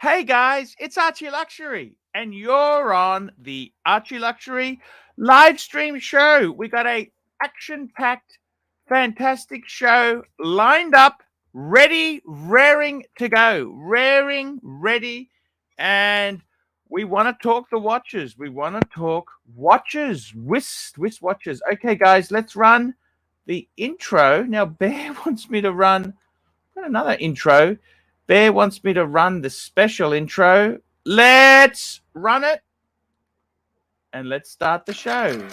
Hey guys, it's ArchieLuxury, and you're on the ArchieLuxury live stream show. We got a action-packed, fantastic show lined up, ready, raring to go, raring, ready, and we want to talk the watches. We want to talk watches, whist watches. Okay, guys, let's run the intro. Now, Bear wants me to run another intro. Bear wants me to run the special intro. Let's run it and let's start the show.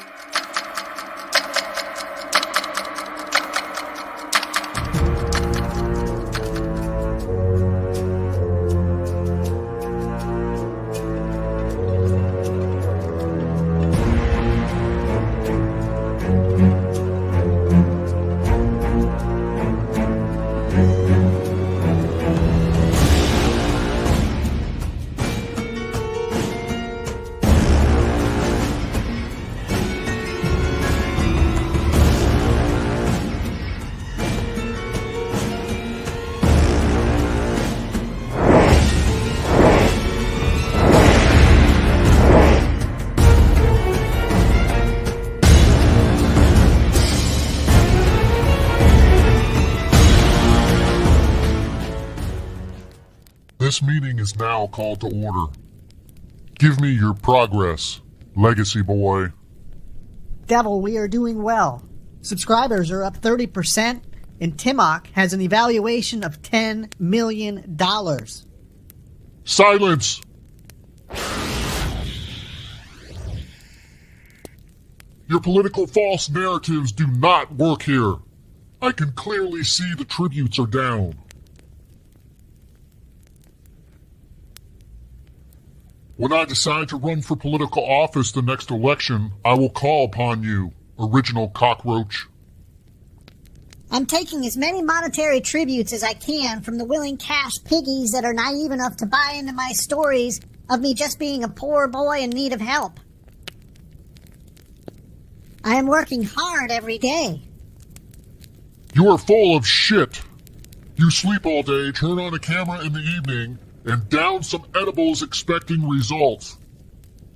This meeting is now called to order. Give me your progress, Legacy Boy. Devil, we are doing well. Subscribers are up 30%, and Timok has an evaluation of $10 million. Silence! Your political false narratives do not work here. I can clearly see the tributes are down. When I decide to run for political office the next election, I will call upon you, original cockroach. I'm taking as many monetary tributes as I can from the willing cash piggies that are naive enough to buy into my stories of me just being a poor boy in need of help. I am working hard every day. You are full of shit. You sleep all day, turn on a camera in the evening, and down some edibles expecting results.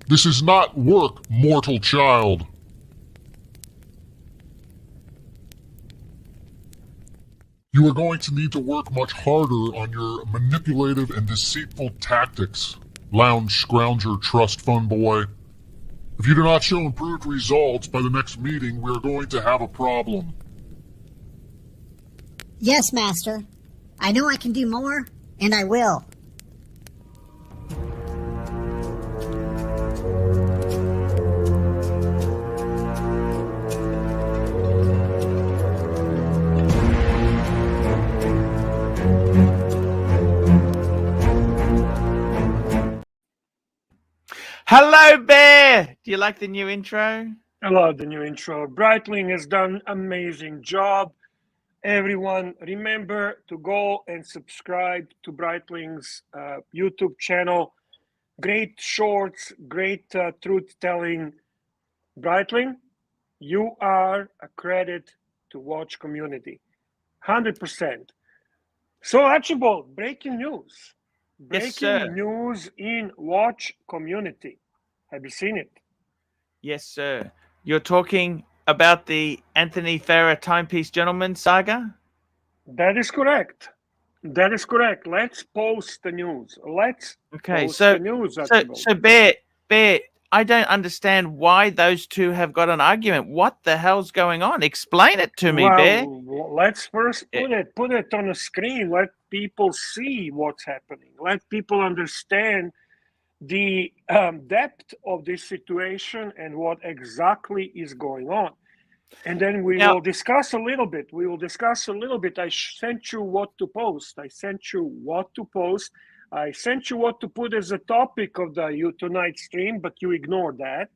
This is not work, mortal child. You are going to need to work much harder on your manipulative and deceitful tactics, lounge scrounger trust fund boy. If you do not show improved results by the next meeting, we are going to have a problem. Yes, Master. I know I can do more, and I will. Hello, Bear. Do you like the new intro? I love the new intro. Breitling has done an amazing job. Everyone, remember to go and subscribe to Breitling's YouTube channel. Great shorts, great truth-telling. Breitling, you are a credit to Watch community. 100%. So, Archibald, breaking news. Breaking news in Watch community. Have you seen it? Yes, sir. You're talking about the Anthony Farah Timepiece Gentleman saga? That is correct. That is correct. Let's post the news. Let's post so, the news. So Bear, I don't understand why those two have got an argument. What the hell's going on? Explain it to me, Bear. Let's first put it on a screen. Let people see what's happening. Let people understand the depth of this situation and what exactly is going on. And then we will discuss a little bit. I sent you what to post. I sent you what to put as a topic of the tonight's stream, but you ignored that.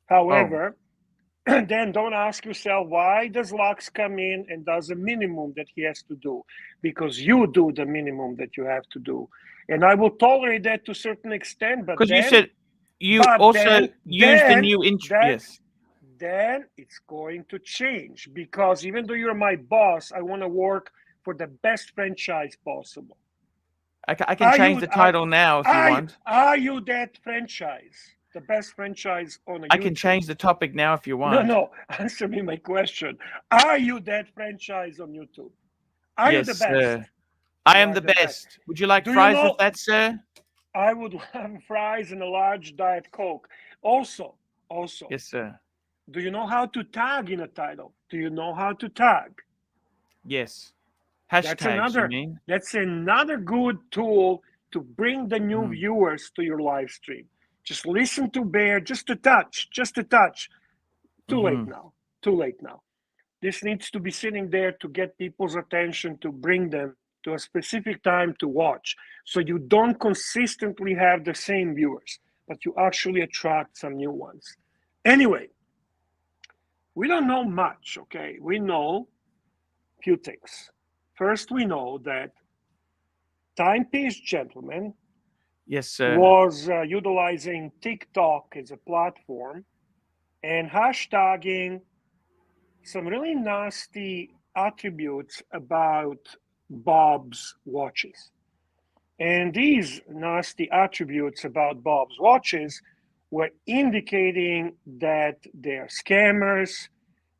However, then don't ask yourself, why does Lux come in and does a minimum that he has to do? Because you do the minimum that you have to do. And I will tolerate that to a certain extent. But because you said you also used the new intro. Yes. Then it's going to change. Because even though you're my boss, I want to work for the best franchise possible. I can change the title now if you want. Are you that franchise? The best franchise on a YouTube? I can change the topic now if you want. No, answer me my question. Are you that franchise on YouTube? Are you the best? Sir. I am the best. Would you like fries with that, sir? I would have fries and a large Diet Coke. Also. Yes, sir. Do you know how to tag in a title? Do you know how to tag? Yes. Hashtags, you mean? That's another good tool to bring the new viewers to your live stream. Just listen to Bear, just a touch. Too late now. This needs to be sitting there to get people's attention, to bring them to a specific time to watch. So you don't consistently have the same viewers, but you actually attract some new ones. Anyway, we don't know much, okay? We know a few things. First, we know that Timepiece Gentleman was utilizing TikTok as a platform and hashtagging some really nasty attributes about Bob's watches. And these nasty attributes about Bob's watches were indicating that they are scammers,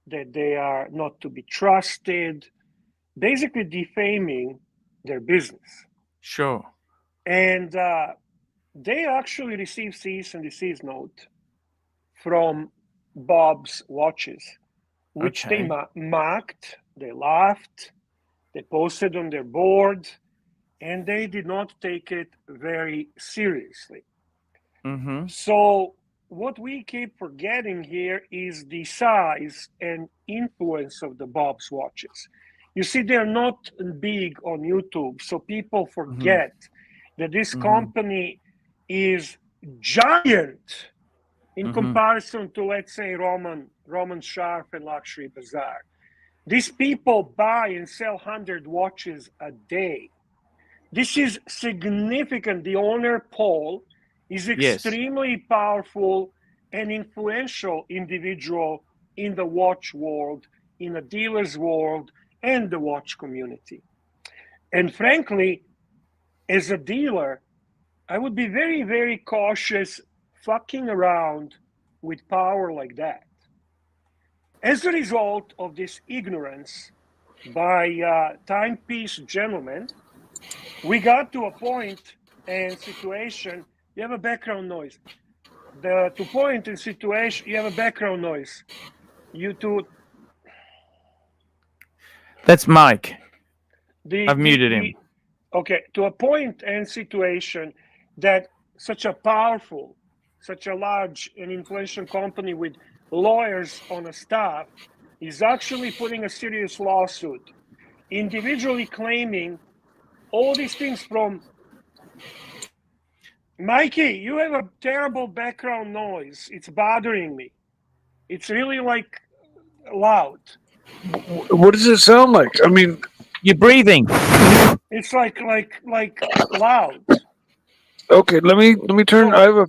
that they are not to be trusted, basically defaming their business. Sure. And they actually received cease and desist note from Bob's watches, which they mocked, they laughed, they posted on their board, and they did not take it very seriously. So what we keep forgetting here is the size and influence of the Bob's watches. You see, they're not big on YouTube, so people forget that this company is giant in comparison to, let's say, Roman Sharf and Luxury Bazaar. These people buy and sell 100 watches a day. This is significant. The owner, Paul, is extremely powerful and influential individual in the watch world, in the dealer's world, and the watch community. And frankly, as a dealer, I would be very, very cautious fucking around with power like that. As a result of this ignorance by Timepiece Gentlemen, we got to a point and situation. You have a background noise. You have a background noise. That's Mike. I've muted him. Okay, to a point and situation that such a powerful, such a large and influential company with lawyers on a staff is actually putting a serious lawsuit, individually claiming all these things from... Mikey, you have a terrible background noise. It's bothering me. It's really like loud. What does it sound like? I mean, you're breathing. It's like loud. Okay, let me turn. I have a.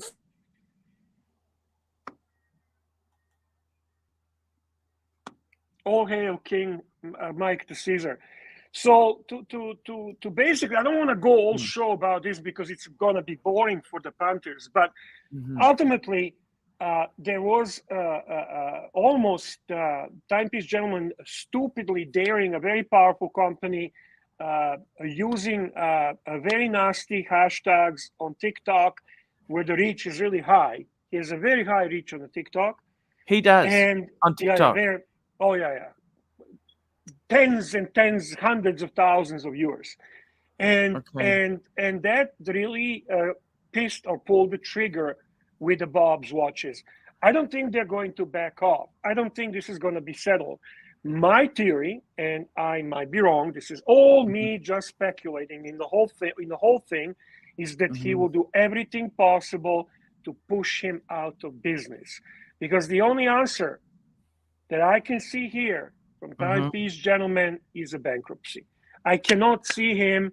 All hail King Mike the Caesar. So to basically, I don't want to go all show about this because it's gonna be boring for the Panthers. But ultimately, there was almost Timepiece Gentlemen stupidly daring a very powerful company using a very nasty hashtags on TikTok, where the reach is really high. He has a very high reach on the TikTok. He does. And on TikTok. Tens and tens, hundreds of thousands of viewers, and that really pissed or pulled the trigger with the Bob's watches. I don't think they're going to back off. I don't think this is going to be settled. My theory, and I might be wrong, this is all me just speculating in the whole thing, is that he will do everything possible to push him out of business, because the only answer that I can see here from Timepiece Gentlemen is a bankruptcy. I cannot see him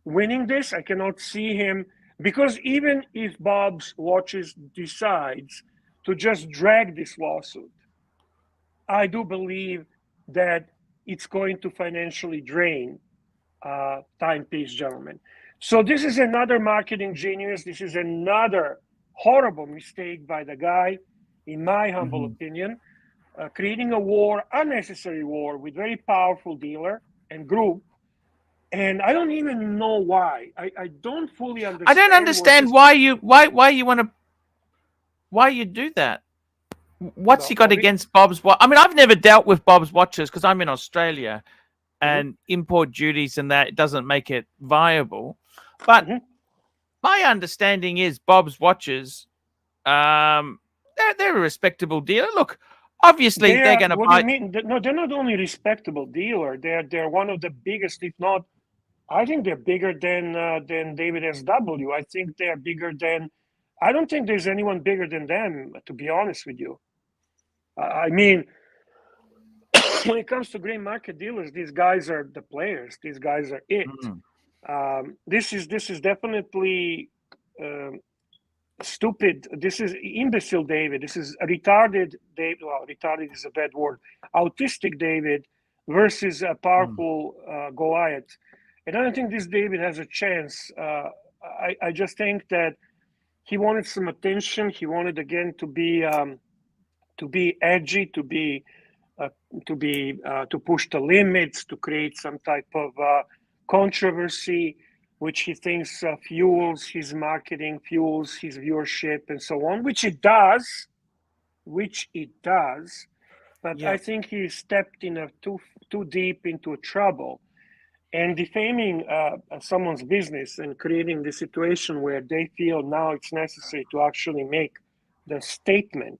winning this. I cannot see him, because even if Bob's Watches decides to just drag this lawsuit, I do believe that it's going to financially drain Timepiece Gentlemen. So this is another marketing genius. This is another horrible mistake by the guy, in my humble opinion, creating a war, unnecessary war with very powerful dealer and group. And I don't even know why. I don't fully understand. I don't understand why you want to why you do that. What's he got against Bob's watch? I mean, I've never dealt with Bob's watches because I'm in Australia, and import duties and that doesn't make it viable. But my understanding is Bob's watches, they're a respectable dealer. Look, obviously they're going to buy. What do you mean? No, they're not only respectable dealer. They're one of the biggest, if not, I think they're bigger than David SW. I think they're bigger than. I don't think there's anyone bigger than them, to be honest with you. I mean, when it comes to green market dealers, these guys are the players. These guys are it. This is definitely stupid. This is imbecile David. This is a retarded David. Well, retarded is a bad word. Autistic David versus a powerful Goliath. And I don't think this David has a chance. I just think that he wanted some attention. He wanted again to be edgy, to push the limits, to create some type of controversy, which he thinks fuels his marketing, fuels his viewership, and so on, which it does. But I think he stepped in too deep into trouble. And defaming someone's business and creating the situation where they feel now it's necessary to actually make the statement.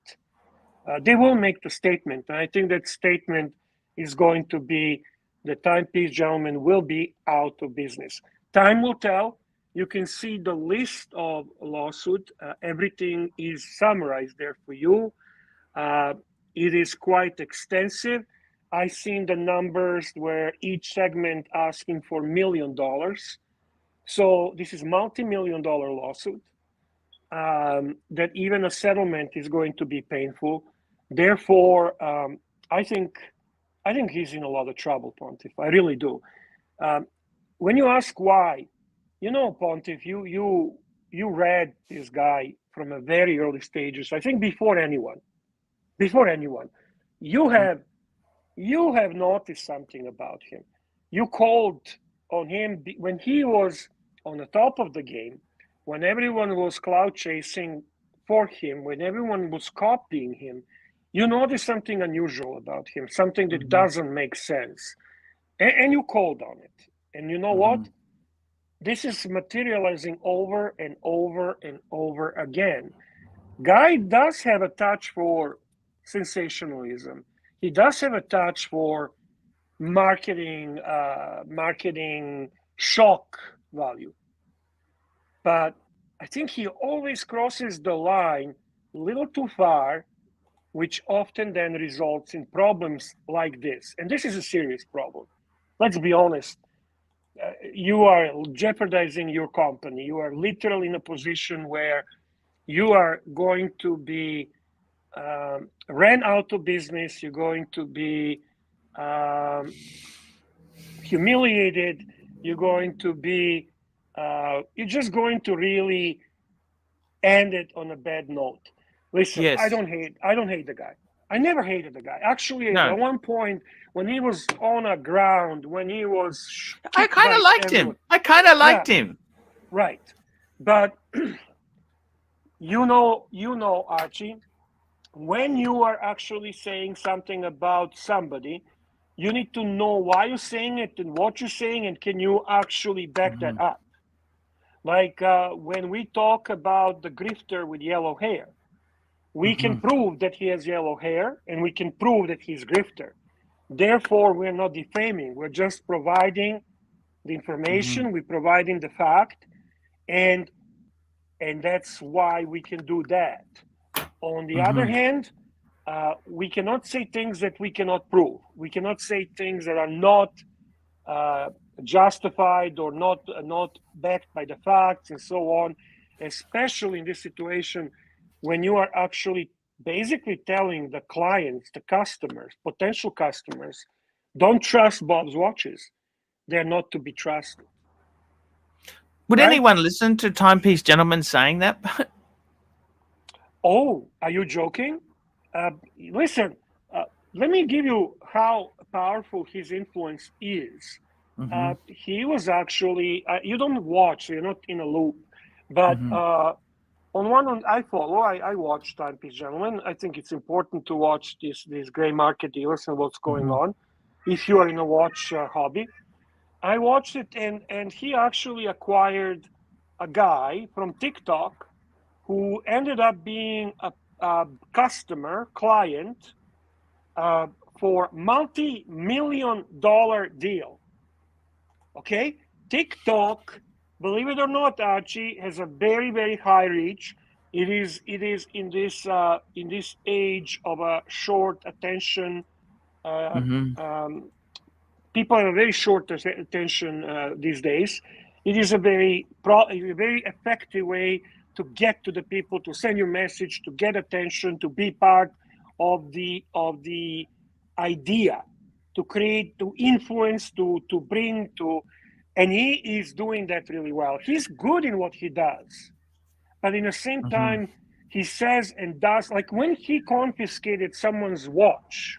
They will make the statement. And I think that statement is going to be the timepiece gentleman will be out of business. Time will tell. You can see the list of lawsuit. Everything is summarized there for you. It is quite extensive. I've seen the numbers where each segment asking for $1 million. So this is multi-million-dollar lawsuit. That even a settlement is going to be painful. Therefore, I think he's in a lot of trouble, Pontiff. I really do. When you ask why, Pontiff, you read this guy from a very early stages. I think before anyone, you have noticed something about him. You called on him when he was on the top of the game, when everyone was cloud chasing for him, when everyone was copying him. You noticed something unusual about him, something that doesn't make sense. And you called on it. And you know what? This is materializing over and over and over again. Guy does have a touch for sensationalism. He does have a touch for marketing shock value. But I think he always crosses the line a little too far, which often then results in problems like this. And this is a serious problem. Let's be honest. You are jeopardizing your company. You are literally in a position where you are going to be ran out of business. You're going to be humiliated. You're going to be, you're just going to really end it on a bad note. Listen, I don't hate the guy. I never hated the guy. Actually, at one point, when he was on the ground, when he was... I kind of liked him. Right. But, you know, Archie, when you are actually saying something about somebody, you need to know why you're saying it and what you're saying, and can you actually back that up? Like when we talk about the grifter with yellow hair, we can prove that he has yellow hair, and we can prove that he's grifter. Therefore, we're not defaming. We're just providing the information. We're providing the fact, and that's why we can do that. On the other hand, we cannot say things that we cannot prove. We cannot say things that are not justified or not backed by the facts and so on, especially in this situation when you are actually basically telling the clients, the customers, potential customers, don't trust Bob's watches. They're not to be trusted. Would Right? anyone listen to Timepiece Gentleman saying that? Oh, are you joking? Listen, let me give you how powerful his influence is. Mhm. He was actually, you don't watch, so you're not in a loop. But on one I follow, I watch Timepiece Gentleman. I think it's important to watch these gray market dealers and what's going on. If you are in a watch hobby, I watched it, and he actually acquired a guy from TikTok who ended up being a customer client for multi-million-dollar deal. Okay, TikTok, believe it or not, Archie, has a very, very high reach. It is in this age of a short attention. People have a very short attention these days. It is a very effective way to get to the people, to send your message, to get attention, to be part of the idea, to create, to influence, to bring to, and he is doing that really well. He's good in what he does, but in the same time, he says and does, like when he confiscated someone's watch.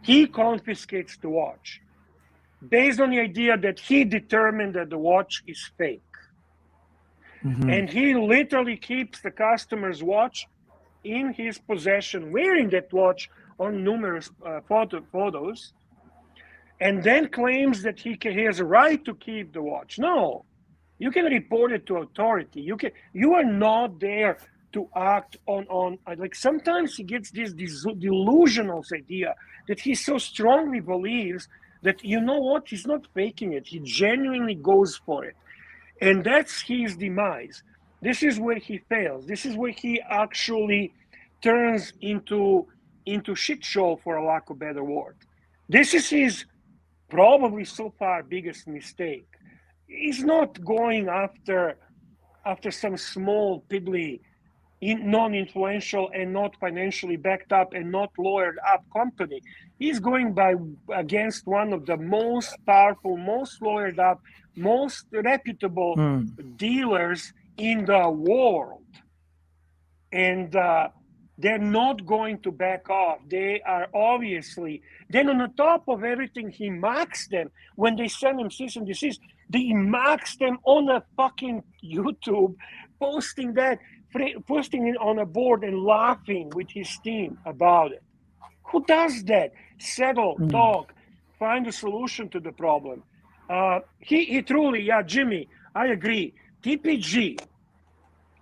He confiscates the watch based on the idea that he determined that the watch is fake. And he literally keeps the customer's watch in his possession, wearing that watch on numerous photos, and then claims that he has a right to keep the watch. No, you can report it to authority. You are not there to act on like sometimes he gets this delusional idea that he so strongly believes that, you know what, he's not faking it, he genuinely goes for it, and that's his demise. This is where he fails. This is where he actually turns into shit show, for a lack of a better word. This is his probably so far biggest mistake. He's not going after some small piddly non-influential and not financially backed up and not lawyered up company. He's going against one of the most powerful, most lawyered up, most reputable dealers in the world. And they're not going to back off. They are obviously, then on the top of everything, he marks them when they send him cease and desist. They marks them on a fucking YouTube, posting it on a board and laughing with his team about it. Who does that? Settle, talk, find a solution to the problem. He truly, yeah, Jimmy, I agree. TPG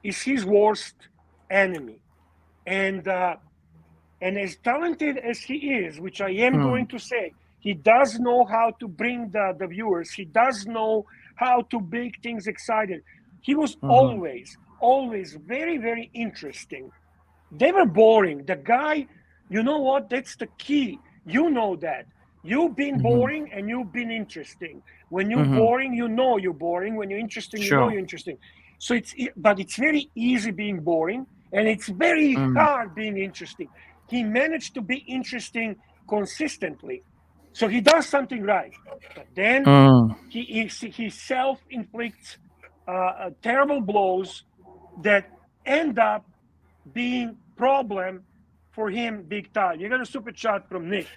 is his worst enemy. And as talented as he is, which I am going to say, he does know how to bring the viewers. He does know how to make things exciting. He was always very, very interesting. They were boring. The guy, you know what? That's the key. You know that. You've been boring and you've been interesting. When you're boring, you know you're boring. When you're interesting, you know you're interesting. So but it's very easy being boring, and it's very hard being interesting. He managed to be interesting consistently. So he does something right. But then he self-inflicts terrible blows that end up being problem for him big time. You got a super chat from Nick.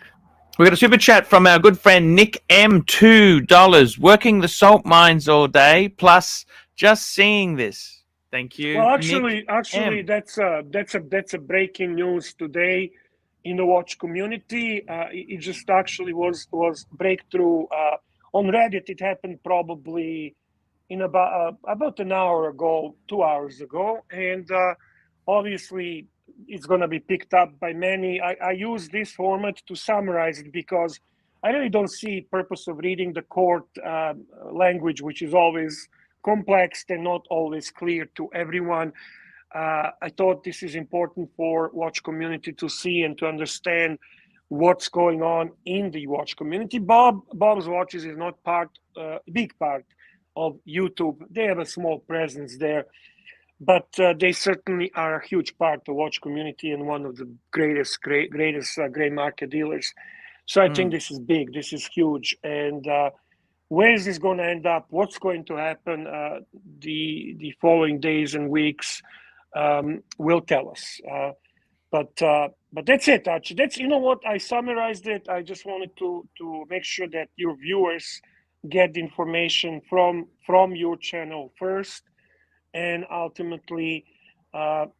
We got a super chat from our good friend Nick M. $2. Working the salt mines all day, plus just seeing this. Thank you. Well, actually, Nick that's a breaking news today in the watch community. It just actually was breakthrough on Reddit. It happened probably in about an hour ago, 2 hours ago, and obviously it's going to be picked up by many. I use this format to summarize it because I really don't see purpose of reading the court language, which is always complex and not always clear to everyone. I thought this is important for watch community to see and to understand what's going on in the watch community. Bob's Watches is not big part of YouTube. They have a small presence there, but they certainly are a huge part of the watch community and one of the greatest gray market dealers. So I think this is big. This is huge, and Where is this going to end up? What's going to happen the following days and weeks will tell us. But that's it, Archie. That's, you know what, I summarized it. I just wanted to make sure that your viewers get the information from your channel first, and ultimately,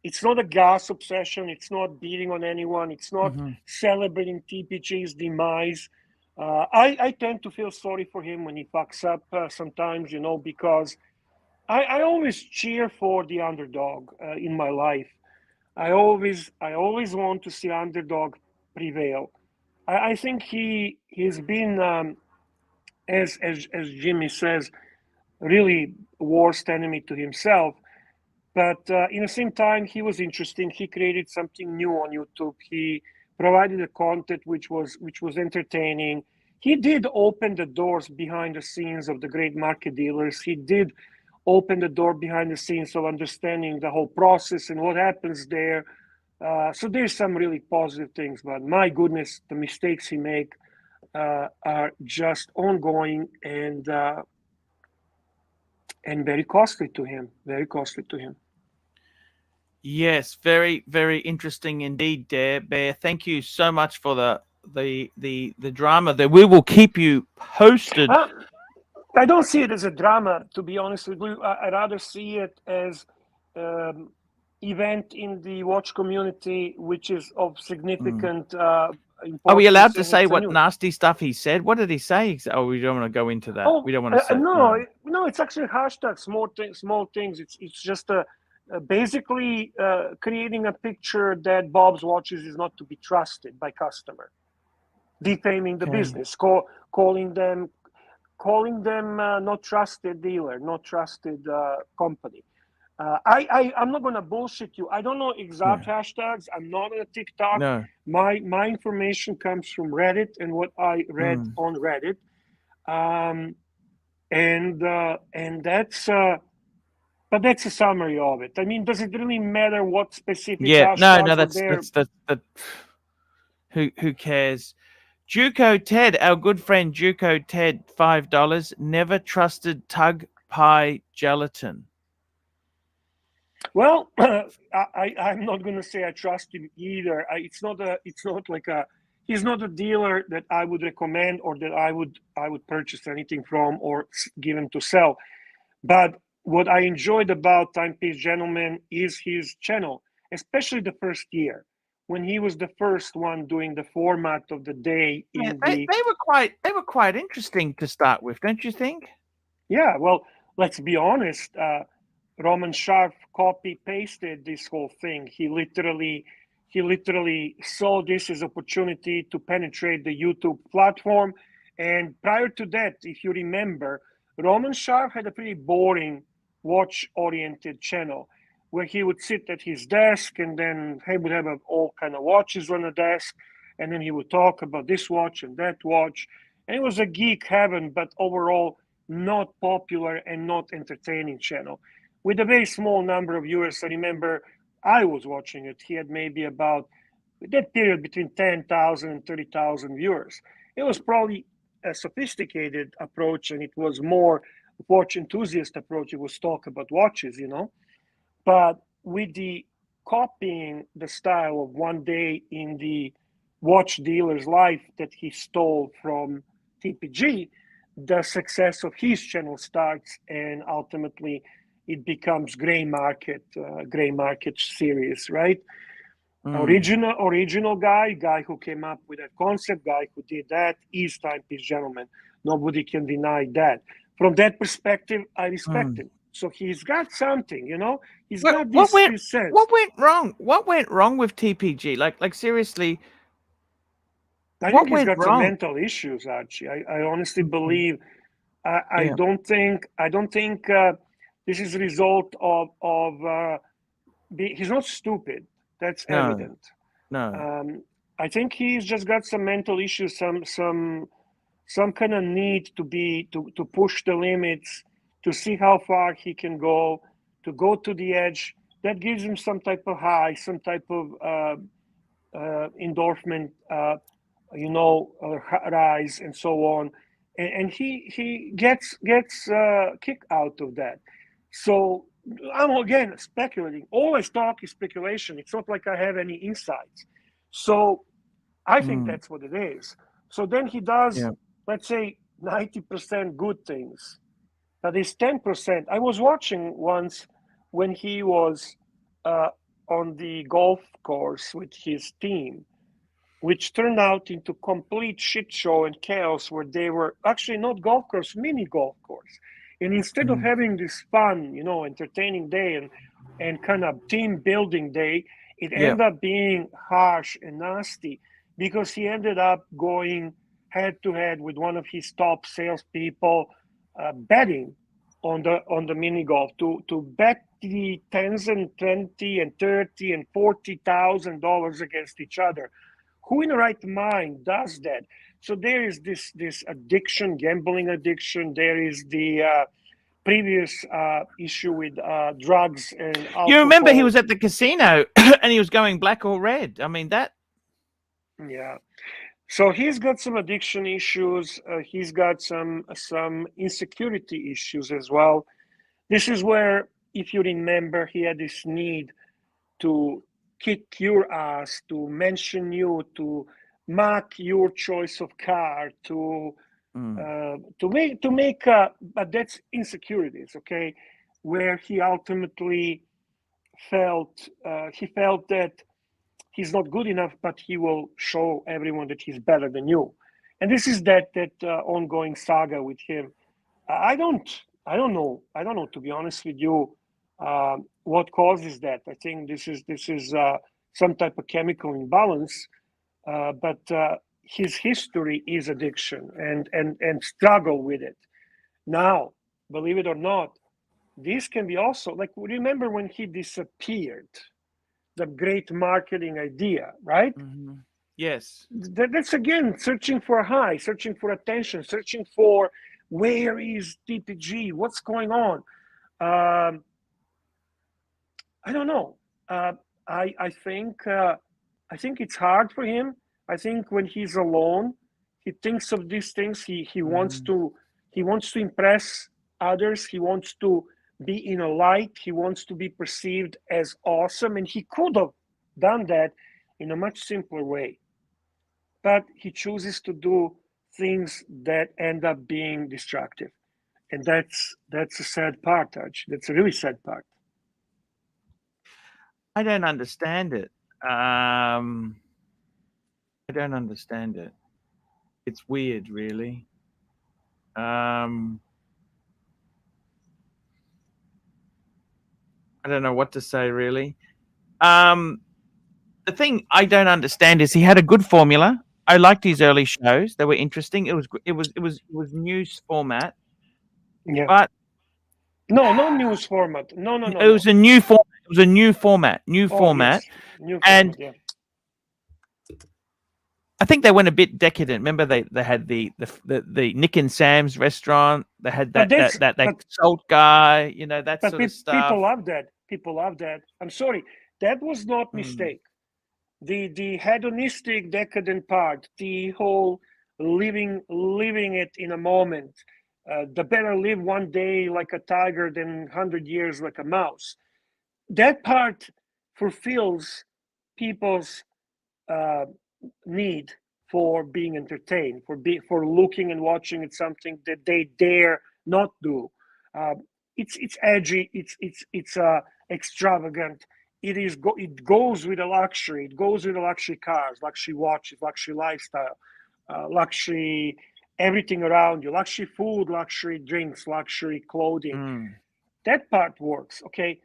it's not a gas obsession. It's not beating on anyone. It's not celebrating TPG's demise. I tend to feel sorry for him when he fucks up sometimes, because I always cheer for the underdog in my life. I always want to see underdog prevail. I think he's been, as Jimmy says, really worst enemy to himself. But in the same time, he was interesting. He created something new on YouTube. He provided a content which was entertaining. He did open the doors behind the scenes of the great market dealers. He did open the door behind the scenes of understanding the whole process and what happens there. So there's some really positive things, but my goodness, the mistakes he make are just ongoing and very costly to him. Very costly to him. Yes, very, very interesting indeed, Bear. Thank you so much for the drama there. We will keep you posted. I don't see it as a drama, to be honest with you. I rather see it as event in the watch community, which is of significant importance. Are we allowed to say what nasty stuff he said? What did he say? Oh, we don't want to go into that. We don't want to say. No, it's actually hashtag small things. It's just basically creating a picture that Bob's Watches is not to be trusted by customer, defaming the business, calling them not trusted dealer, not trusted company. I'm not going to bullshit you. I don't know exact hashtags. I'm not on a TikTok. No. My information comes from Reddit and what I read on Reddit, and that's. But that's a summary of it. I mean, does it really matter what specific hashtags that's who cares? Juco Ted, our good friend Juco Ted, $5. Never trusted Tug Pie Gelatin. Well, I'm not going to say I trust him either. He's not a dealer that I would recommend or that I would purchase anything from or give him to sell. But what I enjoyed about Timepiece Gentleman is his channel, especially the first year when he was the first one doing the format of the day. They were quite interesting to start with, don't you think? Yeah, well, let's be honest. Roman Sharp copy pasted this whole thing. He literally saw this as opportunity to penetrate the YouTube platform. And prior to that, if you remember, Roman Sharp had a pretty boring watch-oriented channel where he would sit at his desk and then he would have all kind of watches on the desk, and then he would talk about this watch and that watch. And it was a geek heaven, but overall not popular and not entertaining channel. With a very small number of viewers. I remember I was watching it. He had maybe about that period between 10,000 and 30,000 viewers. It was probably a sophisticated approach, and it was more watch enthusiast approach. It was talk about watches, but with the copying the style of one day in the watch dealer's life that he stole from TPG, the success of his channel starts, and ultimately it becomes gray market series, right? Original guy who came up with that concept, guy who did that is Timepiece Gentleman. Nobody can deny that. From that perspective, I respect him. So he's got something, He's got this sense. What went wrong? What went wrong with TPG? Like seriously. I think he's got some mental issues, Archie. I honestly believe. I don't think this is a result of. He's not stupid. That's evident. No. I think he's just got some mental issues, some kind of need to push the limits, to see how far he can go, to go to the edge. That gives him some type of high, some type of endorphin, rise, and so on. and he gets kicked out of that. So I'm again speculating. Always talk is speculation. It's not like I have any insights. So I think that's what it is. So then he does, let's say, 90% good things. That is 10%. I was watching once when he was on the golf course with his team, which turned out into complete shit show and chaos, where they were actually not golf course, mini golf course. And instead of having this fun, entertaining day and kind of team building day, it ended up being harsh and nasty, because he ended up going head to head with one of his top salespeople, betting on the mini golf to bet the tens and 20 and 30 and $40,000 against each other. Who in the right mind does that? So there is this addiction, gambling addiction. There is the previous issue with drugs and alcohol. You remember he was at the casino and he was going black or red. I mean, that. Yeah. So he's got some addiction issues. He's got some insecurity issues as well. This is where, if you remember, he had this need to kick your ass, to mention you, to mark your choice of car, to make but that's insecurities, okay? Where he ultimately felt that he's not good enough, but he will show everyone that he's better than you. And this is that ongoing saga with him. I don't know, to be honest with you, what causes that. I think this is some type of chemical imbalance, but his history is addiction and struggle with it. Now, believe it or not, this can be also, like, remember when he disappeared, the great marketing idea, right? Mm-hmm. Yes. That's again searching for a high, searching for attention, searching for where is TPG, what's going on. I don't know. I think it's hard for him. I think when he's alone, he thinks of these things. He wants to impress others. He wants to be in a light. He wants to be perceived as awesome, and he could have done that in a much simpler way. But he chooses to do things that end up being destructive, and that's a sad part, Archie. That's a really sad part. I don't understand it. I don't understand it. It's weird, really. I don't know what to say, really. The thing I don't understand is he had a good formula. I liked his early shows; they were interesting. It was news format. Yeah. But no news format. No. It was a new format. It was a new format. New format. Yes. New format, and yeah. I think they went a bit decadent. Remember, they had the Nick and Sam's restaurant. They had that salt guy. That sort of stuff. People love that. People love that. I'm sorry, that was not mistake. The hedonistic, decadent part, the whole living it in a moment. The better live one day like a tiger than 100 years like a mouse. That part fulfills people's need for being entertained, for looking and watching at something that they dare not do. It's edgy. It's extravagant. It goes with a luxury. It goes with the luxury cars, luxury watches, luxury lifestyle, luxury everything around you, luxury food, luxury drinks, luxury clothing. That part works, okay?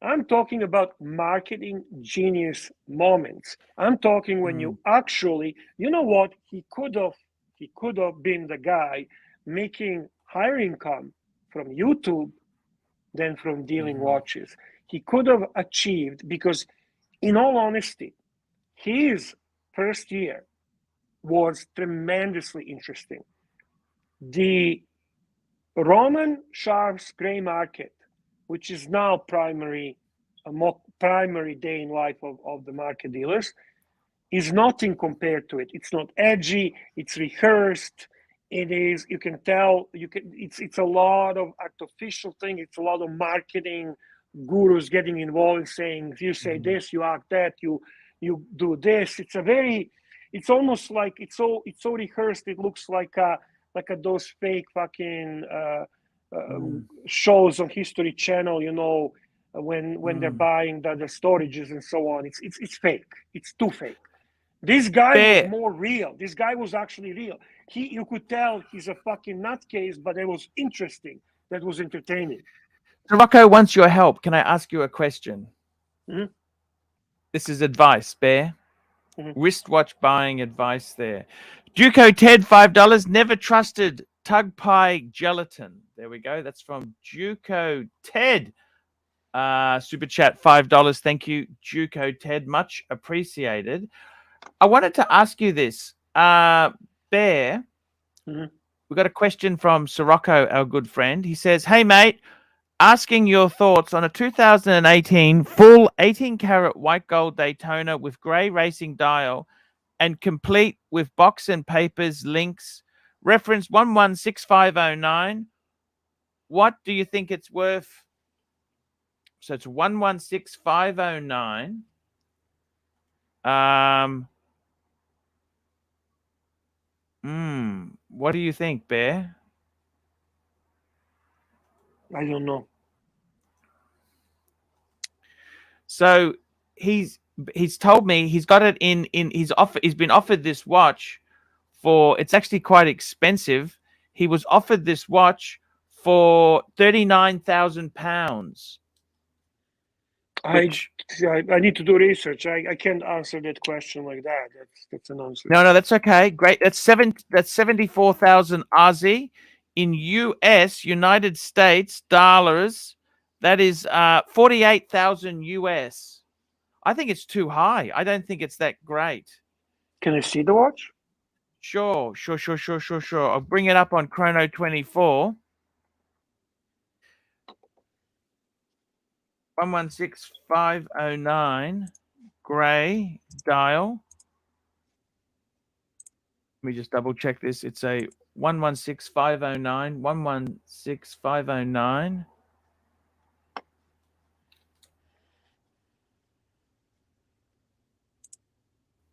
I'm talking about marketing genius moments. I'm talking when you actually, you know what? He could have been the guy making higher income from YouTube than from dealing watches. He could have achieved, because in all honesty, his first year was tremendously interesting. The Roman Sharps gray market, which is now primary day in life of the market dealers, is nothing compared to it. It's not edgy, it's rehearsed, It is, you can tell, it's a lot of artificial thing. It's a lot of marketing gurus getting involved in saying, if you say this, you act that, you do this. It's almost like it's so rehearsed. It looks like those fake fucking shows on History Channel, when they're buying the storages and so on. It's fake. It's too fake. This guy was more real. This guy was actually real. You could tell he's a fucking nutcase, but it was interesting. That was entertaining. Rocco wants your help. Can I ask you a question? Mm-hmm. This is advice, Bear. Mm-hmm. Wristwatch buying advice there. Duco Ted, $5. Never trusted Tug Pie Gelatin. There we go. That's from Duco Ted. Super chat, $5. Thank you, Duco Ted. Much appreciated. I wanted to ask you this. Bear, Mm-hmm. we got a question from Sirocco, our good friend. He says, hey, mate, asking your thoughts on a 2018 full 18-karat white gold Daytona with grey racing dial and complete with box and papers, links, reference 116509. What do you think it's worth? So it's 116509. What do you think, Bear? I don't know. So he's told me he's got it in he's been offered this watch for, it's actually quite expensive. He was offered this watch for £39,000. I need to do research. I can't answer that question like that. That's an answer. No, that's okay. Great. That's 74,000 RZ in US, United States dollars. That is 48,000 US. I think it's too high. I don't think it's that great. Can I see the watch? Sure. I'll bring it up on Chrono 24. 116509 grey dial. Let me just double check this. It's a 116509. 116509.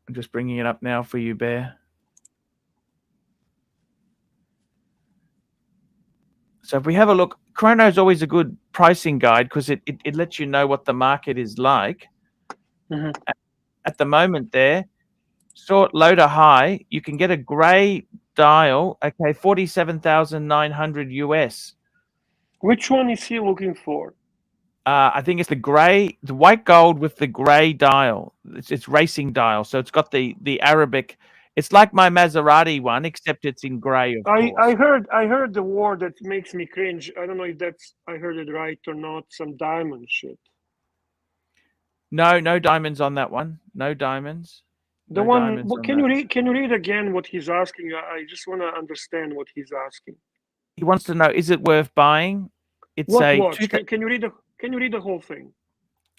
I'm just bringing it up now for you, Bear. So if we have a look, Chrono is always a good pricing guide because it lets you know what the market is like. Mm-hmm. At the moment there, short loader high, you can get a grey dial, okay, 47,900 US. Which one is he looking for? I think it's the white gold with the grey dial. It's racing dial, so it's got the Arabic. It's like my Maserati one, except it's in grey. Of course. I heard the word that makes me cringe. I don't know if I heard it right or not. Some diamond shit. No diamonds on that one. No diamonds. The one. Can you read again what he's asking? I just want to understand what he's asking. He wants to know: is it worth buying? It's what a watch? Can you read the whole thing?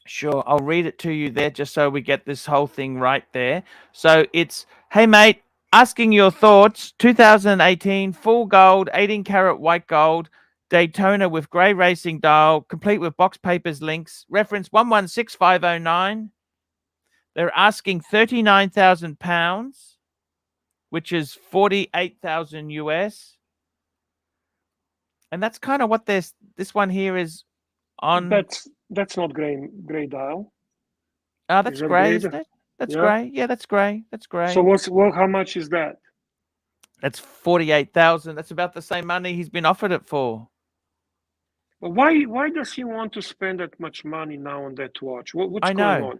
Sure, I'll read it to you there just so we get this whole thing right there. So it's, hey mate, asking your thoughts, 2018 full gold, 18-karat white gold, Daytona with grey racing dial, complete with box papers, links, reference 116509. They're asking £39,000, which is 48,000 US. And that's kind of what this one here is on. That's not grey dial. That's grey, isn't it? That's grey. Yeah, that's grey. That's grey. So how much is that? That's 48,000. That's about the same money he's been offered it for. But why does he want to spend that much money now on that watch? What's going on?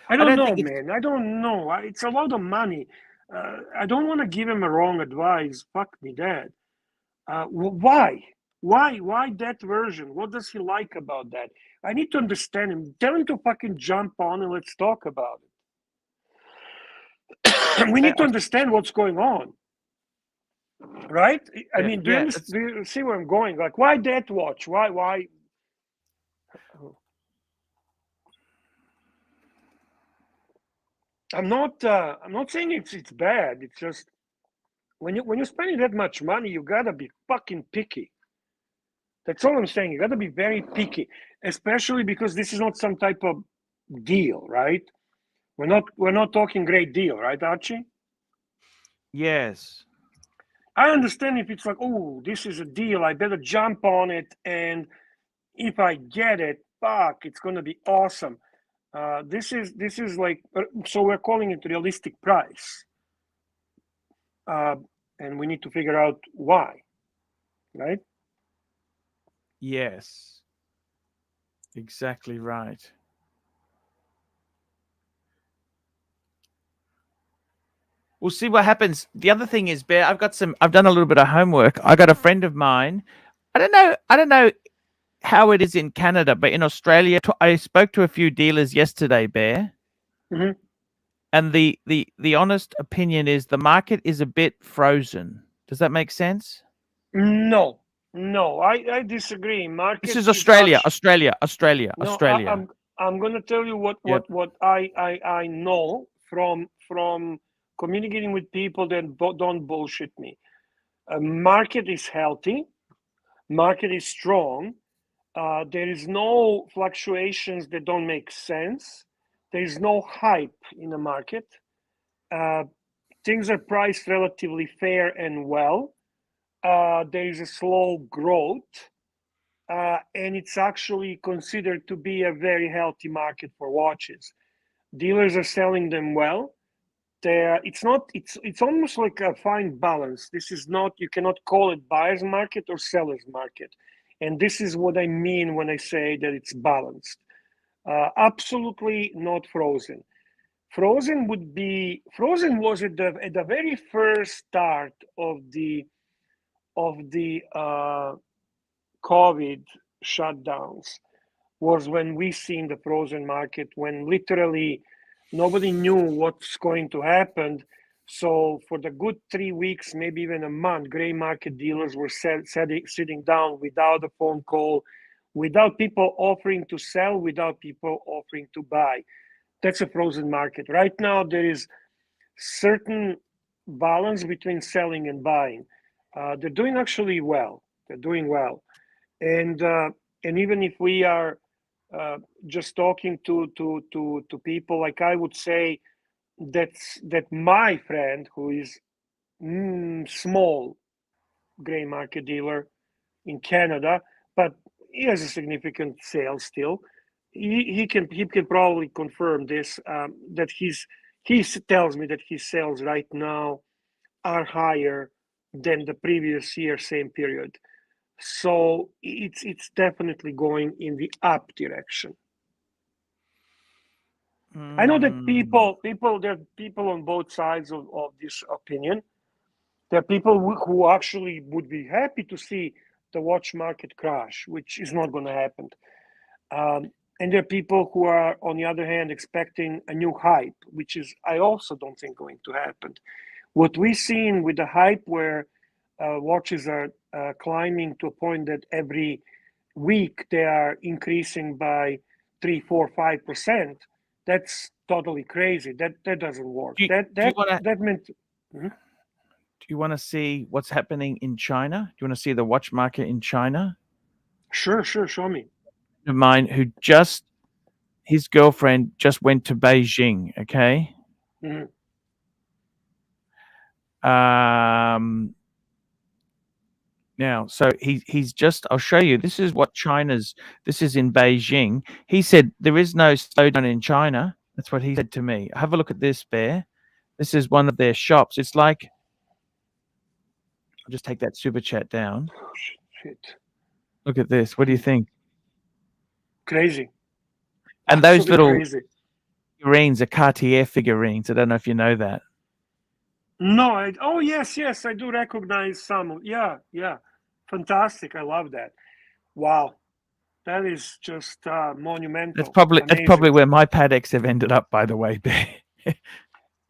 I don't know, man. I don't know. It's a lot of money. I don't want to give him a wrong advice. Fuck me, Dad. Why? Why that version? What does he like about that? I need to understand him. Tell him to fucking jump on and let's talk about it. We need to understand what's going on. Right? I mean, do you see where I'm going? Like, why that watch? Why? I'm not saying it's bad. It's just when you're spending that much money, you gotta be fucking picky. That's all I'm saying. You gotta be very picky, especially because this is not some type of deal, right? We're not talking great deal, right, Archie? Yes. I understand if it's like, oh, this is a deal, I better jump on it, and if I get it, fuck, it's gonna be awesome. This is like, so we're calling it realistic price, and we need to figure out why, right? Yes. Exactly right. We'll see what happens. The other thing is, Bear, I've done a little bit of homework. I got a friend of mine. I don't know how it is in Canada, but in Australia, I spoke to a few dealers yesterday, Bear. Mm-hmm. And the honest opinion is the market is a bit frozen. Does that make sense? No, I disagree. Market. This is Australia, actually, Australia. no, I'm gonna tell you what Yep. I know from communicating with people that don't bullshit me. Market is healthy. Market is strong. There is no fluctuations that don't make sense. There is no hype in the market. Things are priced relatively fair and well. There is a slow growth, and it's actually considered to be a very healthy market for watches. Dealers are selling them well. It's almost like a fine balance. This is not, you cannot call it buyer's market or seller's market. And this is what I mean when I say that it's balanced. Absolutely not frozen. Frozen was at the very first start of the COVID shutdowns, was when we seen the frozen market, when literally nobody knew what's going to happen. So for the good 3 weeks, maybe even a month, gray market dealers were sitting down without a phone call, without people offering to sell, without people offering to buy. That's a frozen market. Right now, there is certain balance between selling and buying. They're doing actually well. They're doing well, and even if we are just talking to people, like I would say that my friend who is small gray market dealer in Canada, but he has a significant sale still. He can probably confirm this, that he tells me that his sales right now are higher than the previous year same period. So it's definitely going in the up direction. I know that there are people on both sides of this opinion. There are people who actually would be happy to see the watch market crash, which is not going to happen. And there are people who are, on the other hand, expecting a new hype, which is, I also don't think, going to happen. What we've seen with the hype, where watches are climbing to a point that every week they are increasing by 3, 4, 5%, that's totally crazy. That doesn't work. Do That meant. Mhm. you want to see what's happening in China? Do you want to see the watch market in China? Sure, show me. Of mine who his girlfriend just went to Beijing. Okay. Mhm. Now, so he's just, I'll show you. This is this is in Beijing. He said there is no slowdown in China. That's what he said to me. Have a look at this, Bear. This is one of their shops. It's like, I'll just take that super chat down. Oh, shit. Look at this. What do you think? Crazy. And those Absolutely little crazy. figurines are Cartier figurines. I don't know if you know that. No, oh yes, I do recognize some. Yeah, fantastic. I love that. Wow, that is just monumental. That's probably Amazing. where my Patek's have ended up, by the way, Bear.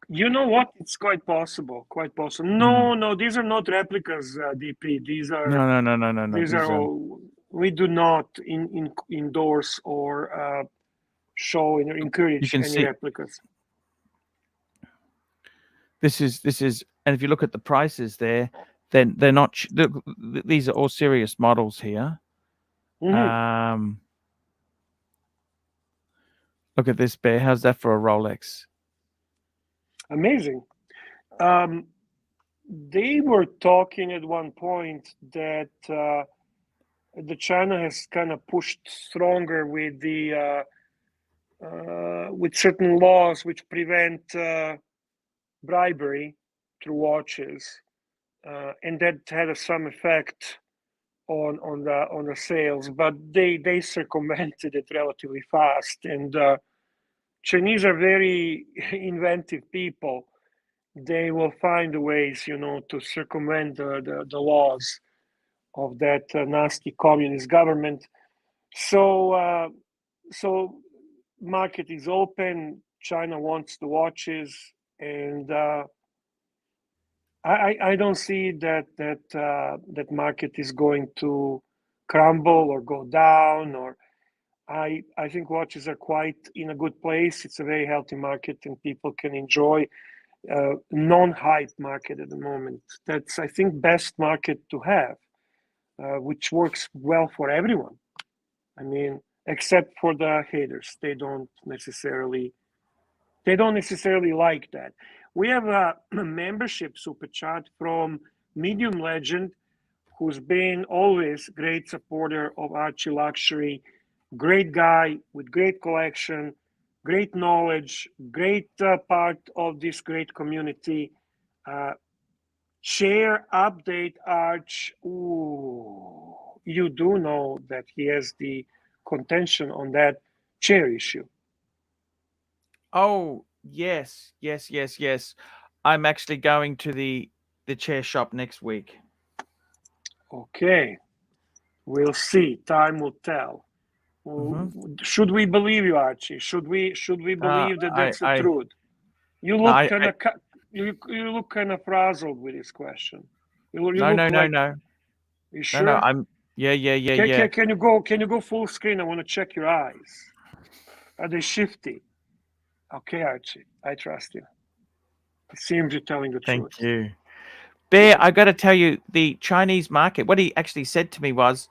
You know what? It's quite possible. Quite possible. No, these are not replicas, DP. These are No. these are. We do not endorse or show or encourage You can any see replicas. this is And if you look at the prices there, then they're not. These are all serious models here. Mhm. Look at this bear. How's that for a Rolex? Amazing. They were talking at one point that the China has kind of pushed stronger with the with certain laws which prevent bribery through watches, and that had some effect on the sales. But they circumvented it relatively fast, and Chinese are very inventive people. They will find ways, to circumvent the laws of that nasty communist government. So, so market is open. China wants the watches, and I don't see that market is going to crumble or go down. Or I think watches are quite in a good place. It's a very healthy market, and people can enjoy. Non-hype market at the moment. That's, I think, best market to have, which works well for everyone. I mean, except for the haters, they don't necessarily like that. We have a membership super chat from Medium Legend, who's been always great supporter of ArchieLuxury. Great guy with great collection, great knowledge, great part of this great community. Share update, Arch. Ooh, you do know that he has the contention on that chair issue. Oh, yes. I'm actually going to the chair shop next week. Okay, we'll see. Time will tell. Should we believe you, Archie? Should we believe that that's the truth? You look kind of you look kind of frazzled with this question. No. You sure? No. I'm yeah. Can you go full screen? I want to check your eyes. Are they shifty? Okay, Archie, I trust you. It seems you're telling the truth. Thank you. Bear, I got to tell you, the Chinese market, what he actually said to me was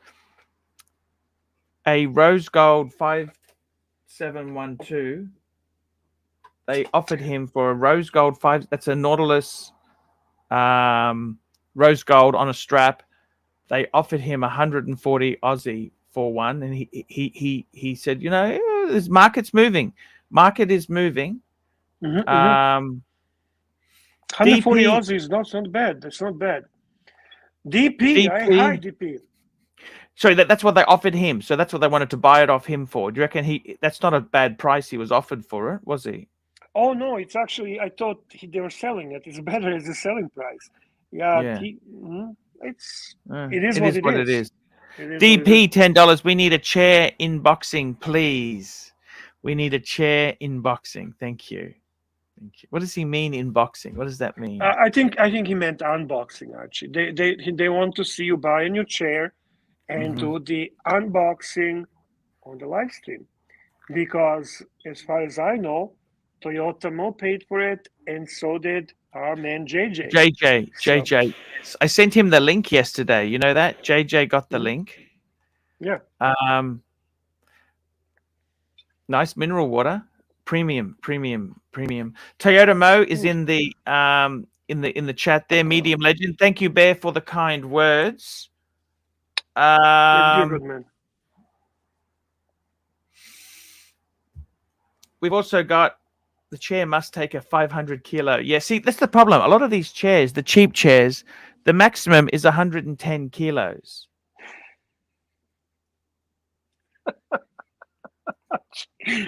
a rose gold 5712. They offered him for a rose gold that's a Nautilus rose gold on a strap. They offered him 140 Aussie for one, and he said, this market's moving. Market is moving. 140 Aussies, that's not bad. That's not bad. DP. Hi, DP. Sorry, that's what they offered him. So that's what they wanted to buy it off him for. Do you reckon that's not a bad price he was offered for it, was he? Oh, no, it's actually, I thought they were selling it. It's better as the selling price. Yeah. It is what it is. DP, $10. We need a chair unboxing, please. We need a chair unboxing. Thank you. What does he mean unboxing? What does that mean? I think he meant unboxing, Archie. They want to see you buy a new chair and do the unboxing on the live stream. Because as far as I know, Toyota Mo paid for it, and so did our man JJ. JJ. I sent him the link yesterday. You know that? JJ got the link. Yeah. Nice mineral water. Premium. Toyota Mo is in the chat there. Medium Legend. Thank you, Bear, for the kind words. You're good, man. We've also got the chair must take a 500 kilo. Yeah, see, that's the problem. A lot of these chairs, the cheap chairs, the maximum is 110 kilos.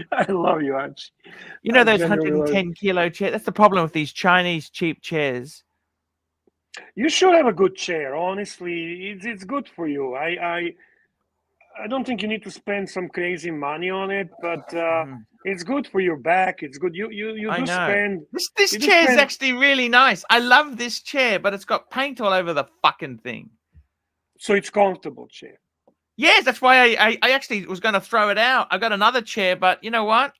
I love you, Archie. You know those 110 kilo chairs? That's the problem with these Chinese cheap chairs. You should have a good chair. Honestly, it's good for you. I don't think you need to spend some crazy money on it, but it's good for your back. It's good. You do spend. This chair is actually really nice. I love this chair, but it's got paint all over the fucking thing. So it's comfortable chair. Yes, that's why I actually was going to throw it out. I got another chair, but you know what?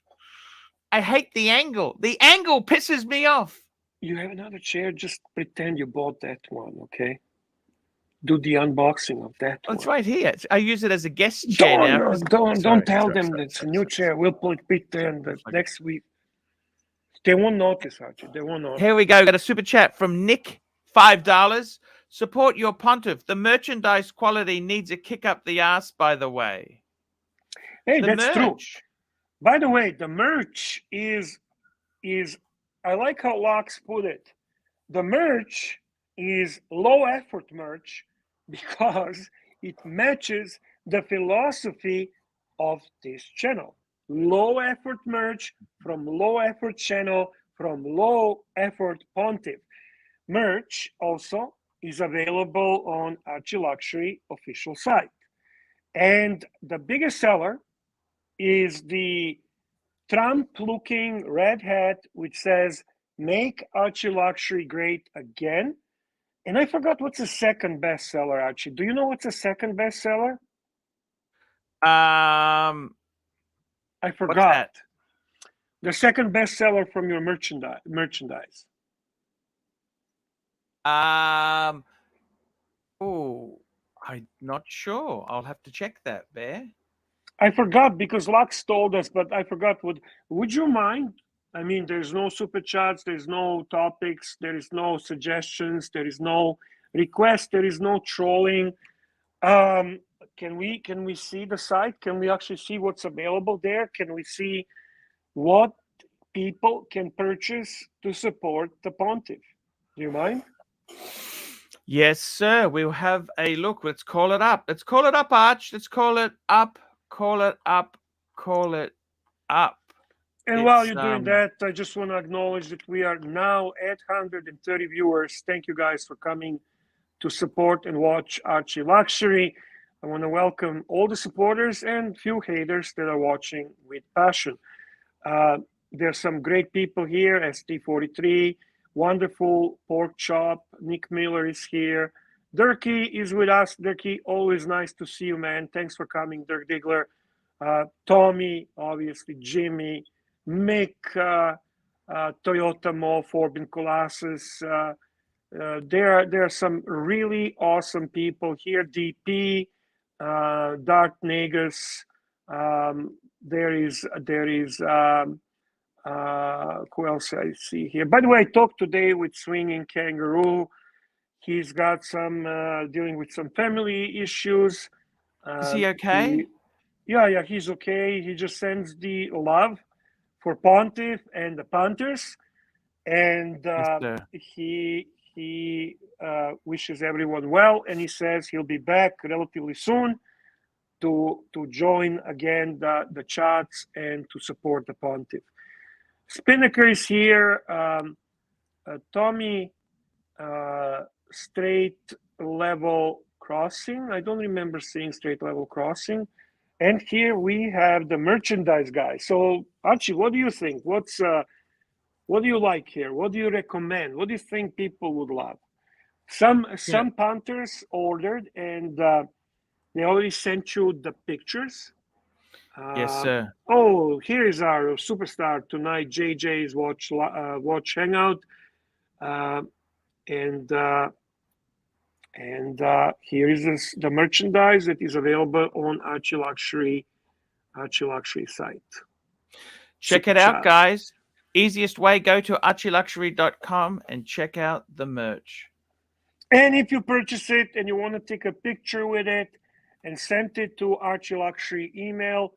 I hate the angle. The angle pisses me off. You have another chair. Just pretend you bought that one, okay? Do the unboxing of that Oh, it's one. right here. I use it as a guest chair now. Don't tell them it's a new chair. We'll put it there next week. They won't notice, Archie. They won't notice. Here we go. We got a super chat from Nick, $5. Support your pontiff. The merchandise quality needs a kick up the ass, by the way. Hey, The that's true. merch. By the way, the merch is I like how Lux put it. The merch is low effort merch because it matches the philosophy of this channel. Low effort merch from low effort channel from low effort pontiff. Merch also is available on ArchieLuxury official site. And the biggest seller is the Trump-looking red hat, which says, "Make ArchieLuxury great again." And I forgot what's the second bestseller, Archie. Do you know what's the second bestseller? I forgot. The second bestseller from your merchandise. Oh, I'm not sure. I'll have to check that, Bear. I forgot because Lux told us, but I forgot. Would you mind? I mean, there's no super chats, there's no topics, there is no suggestions, there is no request, there is no trolling. Can we see the site? Can we actually see what's available there? Can we see what people can purchase to support the pontiff? Do you mind? Yes, sir. We'll have a look. Let's call it up. Let's call it up, Arch. Let's call it up. Call it up. Call it up. And while you're doing that, I just want to acknowledge that we are now at 130 viewers. Thank you guys for coming to support and watch ArchieLuxury. I want to welcome all the supporters and few haters that are watching with passion. There's some great people here, ST43, wonderful pork chop. Nick Miller is here. Dirky is with us. Dirky, always nice to see you, man. Thanks for coming, Dirk Diggler. Tommy, obviously, Jimmy, Mick, Toyota Mo, Forbin Colossus. There are some really awesome people here. DP, Dark Negus. There is who else I see here? By the way, I talked today with Swinging Kangaroo. He's got some dealing with some family issues. Is he okay? Yeah, he's okay. He just sends the love for Pontiff and the Panthers, and he wishes everyone well, and he says he'll be back relatively soon to join again the chats and to support the Pontiff. Spinnaker is here. Tommy, Straight Level Crossing. I don't remember seeing Straight Level Crossing. And here we have the merchandise guy. So Archie, what do you think? What do you like here? What do you recommend? What do you think people would love? Some Panthers ordered, and they already sent you the pictures. Yes, sir. Oh, here is our superstar tonight, JJ's Watch Hangout, and here is the merchandise that is available on ArchieLuxury site. Check it out, guys. Easiest way, go to ArchieLuxury.com and check out the merch. And if you purchase it and you want to take a picture with it and send it to ArchieLuxury email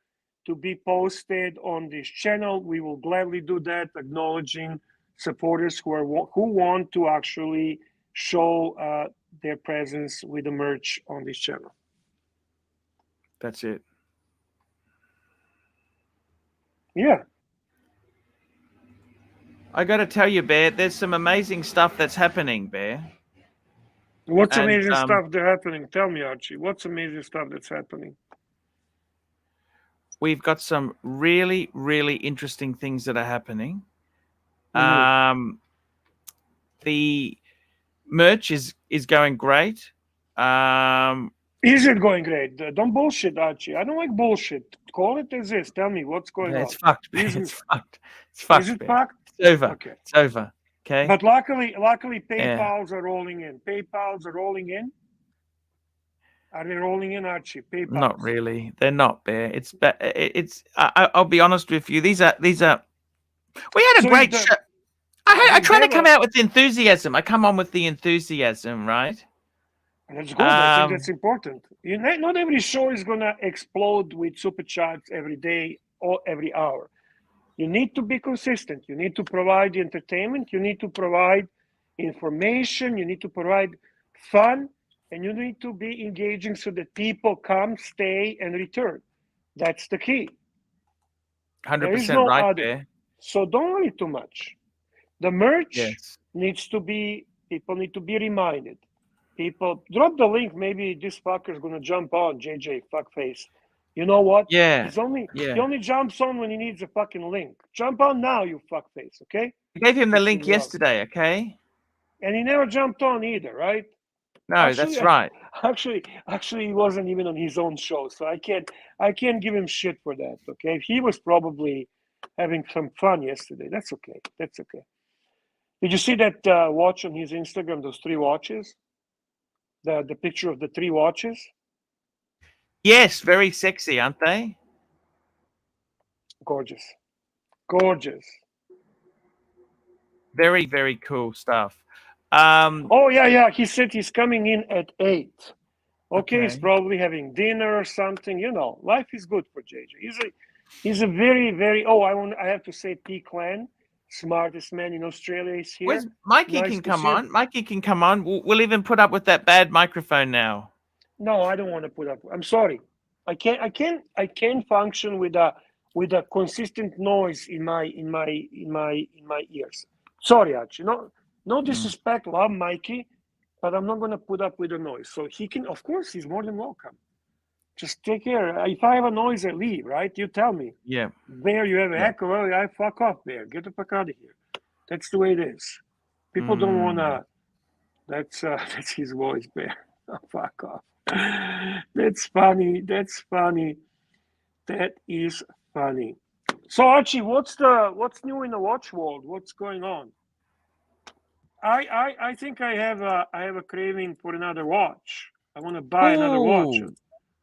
to be posted on this channel, we will gladly do that, acknowledging supporters who want to actually show their presence with the merch on this channel. That's it. Yeah. I got to tell you, Bear, there's some amazing stuff that's happening, Bear. What's amazing stuff that's happening? Tell me, Archie. What's amazing stuff that's happening? We've got some really, really interesting things that are happening. Mm-hmm. The merch is going great. Is it going great? Don't bullshit, Archie. I don't like bullshit. Call it as is. Tell me what's going on. It's fucked, man. It's fucked. It's fucked. Is it man. fucked? It's over. Okay. It's over. Okay. But luckily, PayPal's are rolling in. PayPal's are rolling in. Are they rolling in, Archie? PayPal? Not really. They're not, Bear. It's. I'll be honest with you. These are. We had a So great is show. I try to devil- come out with enthusiasm. I come on with the enthusiasm, right? That's good. I think that's important. Not every show is gonna explode with super chats every day or every hour. You need to be consistent. You need to provide the entertainment. You need to provide information. You need to provide fun, and you need to be engaging so that people come, stay, and return. That's the key. 100% right, other. Bear. So don't worry too much. The merch Yes. needs to be. People need to be reminded. People drop the link. Maybe this fucker's gonna jump on JJ fuckface. You know what? Yeah. He only jumps on when he needs a fucking link. Jump on now, you fuckface, okay? I gave him the Piss link me off. yesterday. Okay. And he never jumped on either, right? No, that's right. Actually, he wasn't even on his own show, so I can't give him shit for that. Okay, he was probably having some fun yesterday. That's okay. That's okay. Did you see that watch on his Instagram? Those 3 watches. The picture of the 3 watches. Yes, very sexy, aren't they? Gorgeous, gorgeous. Very, very cool stuff. Oh yeah. He said he's coming in at 8. Okay, he's Okay. probably having dinner or something. You know, life is good for JJ. He's a very, very. Oh, I have to say, P Clan, smartest man in Australia, is here. Where's Mikey? Nice Can to come see him. on. Mikey can come on. We'll even put up with that bad microphone now. No, I don't want to put up. I'm sorry. I can't function with a consistent noise in my ears. Sorry, Archie. No disrespect, love Mikey, but I'm not gonna put up with the noise. So he can, of course, he's more than welcome. Just take care. If I have a noise, I leave. Right? You tell me. Yeah. Bear, you have a heck of I fuck off, Bear. Get the fuck out of here. That's the way it is. People don't wanna. That's his voice, Bear. Oh, fuck off. That's funny. That is funny. So Archie, what's new in the watch world? What's going on? I think I have a craving for another watch. I want to buy another watch. Ooh.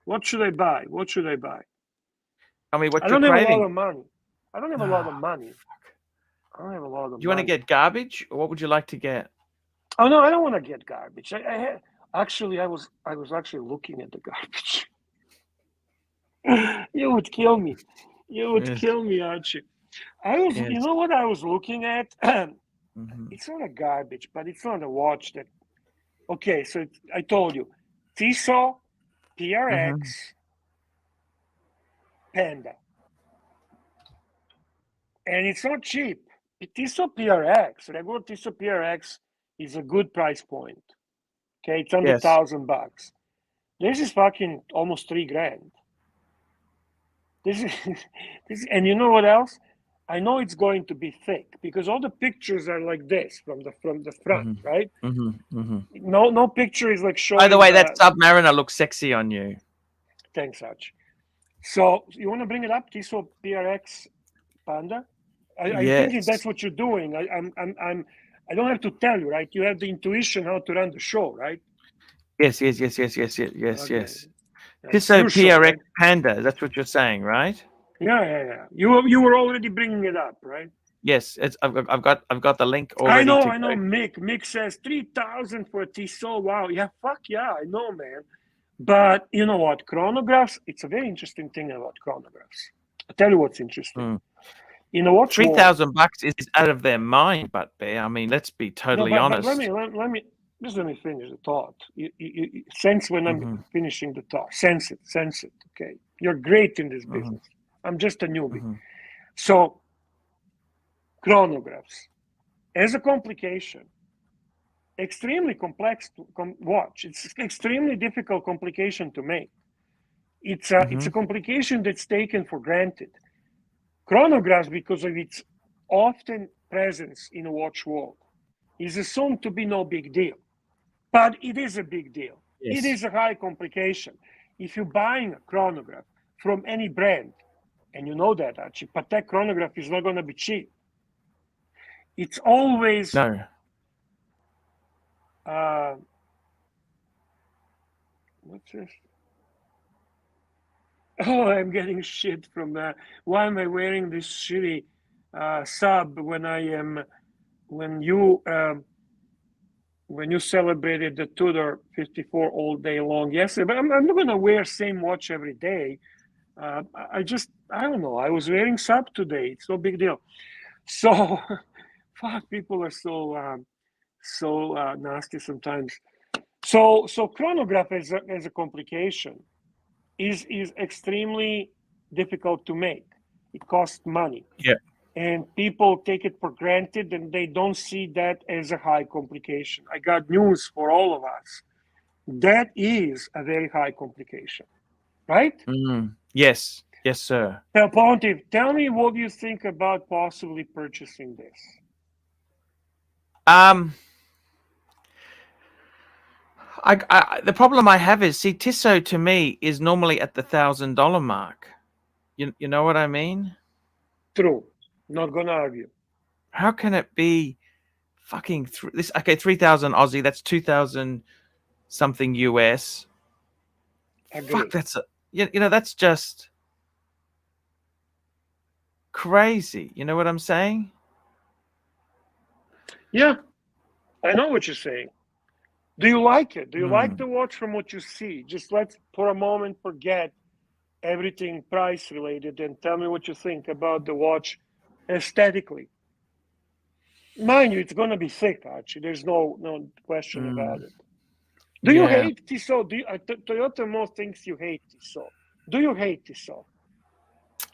What should I buy? Tell me what I you're don't have a craving. lot of money. I don't have a lot of money. I don't have a lot of Do you want to money. get garbage, or what would you like to get? Oh no, I don't want to get garbage. Actually, I was actually looking at the garbage. You would kill me. You would Yes. kill me, Archie. You Yes. know what I was looking at? Mhm. It's not a garbage, but it's not a watch that. Okay, so I told you, Tissot PRX Panda, and it's not cheap. Tissot PRX, regular Tissot PRX, is a good price point. Okay, it's under Yes. $1,000. This is fucking almost $3,000. This is, and you know what else? I know it's going to be thick because all the pictures are like this from the front, right? No picture is like showing. By the way, that Submariner looks sexy on you. Thanks, Arch. So you want to bring it up, Tissot PRX Panda? I think that's what you're doing. I don't have to tell you, right? You have the intuition how to run the show, right? Yes. Okay. Tissot Show, PRX right? Panda. That's what you're saying, right? Yeah. You were already bringing it up, right? Yes. I've got the link already. I know. Mick says 3,000 for a Tissot. Wow. Yeah. Fuck yeah. I know, man. But you know what? Chronographs. It's a very interesting thing about chronographs. I'll tell you what's interesting. In the watch world, $3,000 is out of their mind, but I mean, let's be totally honest. But let me finish the thought. You sense when I'm finishing the thought. Sense it. Okay, you're great in this business. I'm just a newbie. So, chronographs as a complication, extremely complex to watch. It's extremely difficult complication to make. It's a complication that's taken for granted. Chronographs, because of its often presence in a watch world, is assumed to be no big deal. But it is a big deal. Yes. It is a high complication. If you're buying a chronograph from any brand, and you know that, Archie, Patek chronograph is not going to be cheap. It's always No. What's this? Oh, I'm getting shit from that. Why am I wearing this shitty sub when you celebrated the Tudor 54 all day long? Yes, but I'm not gonna wear same watch every day. I don't know. I was wearing sub today. It's no big deal. So, fuck, people are so nasty sometimes. So chronograph as a complication is extremely difficult to make. It costs money. Yeah. And people take it for granted and they don't see that as a high complication. I got news for all of us. That is a very high complication, right? Yes. Yes, sir. Now, Pontiff, tell me what you think about possibly purchasing this. The problem I have is, see, Tissot to me is normally at the $1,000 mark. You know what I mean? True. Not gonna argue. How can it be fucking this? Okay, 3,000 Aussie. That's 2,000 something US. Agree. Fuck, that's that's just crazy. You know what I'm saying? Yeah, I know what you're saying. Do you like it? Do you like the watch from what you see? Just let's for a moment forget everything price related and tell me what you think about the watch aesthetically. Mind you, it's going to be thick, Archie. There's no question about it. Do you hate Tissot? Toyota most thinks you hate Tissot. Do you hate Tissot?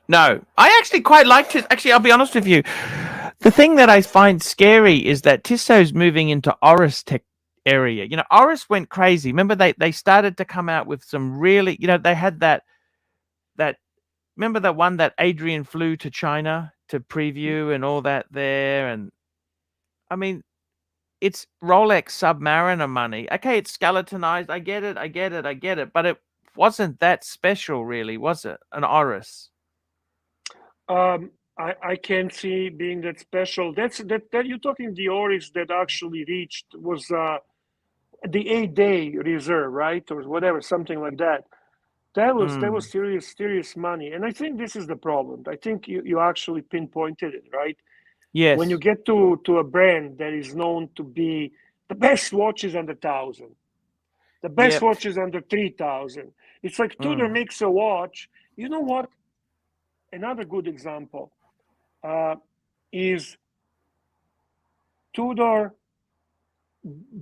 No, I actually quite liked it. Actually, I'll be honest with you. The thing that I find scary is that Tissot's moving into Oris tech area. You know, Oris went crazy. Remember, they started to come out with some really, they had that. Remember that one that Adrian flew to China to preview and all that there, and I mean, it's Rolex Submariner money. Okay, it's skeletonized. I get it. But it wasn't that special, really, was it? An Oris. I can't see being that special. That you're talking the Oris that actually reached was the 8-day reserve, right, or whatever, something like that. That was serious money, and I think this is the problem. I think you actually pinpointed it, right? Yes. When you get to a brand that is known to be the best watches under 1,000, the best watches under 3,000. It's like Tudor makes a watch. You know what? Another good example is Tudor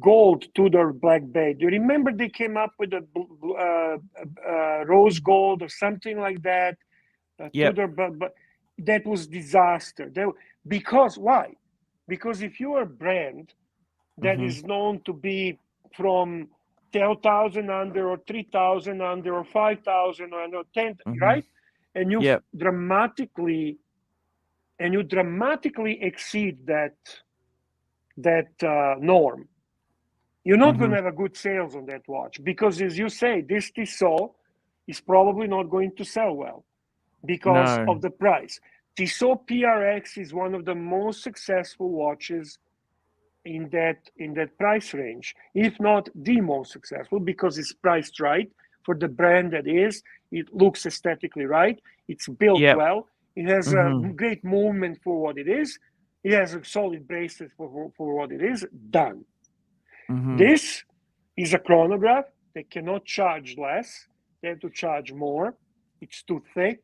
Gold, Tudor Black Bay. Do you remember they came up with a rose gold or something like that? Tudor, but that was disaster. Because why? Because if you're a brand that is known to be from 10,000 under or 3,000 under or 5,000 or 10, right? And you dramatically exceed that norm, you're not going to have a good sales on that watch, because as you say, this Tissot is probably not going to sell well because of the price. Tissot PRX is one of the most successful watches in that price range, if not the most successful, because it's priced right for the brand that is. It looks aesthetically right. It's built well. It has a great movement for what it is. It has a solid bracelet for what it is. Done. This is a chronograph. They cannot charge less. They have to charge more. It's too thick.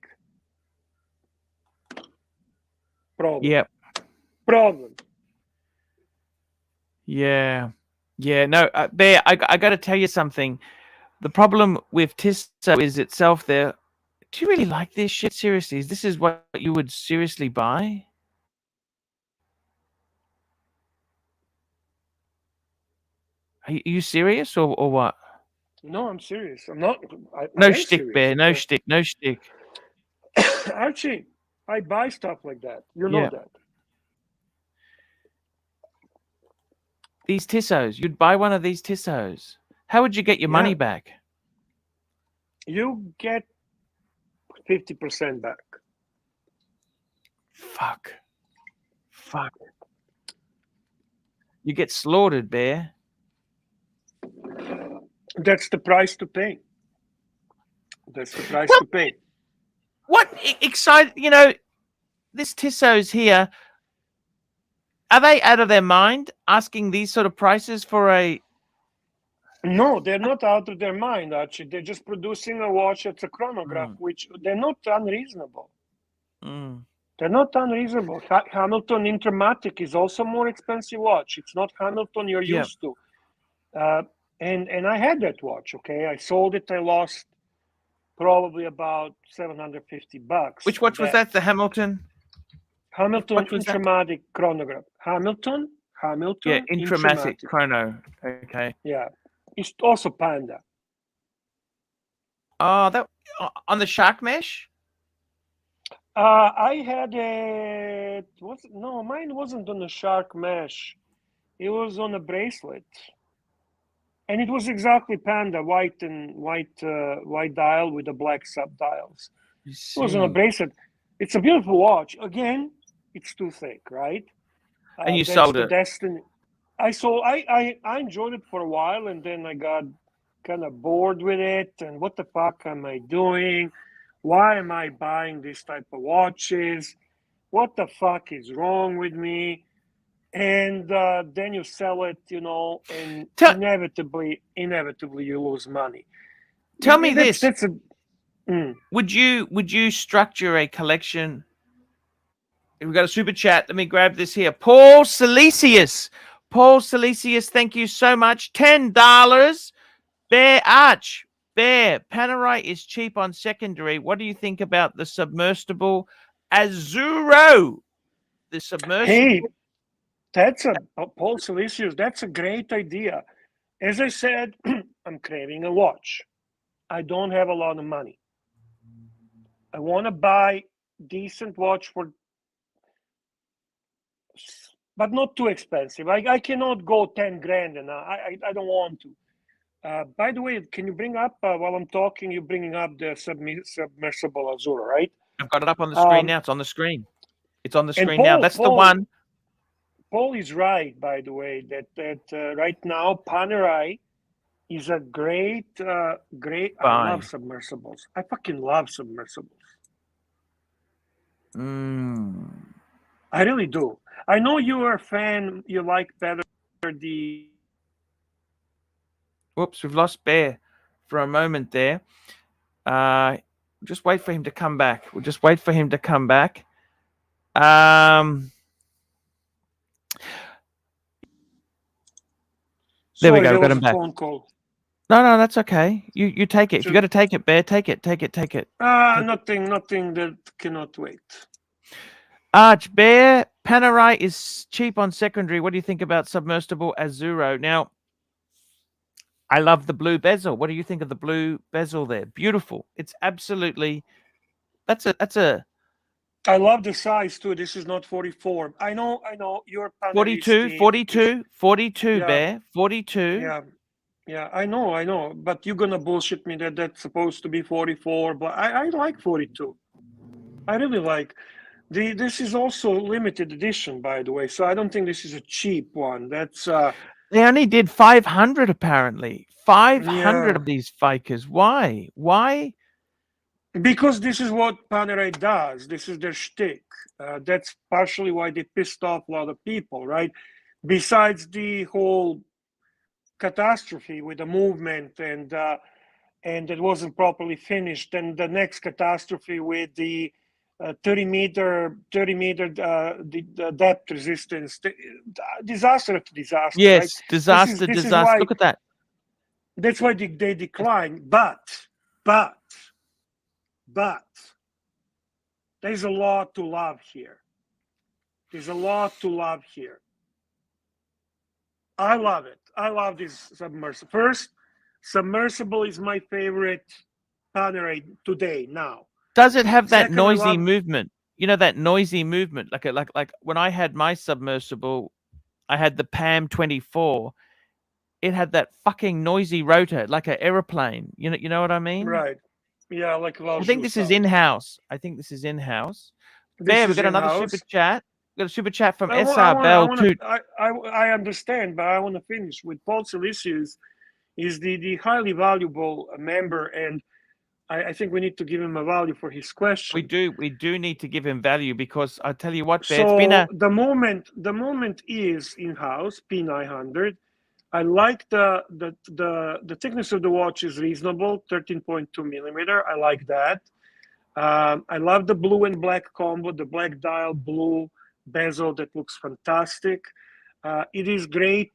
Problem. Problem. Yeah. No, Bear, I got to tell you something. The problem with Tissot is itself there. Do you really like this shit? Seriously, this is what you would seriously buy? Are you serious or what? No, I'm serious. I'm not. No shtick, Bear. No shtick. No shtick. Archie, I buy stuff like that. You know that. These Tissots. You'd buy one of these Tissots. How would you get your money back? You get 50% back. Fuck. You get slaughtered, Bear. That's the price to pay. That's the price Well, to pay. What excited? This Tisso's here. Are they out of their mind asking these sort of prices for a? No, they're not out of their mind, Archie. They're just producing a watch that's a chronograph, which they're not unreasonable. They're not unreasonable. Hamilton Intermatic is also more expensive watch. It's not Hamilton you're used to. And I had that watch, okay? I sold it. I lost probably about $750. Which watch was that? The Hamilton? Hamilton Intramatic chronograph. Hamilton? Yeah, Intramatic chrono. Okay. Yeah. It's also Panda. Oh, that on the shark mesh? I had mine wasn't on a shark mesh. It was on a bracelet. And it was exactly Panda, white dial with the black sub-dials. It was on a bracelet. It's a beautiful watch. Again, it's too thick, right? And you sold it. Destiny. I enjoyed it for a while, and then I got kind of bored with it. And what the fuck am I doing? Why am I buying this type of watches? What the fuck is wrong with me? And then you sell it, and inevitably you lose money. Tell me this: would you structure a collection? We've got a super chat. Let me grab this here. Paul Silesius, thank you so much. $10. Bear Panerai is cheap on secondary. What do you think about the submersible Azzurro? The submersible. Hey, that's Paul Silesius. That's a great idea. As I said, I'm craving a watch. I don't have a lot of money. I want to buy decent watch but not too expensive. I cannot go 10 grand, and I don't want to. By the way, can you bring up, while I'm talking, you're bringing up the submersible Azzurro, right? I've got it up on the screen now. It's on the screen. It's on the screen now. That's the one. Paul is right, by the way, that right now Panerai is a great. I love submersibles. I fucking love submersibles. I really do. I know you are a fan. You like better the. Whoops, we've lost Bear for a moment there. Just wait for him to come back. We'll just wait for him to come back. There we go. We've got him back. Phone call. No, that's okay. You take it. If you got to take it, Bear, take it. Nothing that cannot wait. Bear, Panerai is cheap on secondary. What do you think about submersible Azzurro? Now, I love the blue bezel. What do you think of the blue bezel there? Beautiful. It's absolutely. That's a. I love the size too. This is not 44. I know. You're 42, yeah. Bear, 42. Yeah. I know. But you're gonna bullshit me that that's supposed to be 44. But I like 42. I really like. This is also limited edition, by the way. So I don't think this is a cheap one. That's. They only did 500 apparently. 500 of these fakers. Why? Because this is what Panerai does. This is their shtick. That's partially why they pissed off a lot of people, right? Besides the whole catastrophe with the movement and it wasn't properly finished, and the next catastrophe with the 30 meter the depth resistance, disaster to disaster. Yes, right? disaster. Why, look at that. That's why they decline. But there's a lot to love here. I love it. I love this submersible. First, submersible is my favorite Panerai today, now. Does it have that noisy movement? You know, that noisy movement, like when I had my submersible, I had the PAM 24. It had that fucking noisy rotor, like an aeroplane. You know what I mean? Right. Yeah, like I think this is in-house. There, we've got another super chat. got a super chat from I SR Bell too. understand, but I want to finish with Paul Silicius. Is the highly valuable member, and I think we need to give him a value for his question. We do need to give him value, because I tell you what, Bear, So it's been a the moment is in-house P900. I like the thickness of the watch is reasonable, 13.2 millimeter. I like that. I love the blue and black combo, the black dial, blue bezel that looks fantastic. It is great.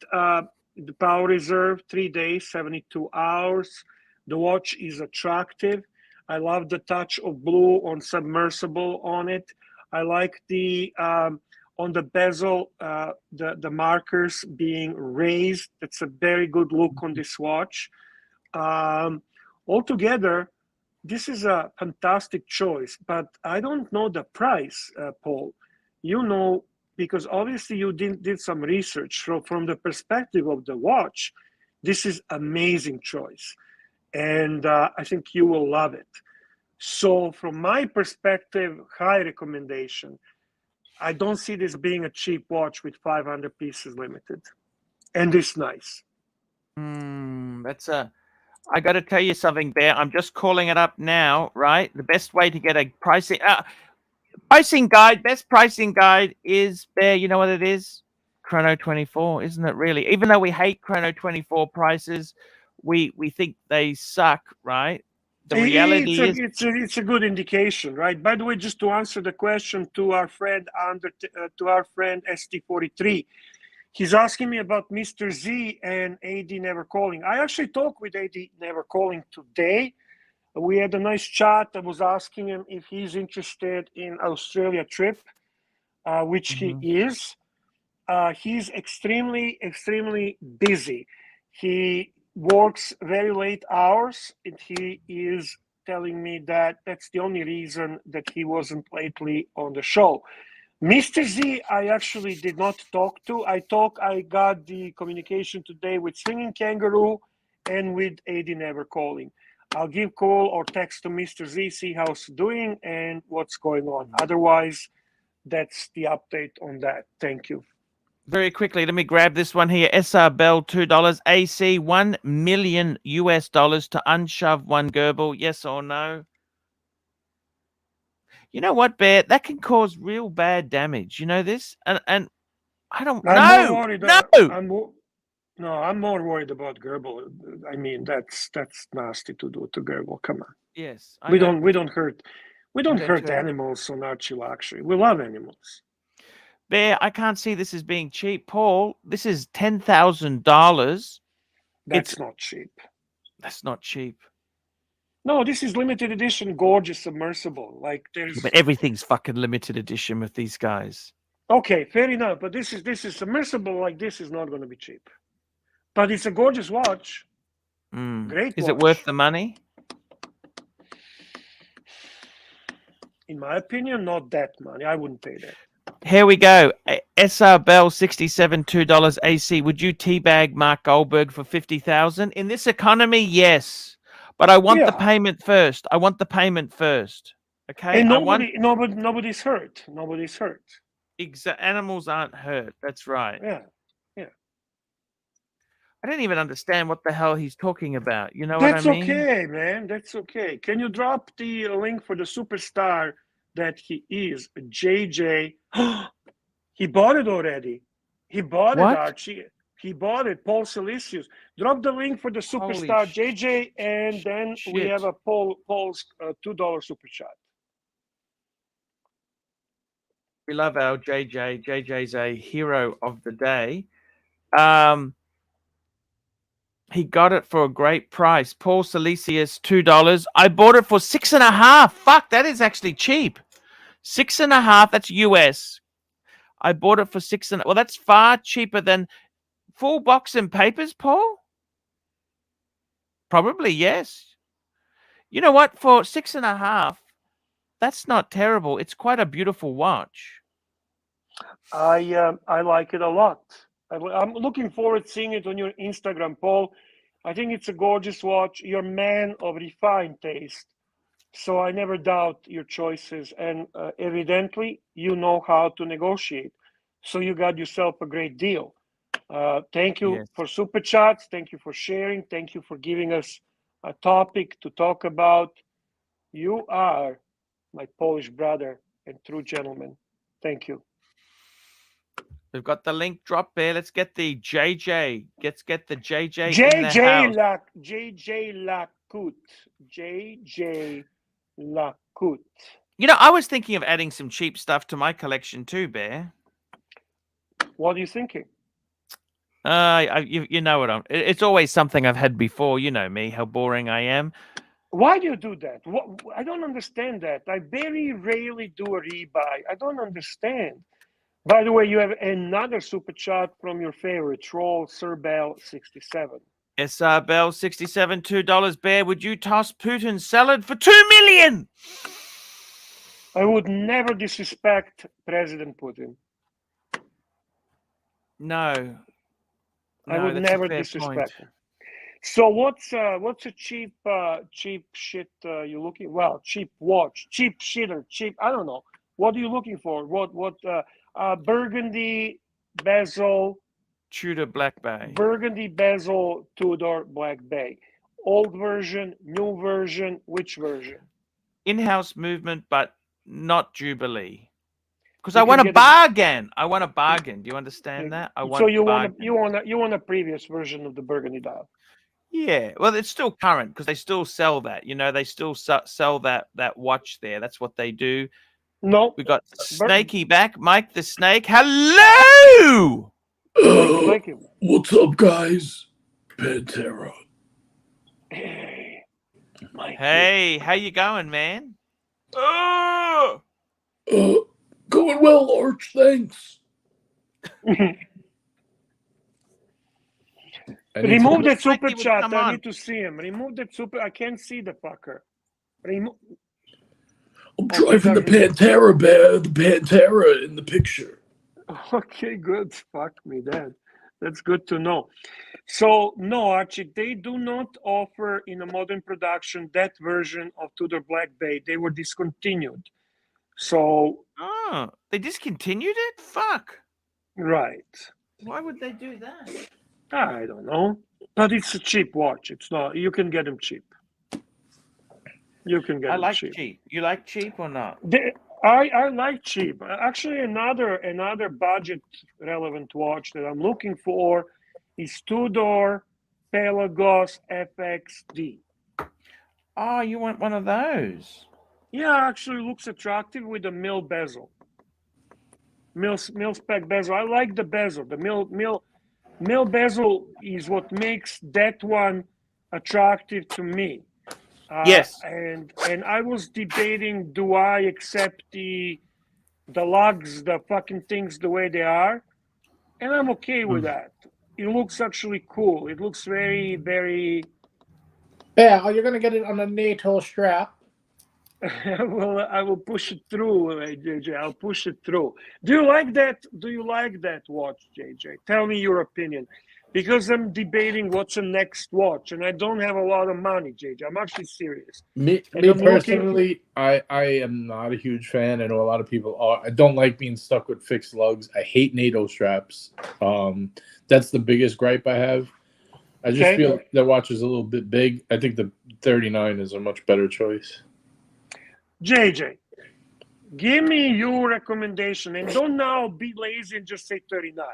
The power reserve, 3 days, 72 hours. The watch is attractive. I love the touch of blue on submersible on it. I like the on the bezel, the markers being raised. That's a very good look on this watch. Altogether, this is a fantastic choice, but I don't know the price, Paul. You know, because obviously you did some research. So from the perspective of the watch, this is amazing choice. And I think you will love it. So from my perspective, high recommendation. I don't see this being a cheap watch with 500 pieces limited. And it's nice. I got to tell you something, Bear. I'm just calling it up now, right? The best way to get a pricing guide, best pricing guide is, Bear, you know what it is? Chrono 24, isn't it really? Even though we hate Chrono 24 prices, we think they suck, right? The reality is it's a good indication, right? By the way, just to answer the question to our friend ST43, he's asking me about Mr. Z and AD Never Calling. I actually talked with AD Never Calling today. We had a nice chat. I was asking him if he's interested in Australia trip, which he is. He's extremely busy. He works very late hours, and he is telling me that that's the only reason that he wasn't lately on the show. Mr. Z, I actually did not talk to. I got the communication today with Swinging Kangaroo and with AD Never Calling. I'll give call or text to Mr. Z, see how he's doing and what's going on. Otherwise, that's the update on that. Thank you. very quickly, let me grab this one here. SR Bell, $2. AC, $1 million US to unshove one Gerbil. Yes or no? You know what, Bear? That can cause real bad damage. You know this? And I don't know. I'm more worried about Gerbil. I mean, that's nasty to do to Gerbil. Come on. Yes. We don't hurt animals on ArchieLuxury. We love animals. Bear, I can't see this as being cheap, Paul. This is $10,000. That's not cheap. That's not cheap. No, this is limited edition, gorgeous submersible. Like there's. Yeah, but everything's fucking limited edition with these guys. Okay, fair enough. But this is submersible. Like this is not going to be cheap. But it's a gorgeous watch. Great. Is it worth the money? In my opinion, not that money. I wouldn't pay that. Here we go. SR Bell, $67, $2 AC. Would you teabag Mark Goldberg for $50,000 in this economy? Yes, but I want the payment first. I want the payment first. Okay. And nobody's hurt. Nobody's hurt. Animals aren't hurt. That's right. Yeah. I don't even understand what the hell he's talking about. You know what I mean? That's okay, man. That's okay. Can you drop the link for the superstar that he is, JJ? He bought it already. He bought it, Archie. He bought it. Paul Silicius. Drop the link for the superstar, JJ, and then we have a Paul's $2 super chat. We love our JJ. JJ's a hero of the day. He got it for a great price. Paul Silicius, $2. I bought it for $6.50. Fuck, that is actually cheap. $6.50. That's US. I bought it for $6.50. Well, that's far cheaper than full box and papers, Paul. Probably yes. You know what? For $6.50, that's not terrible. It's quite a beautiful watch. I like it a lot. I'm looking forward to seeing it on your Instagram, Paul. I think it's a gorgeous watch. You're a man of refined taste, so I never doubt your choices. And evidently, you know how to negotiate. So you got yourself a great deal. Thank you Yes. for super chats. Thank you for sharing. Thank you for giving us a topic to talk about. You are my Polish brother and true gentleman. Thank you. We've got the link drop there. Let's get the JJ. Let's get the JJ in the house. JJ Lakut. JJ Lakut. You know, I was thinking of adding some cheap stuff to my collection too, Bear. What are you thinking? You know what it's always something I've had before. You know me, how boring I am. Why do you do that? I don't understand that. I very rarely do a rebuy. I don't understand. By the way, you have another super chat from your favorite troll, Sir Bell 67. SR Bell 67, $2. Bear, would you toss Putin's salad for $2 million? I would never disrespect President Putin. No. I would that's a never fair disrespect point. him. So what's a cheap shit you looking? Well, cheap watch, cheap shitter, cheap. I don't know. What are you looking for? What burgundy bezel, Tudor Black Bay. burgundy bezel Tudor Black Bay. Old version, new version, which version? In-house movement, but not Jubilee. Because You I can want a get a- bargain. I want a bargain. Do you understand that? I want So you bargain. want a previous version of the burgundy dial. Yeah, well, it's still current because they still sell that. You know, they still sell that watch there. That's what they do. No, We got Snakey back, Mike the Snake. Hello. Thank you. What's up, guys? Pantera. Hey, Mike. Hey, how you going, man? Going well, Arch, thanks. Remove that Looks like super he would chat. come I on. need to see him. Remove that super. I can't see the fucker. I'm driving the Pantera, Bear. The Pantera in the picture. Okay, good. Fuck me, then. That's good to know. So, no, Archie, they do not offer in a modern production that version of Tudor Black Bay. They were discontinued. So, Oh, they discontinued it? Fuck. right. Why would they do that? I don't know. But it's a cheap watch. It's not. You can get them cheap. You can get I them like cheap. cheap. You like cheap or not? I like cheap. Actually, another budget relevant watch that I'm looking for is Tudor Pelagos FXD. Oh, you want one of those? Yeah, actually looks attractive with a mil bezel. Mil spec bezel. I like the bezel. The mil bezel is what makes that one attractive to me. Yes. And I was debating, do I accept the lugs, the fucking things the way they are? And I'm okay with that. It looks actually cool. It looks very, very... Yeah, you're going to get it on a NATO strap. Well, I will push it through, JJ. I'll push it through. Do you like that? Do you like that watch, JJ? Tell me your opinion. Because I'm debating what's the next watch, and I don't have a lot of money, JJ. I'm actually serious. Me personally, I am not a huge fan. I know a lot of people are. I don't like being stuck with fixed lugs. I hate NATO straps. That's the biggest gripe I have. I just feel that watch is a little bit big. I think the 39 is a much better choice. JJ, give me your recommendation, and don't now be lazy and just say 39.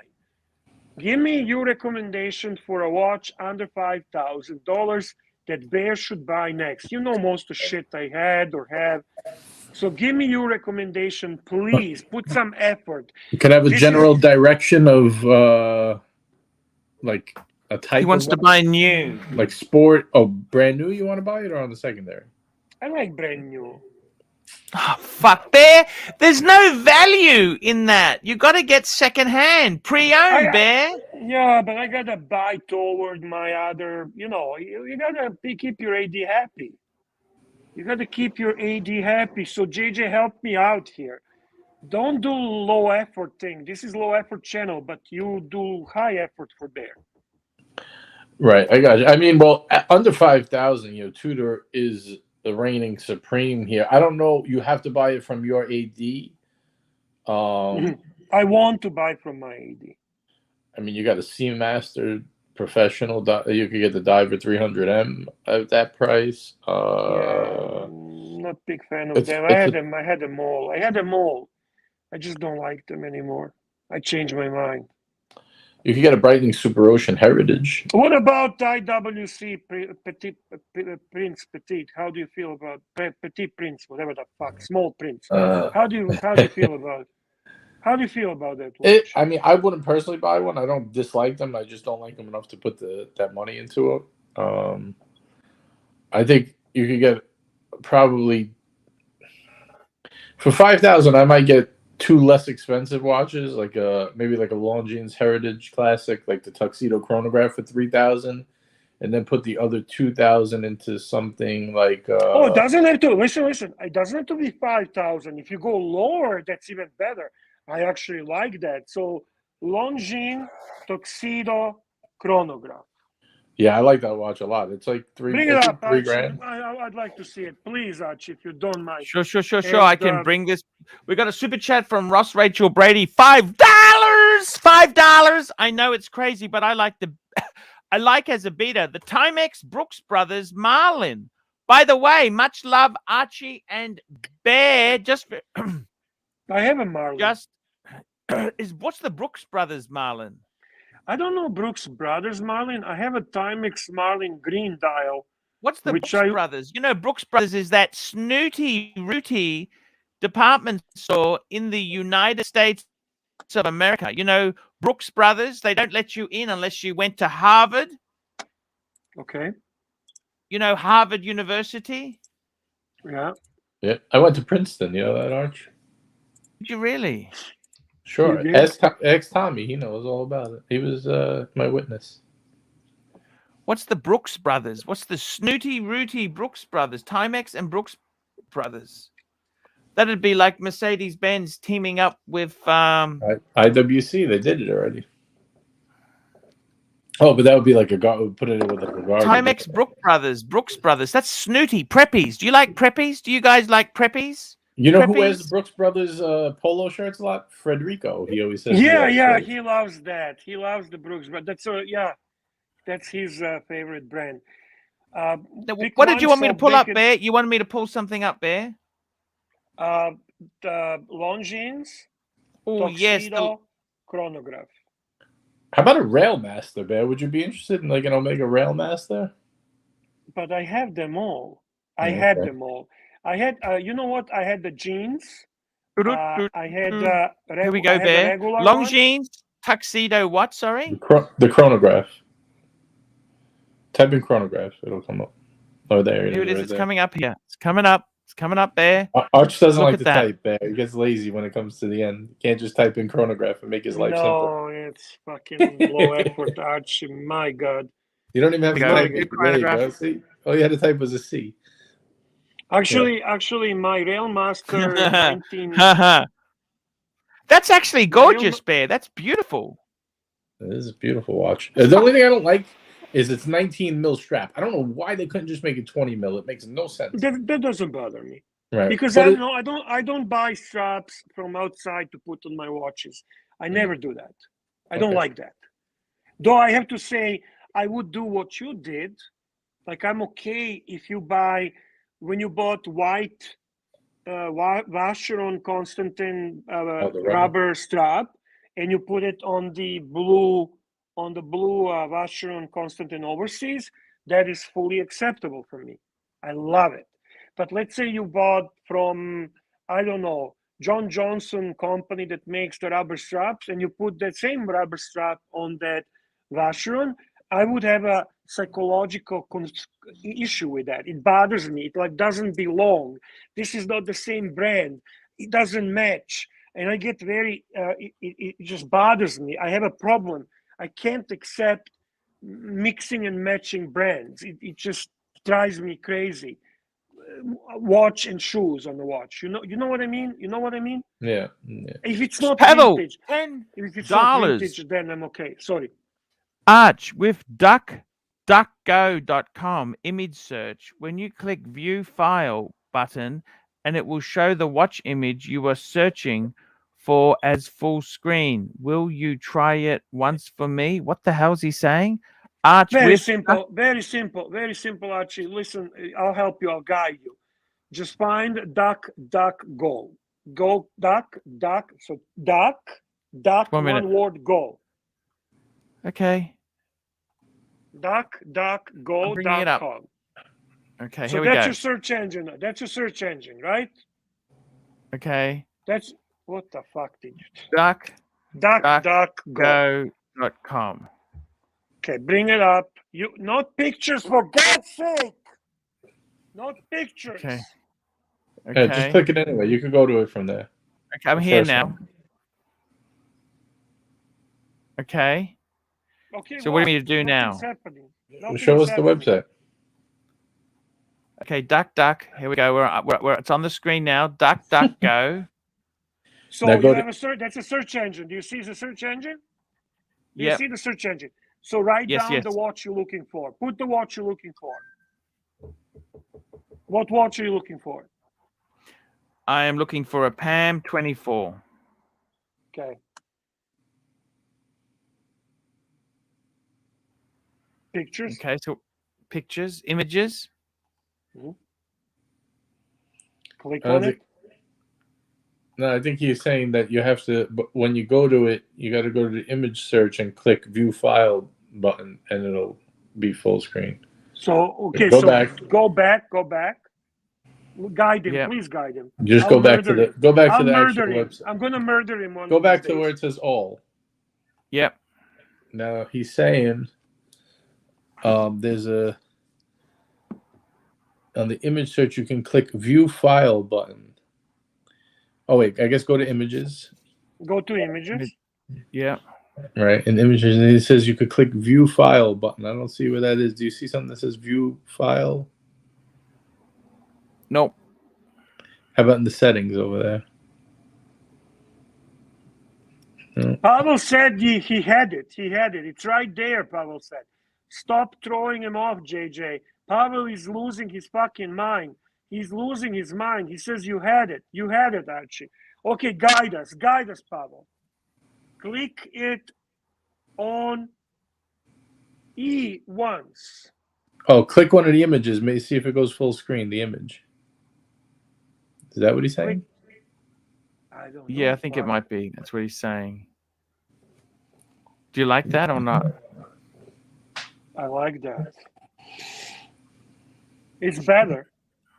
Give me your recommendation for a watch under $5,000 that Bear should buy next. You know most of the shit I had or have. So give me your recommendation, please. Put some effort. You could have a general direction of like a type. He wants to buy new. Like sport. Oh, brand new you want to buy it or on the secondary? I like brand new. Oh, fuck, Bear. There's no value in that. You got to get secondhand, pre-owned, Bear. Yeah, but I got to buy toward my other, you got to keep your AD happy. You got to keep your AD happy. So, JJ, help me out here. Don't do low effort thing. This is low effort channel, but you do high effort for Bear. Right, I got you. I mean, well, under 5,000, Tudor is the reigning supreme here. I don't know. You have to buy it from your AD. I want to buy from my AD. I mean, you got a Seamaster professional. You could get the diver 300M at that price. Not big fan of them. I had them all. I just don't like them anymore. I changed my mind. You could get a Breitling Super Ocean Heritage. What about IWC Prince Petite? How do you feel about Petit Prince, whatever the fuck, Small Prince? How do you feel about it? How do you feel about that watch? I mean, I wouldn't personally buy one. I don't dislike them. I just don't like them enough to put that money into it. I think you could get probably for $5,000. I might get 2 less expensive watches, like maybe like a Longines Heritage Classic, like the Tuxedo Chronograph for $3,000, and then put the other $2,000 into something like. It doesn't have to listen. It doesn't have to be $5,000. If you go lower, that's even better. I actually like that. So Longines Tuxedo Chronograph. Yeah, I like that watch a lot. It's like Bring it up, $3,000. I'd like to see it, please, Archie, if you don't mind. Sure. I can bring this. We got a super chat from Ross Rachel Brady. $5. I know it's crazy, but I like I like as a beta the Timex Brooks Brothers Marlin. By the way, much love, Archie and Bear. I have a Marlin. What's the Brooks Brothers Marlin? I don't know Brooks Brothers Marlin. I have a Timex Marlin green dial. What's the Brooks Brothers? You know, Brooks Brothers is that snooty, rooty department store in the United States of America. You know, Brooks Brothers, they don't let you in unless you went to Harvard. Okay. You know, Harvard University? Yeah. Yeah, I went to Princeton. You know that, Arch? Did you really? Sure. Ex Tommy, he knows all about it. He was my witness. What's the Brooks Brothers? What's the snooty, rooty Brooks Brothers? Timex and Brooks Brothers. That'd be like Mercedes-Benz teaming up with IWC. They did it already. Oh, but that would be like put it with a regard. Timex Brooks Brothers. That's snooty. Preppies. Do you like preppies? Do you guys like preppies? You know who wears the Brooks Brothers polo shirts a lot? Frederico. He always says. Yeah. He loves that. He loves the Brooks. But that's his favorite brand. What did you want me to pull up, Bear? You wanted me to pull something up, Bear? The Longines. Oh yes. Chronograph. How about a Railmaster, Bear? Would you be interested in like an Omega Railmaster? But I have them all. I had them all. I had, you know what? I had the jeans. I had here we go, Bear. Longines, Tuxedo. What? Sorry. The chronograph. Type in chronograph. It'll come up. Oh, there it is. It's coming up here. It's coming up. It's coming up, Bear. Arch doesn't like to type, Bear. He gets lazy when it comes to the end. You can't just type in chronograph and make his life simple. No, it's fucking low effort, Arch. My God. You don't even have to type it. There you go. See? All you had to type was a C. Actually, my Railmaster 19. That's actually gorgeous, Bear. That's beautiful. It is a beautiful watch. The only thing I don't like is it's 19 mil strap. I don't know why they couldn't just make it 20 mil. It makes no sense. That doesn't bother me. Right. Because I don't buy straps from outside to put on my watches. I never do that. I don't like that. Though I have to say, I would do what you did. Like I'm okay if you buy. When you bought white Vacheron Constantin rubber strap and you put it on the blue Vacheron Constantin Overseas, that is fully acceptable for me. I love it. But let's say you bought from, I don't know, John Johnson company that makes the rubber straps and you put that same rubber strap on that Vacheron, I would have a psychological issue with that. It bothers me. It doesn't belong. This is not the same brand. It doesn't match. And I get very, it just bothers me. I have a problem. I can't accept mixing and matching brands. It just drives me crazy. Watch and shoes on the watch. You know what I mean? You know what I mean? Yeah. If it's not vintage, if it's not vintage, then I'm okay. Sorry. Arch, with DuckDuckGo.com image search, when you click View File button, and it will show the watch image you are searching 24 as full screen. Will you try it once for me? What the hell's he saying? Arch Very with simple, very simple, very simple, Archie. Listen, I'll help you, I'll guide you. Just find duck, duck, go. Go, duck, duck. So duck, 1 minute. one word, go. Okay. Duck, duck, go, I'm bringing it up. .com. Okay, So here we that's go. your search engine. That's your search engine, right? Okay. That's what the fuck did you do? Duck, Duck, go. go.com. Okay, bring it up. You not pictures, for God's sake. Not pictures. Okay. Yeah, just click it anyway. You can go to it from there. Okay, I'm The here first now. one. Okay. So what do you need to do now? Nothing's happening. Show us the website. Okay, duck, duck. Here we go. We're it's on the screen now. Duck, duck, go. So Now you go have a search. That's a search engine. Do you see the search engine? Do you Yep. see the search engine? So write Yes, down yes. the watch you're looking for. Put the watch you're looking for. What watch are you looking for? I am looking for a PAM 24. Okay. Pictures. Okay, so pictures, images. Click I don't on it. think- No, I think he's saying that you have to, but when you go to it, you got to go to the image search and click view file button, and it'll be full screen. So okay, Go so back. go back. Guide him, Yeah. please guide him. Just I'll go back to murder the him. go back I'll to the actual murder him. website. I'm gonna murder him one Go of back these to where days. it says all. Yep. Now he's saying there's a on the image search you can click view file button. Oh wait, I guess go to images. Go to images. Yeah. Right, in images, and it says you could click view file button. I don't see where that is. Do you see something that says view file? Nope. How about in the settings over there? No. Pavel said he had it. He had it. It's right there, Pavel said. Stop throwing him off, JJ. Pavel is losing his fucking mind. He's losing his mind. He says you had it. You had it, Archie. Okay, guide us, Pavel. Click it on E once. Oh, click one of the images. Maybe see if it goes full screen. The image. Is that what he's saying? I don't know. Yeah, I think it might be. That's what he's saying. Do you like that or not? I like that. It's better.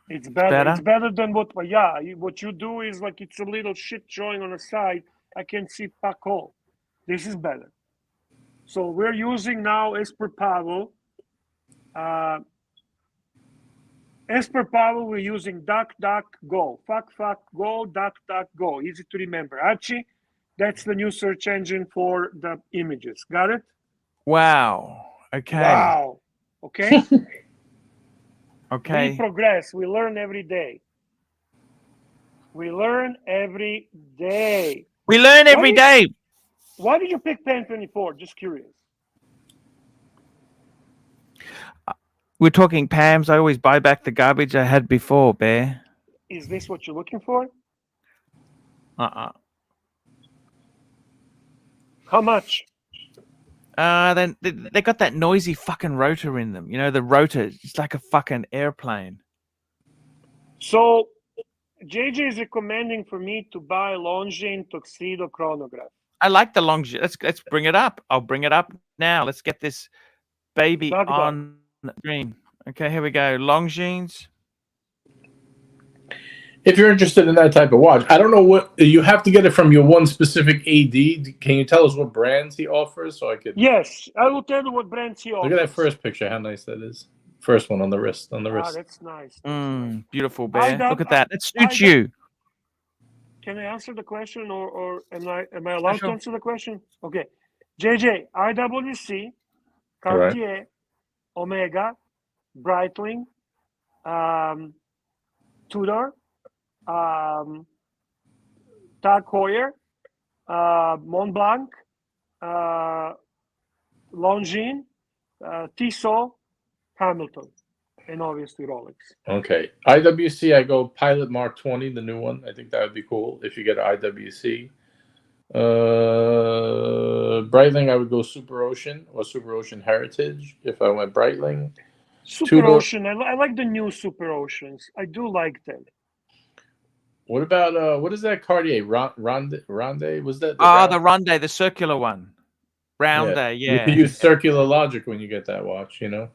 It's better. Better? It's better than what you do is like it's a little shit showing on the side. I can see fuck all. This is better. So we're using now as per Pavel. As per Pavel, we're using duck, duck, go. Fuck, go, duck, duck, go. Easy to remember. Archie, that's the new search engine for the images. Got it? Wow. Okay. Wow. Okay? Okay. We progress. We learn every day. We learn every day. We learn every day. Why did you pick Pen 24? Just curious. We're talking PAMs. I always buy back the garbage I had before, Bear. Is this what you're looking for? Uh-uh. How much? Then they got that noisy fucking rotor in them. You know, the rotor. It's like a fucking airplane. So, JJ is recommending for me to buy Longines Tuxedo chronograph. I like the Longines. Let's bring it up. I'll bring it up now. Let's get this baby Knock it on the screen. Okay, here we go. Longines. If you're interested in that type of watch, I don't know what you have to get it from your one specific AD. Can you tell us what brands he offers so I could? Yes, I will tell you what brands he offers. Look at that first picture. How nice that is. First one on the wrist. On the Ah, wrist. that's nice. Beautiful, Bear. got- Look at that. That I suits got- you. Can I answer the question, or am I allowed Sure. to answer the question? Okay, JJ, IWC, Correct. Cartier, Omega, Breitling, Tudor, Tag Heuer, Montblanc, Longines, Tissot, Hamilton, and obviously Rolex. Okay. IWC, I go Pilot Mark 20, the new one. I think that would be cool if you get an IWC. Breitling, I would go Super Ocean or Super Ocean Heritage if I went Breitling. Super Tudor. Ocean. I like the new Super Oceans. I do like them. What about what is that Cartier Ronde? Was that the Ronde, the circular one. Ronde, You yeah. could use circular logic when you get that watch. You know.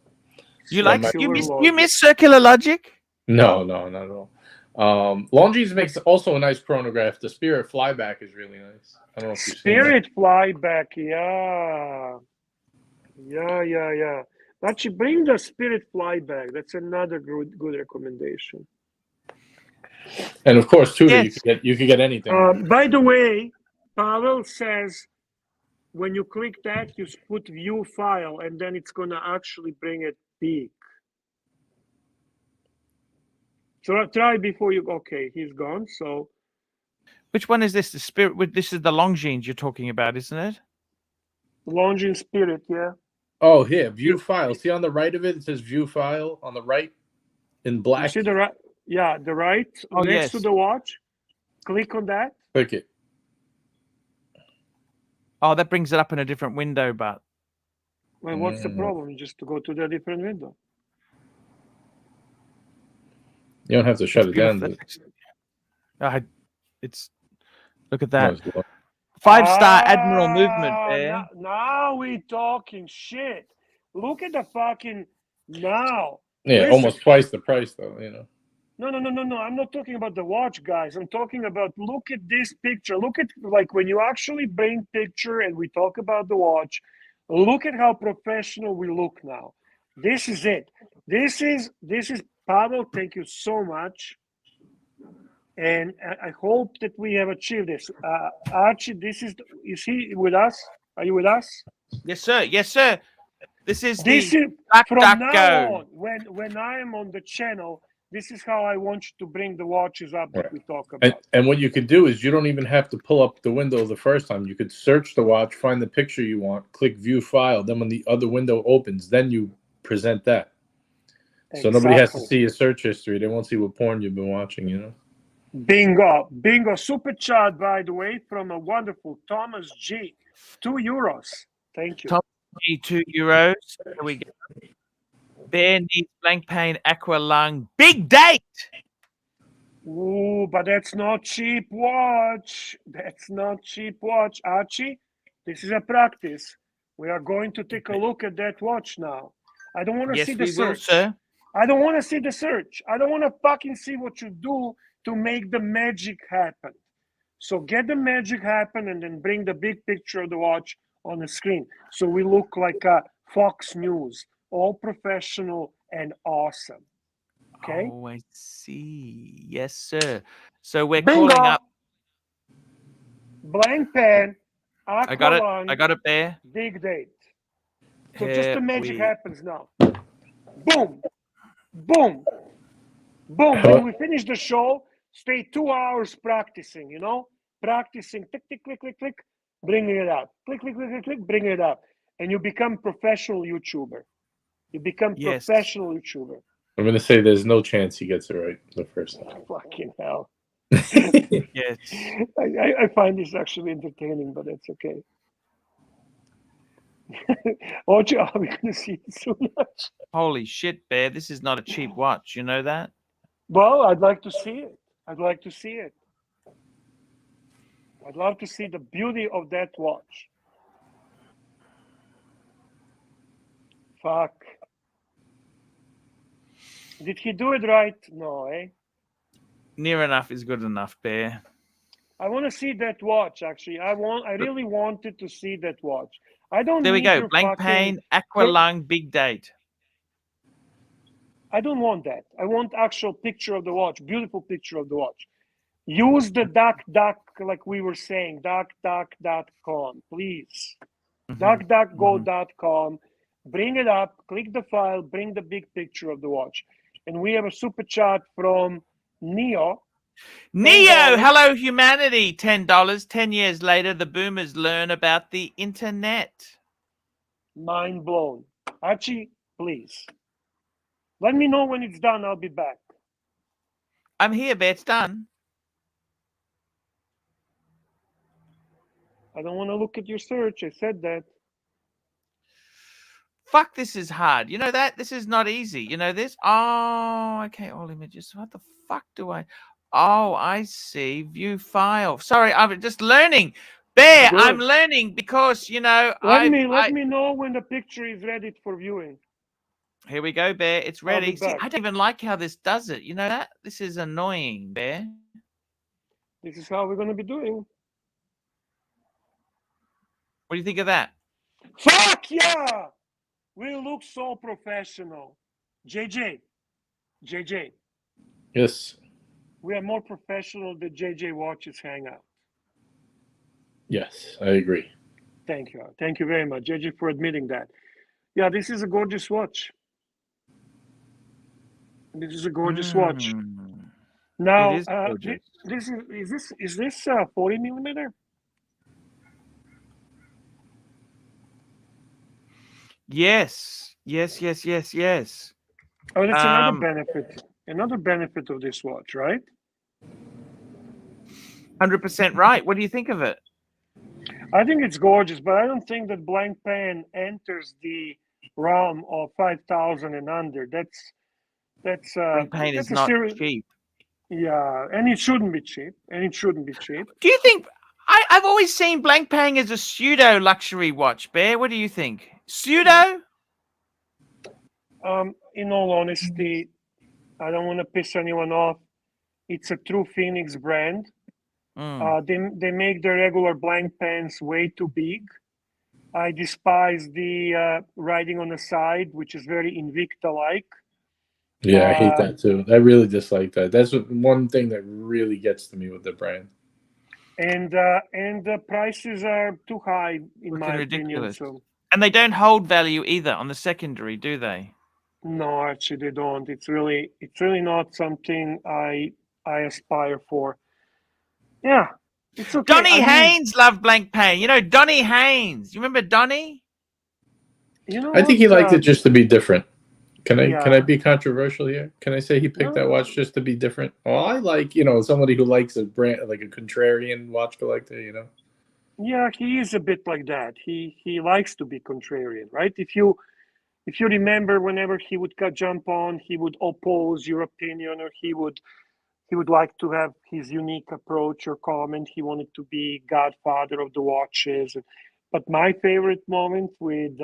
You That like might- you miss circular logic? No, not at all. Longines makes also a nice chronograph. The Spirit Flyback is really nice. I don't know if you've seen that. Spirit Flyback, yeah. Actually, bring the Spirit Flyback. That's another good recommendation. And of course, Tudor, Yes. you could get anything. By the way, Pavel says when you click that, you put view file, and then it's gonna actually bring it big. So try before you. Okay, he's gone. So Which one is this? The Spirit. This is the Longines you're talking about, isn't it? Longines Spirit, yeah. Oh, here, view file. See on the right of it, it says view file on the right in You black. see the right? Yeah, the right next to yes. the watch. Click on that. Click it. Oh, that brings it up in a different window, but Well, what's the problem? Just to go to the different window. You don't have to shut it down. It's look at that. No, 5-star Admiral movement there. Now we talking shit. Look at the fucking now. yeah, Listen. almost twice the price though. You know. No. I'm not talking about the watch, guys. I'm talking about look at this picture. Look at like when you actually bring picture and we talk about the watch. Look at how professional we look now. This is it. This is Pavel. Thank you so much. And I hope that we have achieved this. Archie, is he with us? Are you with us? Yes, sir. Yes, sir. This is from now go. on. When I am on the channel, this is how I want you to bring the watches up that we talk about. And what you could do is you don't even have to pull up the window the first time. You could search the watch, find the picture you want, click view file. Then when the other window opens, then you present that. Exactly. So nobody has to see your search history. They won't see what porn you've been watching, you know? Bingo. Super chat, by the way, from a wonderful Thomas G. €2. Thank you. Thomas G, €2. Here we go. Bear needs blank pane, aqua lung. Big date. Ooh, but that's not cheap watch. That's not cheap watch. Archie, this is a practice. We are going to take a look at that watch now. I don't want to see the search. Will, sir. I don't want to see the search. I don't want to fucking see what you do to make the magic happen. So get the magic happen and then bring the big picture of the watch on the screen. So we look like a Fox News, all professional and awesome. Okay? Oh, I see. Yes, sir. So we're Bingo. calling up. Blank pen. I got it, Bear. Big date. So Here just the magic happens now. Boom. Boom. Boom. When we finish the show, stay 2 hours practicing, you know? Practicing, tick, tick, click, click, click, bringing it up. Click, click, click, click, click, bringing it up. And you become professional YouTuber. You become professional YouTuber. I'm going to say there's no chance he gets it right the first time. Fucking hell. Yes. I find this actually entertaining, but that's okay. Archie, are we going to see it soon? Holy shit, Bear. This is not a cheap watch. You know that? Well, I'd like to see it. I'd like to see it. I'd love to see the beauty of that watch. Fuck. Did he do it right? No, eh? Near enough is good enough, Bear. I want to see that watch, actually. I really wanted to see that watch. I don't There we need go. your Blank fucking- pane, aqua lung, big date. I don't want that. I want actual picture of the watch, beautiful picture of the watch. Use the duck, like we were saying, duck.com, please. DuckDuckGo.com. Bring it up, click the file, bring the big picture of the watch. And we have a super chat from Neo. Neo, hello humanity, $10. 10 years later, the boomers learn about the internet. Mind blown. Archie, please. Let me know when it's done. I'll be back. I'm here, Bear. It's done. I don't want to look at your search. I said that. Fuck, this is hard. You know that? This is not easy. You know this? Oh, okay, all images. What the fuck do I... Oh, I see. View file. Sorry, I'm just learning. Bear, Good. I'm learning because, you know, Let me know when the picture is ready for viewing. Here we go, Bear. It's I'll be ready. See, back. I don't even like how this does it. You know that? This is annoying, Bear. This is how we're going to be doing. What do you think of that? Fuck yeah! We look so professional. JJ. Yes. We are more professional than JJ watches Hangout. Yes, I agree. Thank you. Thank you very much, JJ, for admitting that. Yeah, this is a gorgeous watch. This is a gorgeous watch. Now, It is gorgeous. Is this 40 millimeter? Yes. Oh, that's another benefit. Another benefit of this watch, right? 100% right. What do you think of it? I think it's gorgeous, but I don't think that blank pan enters the realm of 5,000 and under. That's Blank paint is not cheap. Yeah, and it shouldn't be cheap. Do you think... I've always seen blank paying as a pseudo luxury watch, Bear. What do you think? Pseudo? In all honesty, I don't want to piss anyone off. It's a true Phoenix brand. They make the regular blank pens way too big. I despise the writing on the side, which is very Invicta-like. Yeah, I hate that too. I really dislike that. That's one thing that really gets to me with the brand. And the prices are too high in my opinion. So. And they don't hold value either on the secondary, do they? No, Archie, they don't. It's really not something I aspire for. Yeah, it's okay. Donny Haynes loved blank pain. You know Donny Haynes. You remember Donny? You know, I think he liked it just to be different. Can I be controversial here? Can I say he picked that watch just to be different? Well, I like, somebody who likes a brand, like a contrarian watch collector, Yeah, he is a bit like that. He likes to be contrarian, right? If you remember, whenever he would jump on, he would oppose your opinion, or he would like to have his unique approach or comment. He wanted to be godfather of the watches. But my favorite moment with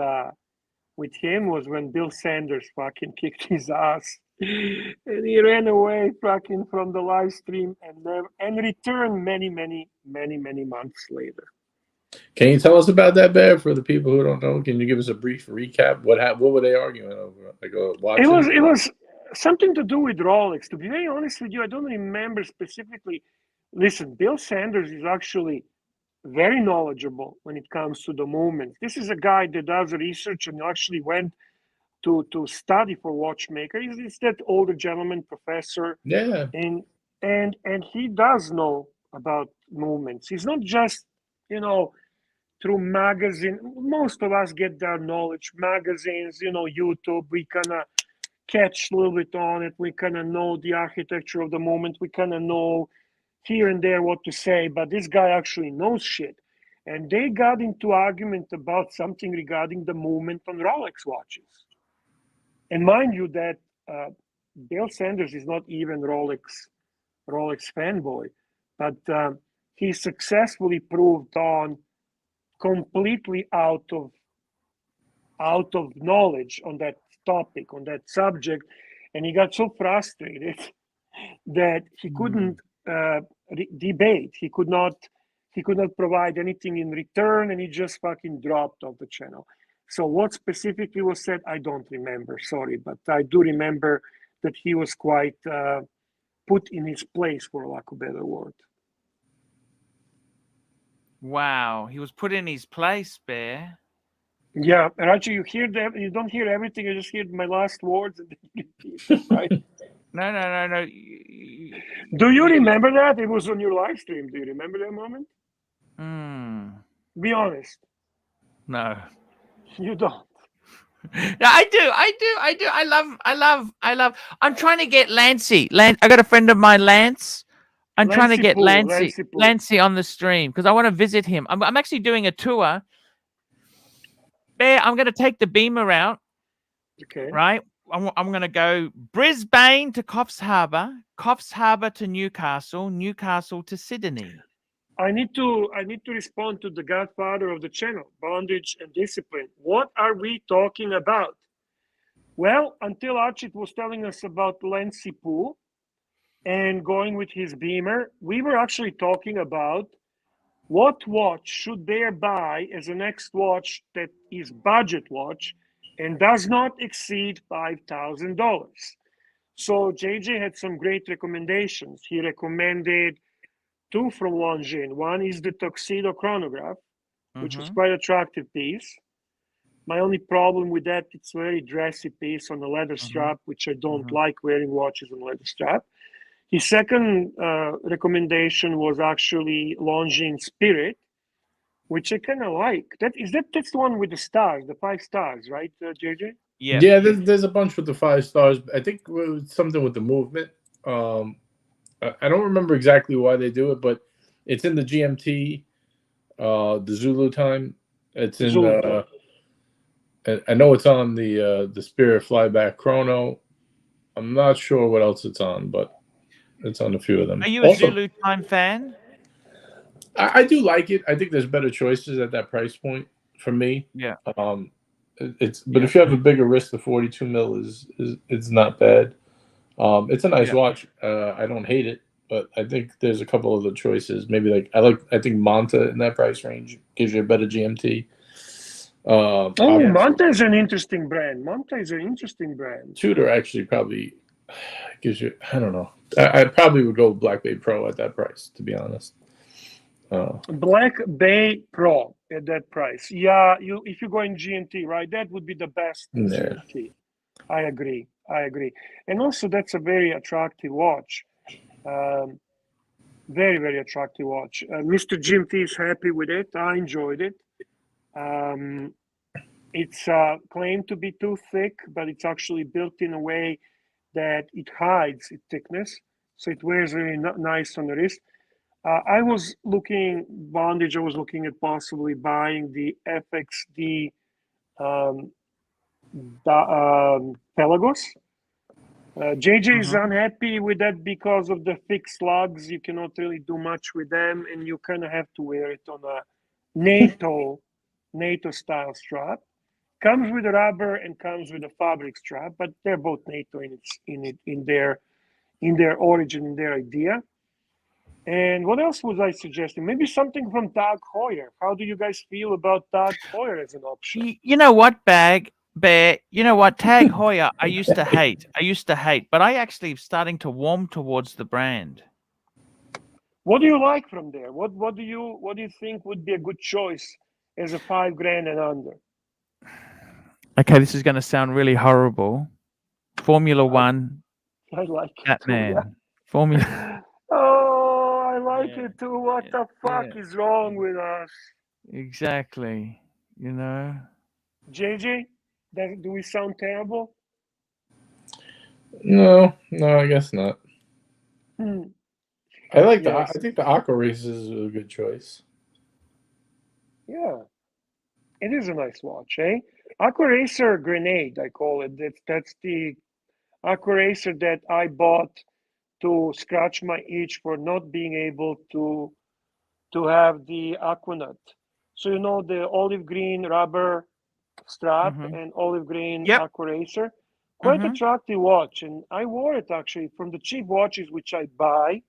him was when Bill Sanders fucking kicked his ass and he ran away fucking from the live stream and returned many months later. Can you tell us about that, Bear, for the people who don't know? Can you give us a brief recap? What were they arguing over? Like it was something to do with Rolex. To be very honest with you, I don't remember specifically. Listen, Bill Sanders is actually very knowledgeable when it comes to the movement. This is a guy that does research and actually went to study for watchmaker. He's that older gentleman professor. Yeah. And he does know about movements. He's not just, through magazine. Most of us get their knowledge, magazines, YouTube. We kind of catch a little bit on it. We kind of know the architecture of the moment. We kind of know here and there what to say, but this guy actually knows shit. And they got into argument about something regarding the movement on Rolex watches. And mind you that Bill Sanders is not even Rolex fanboy, but he successfully proved on completely out of knowledge on that topic, on that subject, and he got so frustrated that he couldn't debate. He could not provide anything in return, and he just fucking dropped off the channel. So what specifically was said, I don't remember. Sorry, but I do remember that he was quite put in his place, for lack of a better word. Wow, he was put in his place, Bear. Yeah, Archie, you hear that? You don't hear everything. You just hear my last words, and then you repeat them, right? No. Do you remember that? It was on your live stream. Do you remember that moment? Be honest. No. You don't. No, I do. I love. I'm trying to get Lancey. I got a friend of mine, Lance. I'm trying to Lancy get Poo, Lancy on the stream because I want to visit him. I'm actually doing a tour. Bear, I'm going to take the Beamer out. Okay. Right. I'm going to go Brisbane to Coffs Harbour to Newcastle, Newcastle to Sydney. I need to respond to the godfather of the channel, bondage and discipline. What are we talking about? Well, until Archie was telling us about Lancy Poo and going with his Beamer, we were actually talking about what watch should they buy as a next watch that is budget watch and does not exceed $5,000. So JJ had some great recommendations. He recommended two from Longines. One is the Tuxedo chronograph, which was quite attractive piece. My only problem with that, it's a very dressy piece on a leather strap, which I don't like wearing watches on a leather strap. His second recommendation was actually Longines Spirit, which I kind of like. That's the one with the stars, the 5 stars, right, JJ? Yeah. There's a bunch with the 5 stars. I think it was something with the movement. I don't remember exactly why they do it, but it's in the GMT, the Zulu time. It's in. I know it's on the Spirit Flyback Chrono. I'm not sure what else it's on, but it's on a few of them. Are you a Zulu time fan? I do like it. I think there's better choices at that price point for me. Yeah. If you have a bigger wrist, the 42 mil is not bad. It's a nice watch. I don't hate it, but I think there's a couple of the choices. Maybe I think Manta in that price range gives you a better GMT. Manta is an interesting brand. Tudor actually probably gives you. I don't know. I probably would go Black Bay Pro at that price, to be honest. Black Bay Pro at that price. Yeah, if you go in GMT, right, that would be the best GMT. I agree. And also, that's a very attractive watch. Very, very attractive watch. Mr. GMT is happy with it. I enjoyed it. It's claimed to be too thick, but it's actually built in a way that it hides its thickness. So it wears really nice on the wrist. I was looking at possibly buying the FXD Pelagos. JJ is unhappy with that because of the fixed lugs. You cannot really do much with them, and you kind of have to wear it on a NATO style strap. Comes with a rubber and comes with a fabric strap, but they're both NATO in their origin, in their idea. And what else was I suggesting? Maybe something from Tag Heuer. How do you guys feel about Tag Heuer as an option? You know what, Bear? You know what, Tag Heuer? I used to hate, but I actually am starting to warm towards the brand. What do you like from there? What do you think would be a good choice as a $5,000 and under? Okay, this is going to sound really horrible. Formula One. I like it Batman. too, yeah. Formula. Oh, I like it too. What the fuck is wrong with us? Exactly. You know. JJ, do we sound terrible? No, I guess not. I think the Aqua Race is a good choice. Yeah, it is a nice watch, eh? Aqua Racer Grenade, I call it. That's the Aqua Racer that I bought to scratch my itch for not being able to have the Aquanut. So you know the olive green rubber strap and olive green Aqua Racer. Quite attractive watch, and I wore it actually from the cheap watches which I buy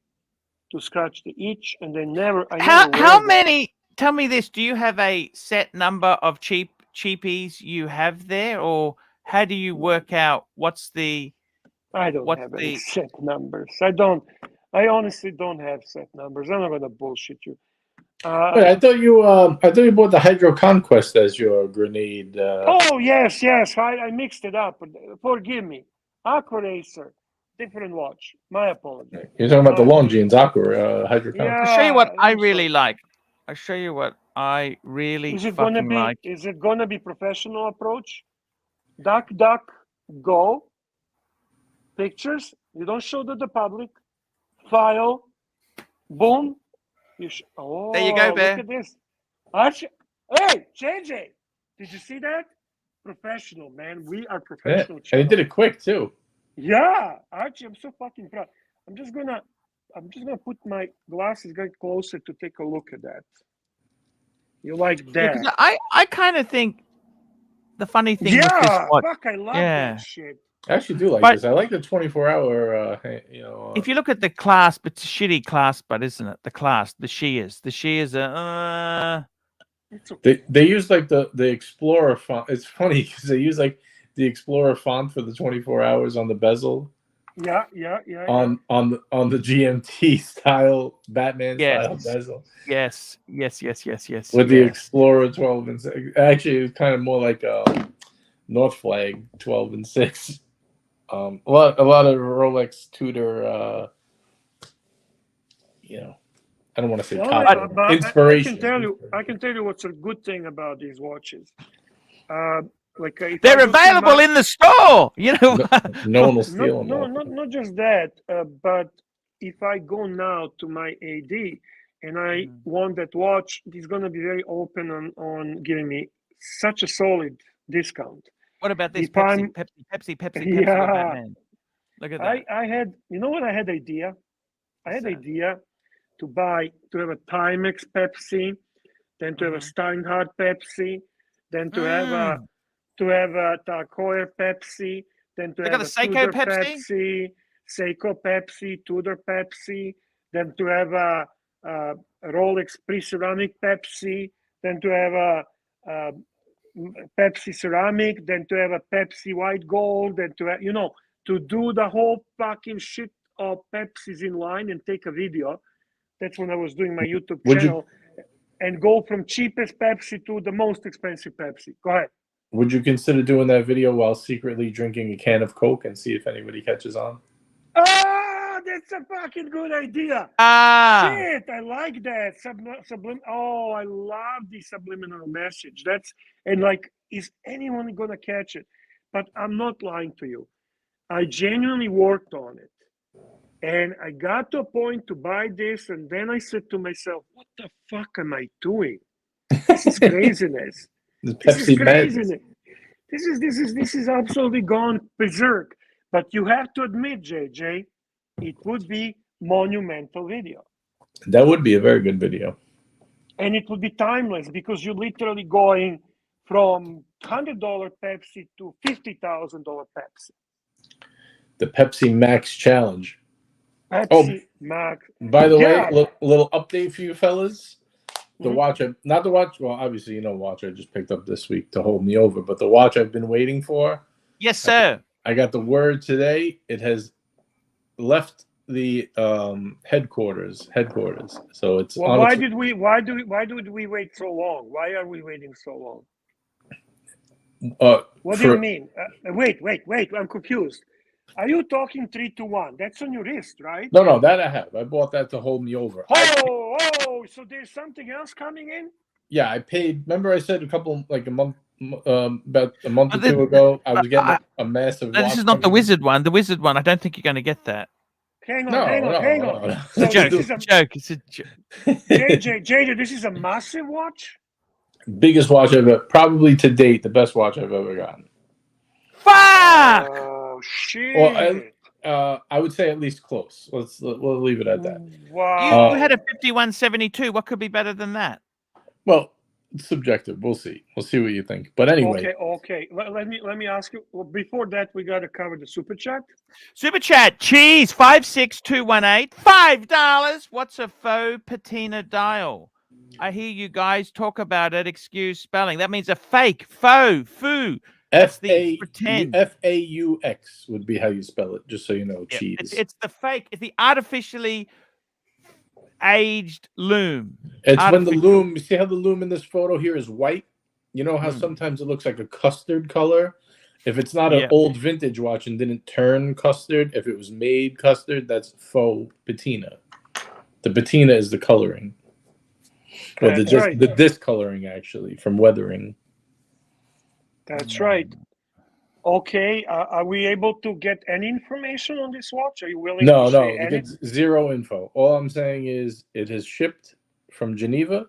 to scratch the itch, and then How many? Tell me this: do you have a set number of cheapies you have there, or how do you work out what's the? I don't have any set numbers. I honestly don't have set numbers. I'm not gonna bullshit you. Wait, I thought you bought the Hydro Conquest as your grenade. Oh yes. I mixed it up. Forgive me. Aqua Racer, different watch. My apologies. You're talking about the Longines Aqua Hydro Conquest. I'll show you what I really like. I'll show you what I really like. Is it gonna be professional approach? Duck, go. Pictures. You don't show to the public. File. Boom. Oh, There you go, Bear. look at this. Archie. Hey, JJ. Did you see that? Professional, man. We are Yeah. professional. And he channel. did it quick too. Yeah, Archie, I'm so fucking proud. I'm just gonna put my glasses get closer to take a look at that. You like Yeah, that? 'cause I kind of think the funny thing with this Yeah, watch, fuck, I love Yeah. that shit. I actually do like But- this. I like the 24-hour. if you look at the clasp, it's a shitty clasp, but isn't it? The clasp, the shears are. It's okay. They use like the Explorer font. It's funny because they use like the Explorer font for the 24 hours on the bezel. Yeah. On the GMT style Batman Yes. style bezel. Yes. With the Explorer 12 and 6. Actually, it's kind of more like North Flag 12 and 6. A lot of Rolex Tudor. I don't want to say top but inspiration. I can tell you what's a good thing about these watches. Like if They're I go to available in the store. You know. No one will steal them. not just that, but if I go now to my AD and I want that watch, he's gonna be very open on giving me such a solid discount. What about this If I'm- Pepsi? Yeah. Batman. Look at that. I had, you know what I had idea? I had What's that? idea to have a Timex Pepsi, then to have a Steinhardt Pepsi, then to have a Tag Heuer Pepsi, then to They have got a the Seiko Tudor Pepsi? Seiko Pepsi, Tudor Pepsi, then to have a Rolex pre-ceramic Pepsi, then to have a Pepsi ceramic, then to have a Pepsi white gold, then to have, to do the whole fucking shit of Pepsis in line and take a video. That's when I was doing my YouTube channel and go from cheapest Pepsi to the most expensive Pepsi. Go ahead. Would you consider doing that video while secretly drinking a can of Coke and see if anybody catches on? Ah, that's a fucking good idea. Shit, I like that. Oh, I love the subliminal message. Is anyone gonna catch it? But I'm not lying to you. I genuinely worked on it. And I got to a point to buy this, and then I said to myself, what the fuck am I doing? This is craziness. This is craziness. This is absolutely gone berserk. But you have to admit, JJ, it would be monumental video. That would be a very good video. And it would be timeless because you're literally going from $100 Pepsi to $50,000 Pepsi. The Pepsi Max Challenge. Pepsi Max. By the way, little update for you fellas. The watch, not the watch. Well, obviously, watch I just picked up this week to hold me over, but the watch I've been waiting for. Yes, sir. I got the word today. It has left the headquarters. So it's. Well, why did we wait so long? Why are we waiting so long? What do you mean? Wait. I'm confused. Are you talking 3 to 1? That's on your wrist, right? No, that I have. I bought that to hold me over. Oh, so there's something else coming in? Yeah, I paid. Remember, I said about a month or two ago, I was getting a massive. No, this is not the wizard one. The wizard one, I don't think you're going to get that. Hang on. It's a joke. It's a joke. It's a joke. JJ, this is a massive watch? Biggest watch I've ever, probably to date, the best watch I've ever gotten. Fuck! Oh, shit. Well, I would say at least close. We'll leave it at that. Wow. You had a 5172. What could be better than that? Well, it's subjective. We'll see. We'll see what you think. But anyway. Okay. Let me ask you. Well, before that, we got to cover the super chat. Super chat. Cheese 56218. $5. What's a faux patina dial? I hear you guys talk about it. Excuse spelling. That means a fake, faux, foo. F-A-U-X would be how you spell it, just so you know, cheese. It's the fake. It's the artificially aged loom. It's when the loom, you see how the loom in this photo here is white? You know how sometimes it looks like a custard color? If it's not an old vintage watch and didn't turn custard, if it was made custard, that's faux patina. The patina is the coloring. Or the discoloring, actually, from weathering. That's right. Okay, are we able to get any information on this watch? Are you willing No, to say no, any? it's zero info. All I'm saying is it has shipped from Geneva.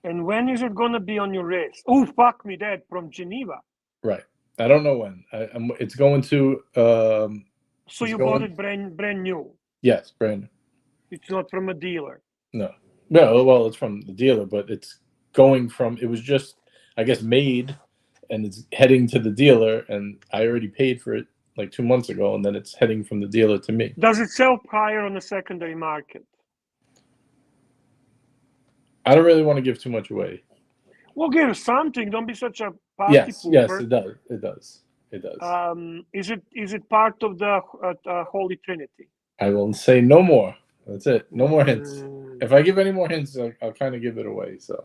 And when is it going to be on your wrist? Oh, fuck me, Dad, from Geneva. Right. I don't know when. It's going to. So it's you going- bought it brand new. Yes, brand new. It's not from a dealer. No. No, well, it's from the dealer, but it's going from. It was just, I guess, made, and it's heading to the dealer, and I already paid for it like 2 months ago, and then it's heading from the dealer to me. Does it sell higher on the secondary market? I don't really want to give too much away. Well, give us something. Don't be such a party Yes, pooper. yes, it does. It does. It does. Is it part of the Holy Trinity? I will say no more. That's it. No more hints. Mm. If I give any more hints, I'll kind of give it away. So.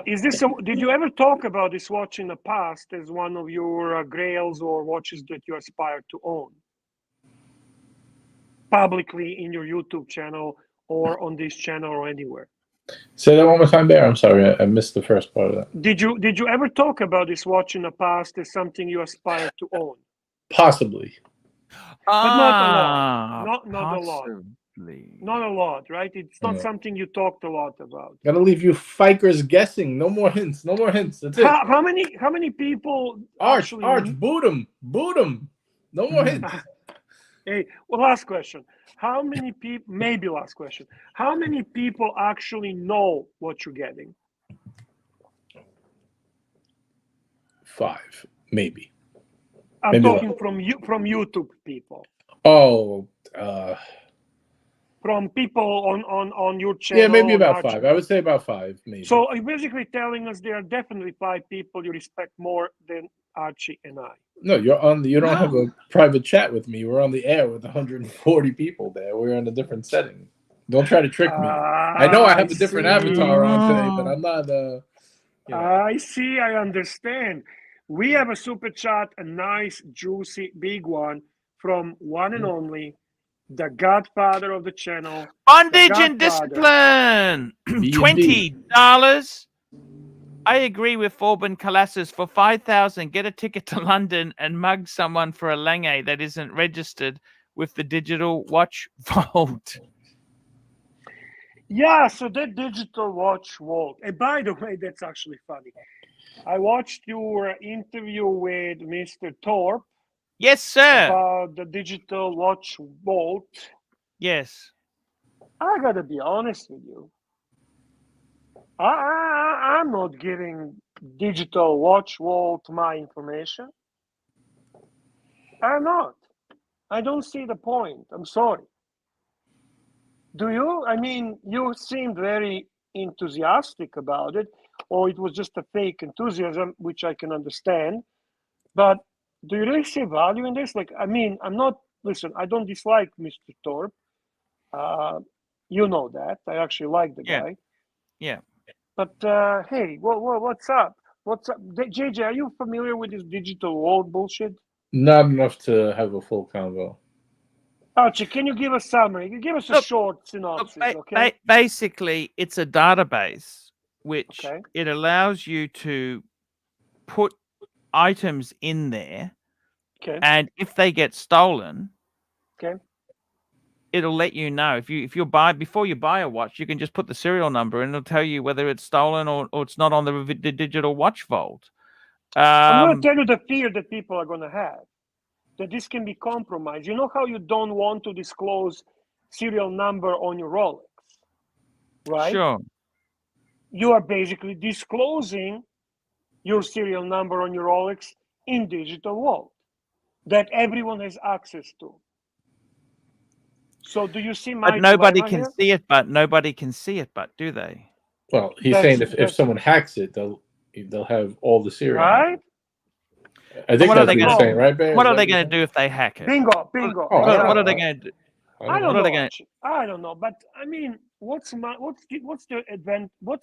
Is this? Did you ever talk about this watch in the past as one of your grails or watches that you aspire to own publicly in your YouTube channel or on this channel or anywhere? Say that one more time, Bear. I'm sorry, I missed the first part of that. Did you ever talk about this watch in the past as something you aspire to own? Possibly. But not a lot. Not a lot. Possibly. Not a lot, right? It's not something you talked a lot about. Gotta leave you fikers guessing. No more hints. No more hints. That's it. How many people Arch, actually... boot him. No more hints. Hey, well, last question. How many people, maybe last question, how many people actually know what you're getting? 5, maybe. I'm Maybe talking from YouTube people. Oh, From people on your channel. yeah, maybe about Archie. 5. I would say about 5, maybe. So you're basically telling us there are definitely 5 people you respect more than Archie and I. No, you don't have a private chat with me. We're on the air with 140 people there. We're in a different setting. Don't try to trick me. I know I have a different avatar on today, but I'm not. I see. I understand. We have a super chat, a nice, juicy, big one from one and only the godfather of the channel. Bondage and discipline. $20. I agree with Forbin Colassus. For 5,000, get a ticket to London and mug someone for a Lange that isn't registered with the digital watch vault. Yeah, so that digital watch vault. And by the way, that's actually funny. I watched your interview with Mr. Thorpe. Yes, sir. About the digital watch vault. Yes. I gotta be honest with you. I'm not giving digital watch vault my information. I'm not. I don't see the point. I'm sorry. Do you? I mean, you seemed very enthusiastic about it, or it was just a fake enthusiasm, which I can understand. But do you really see value in this? Like, I mean, listen, I don't dislike Mr. Thorpe. You know that. I actually like the guy. Yeah. But hey, what's up? What's up? JJ, are you familiar with this digital world bullshit? Not enough to have a full convo. Archie, can you give a summary? You give us a short synopsis, okay? Basically, it's a database which it allows you to put items in there. Okay. And if they get stolen, okay, it'll let you know. If you before you buy a watch, you can just put the serial number and it'll tell you whether it's stolen or it's not on the digital watch vault. I'm going to tell you the fear that people are going to have, that this can be compromised. You know how you don't want to disclose serial number on your Rolex, right? Sure. You are basically disclosing your serial number on your Rolex in digital vault that everyone has access to. So do you see my But nobody dilemma can here? see it, but nobody can see it, but do they? Well, he's saying if someone hacks it, they'll have all the serial. Right? I think that's what you're saying, right, Bear? What are they going to do if they hack it? Bingo. What are they going to do? I don't know, but I mean, what's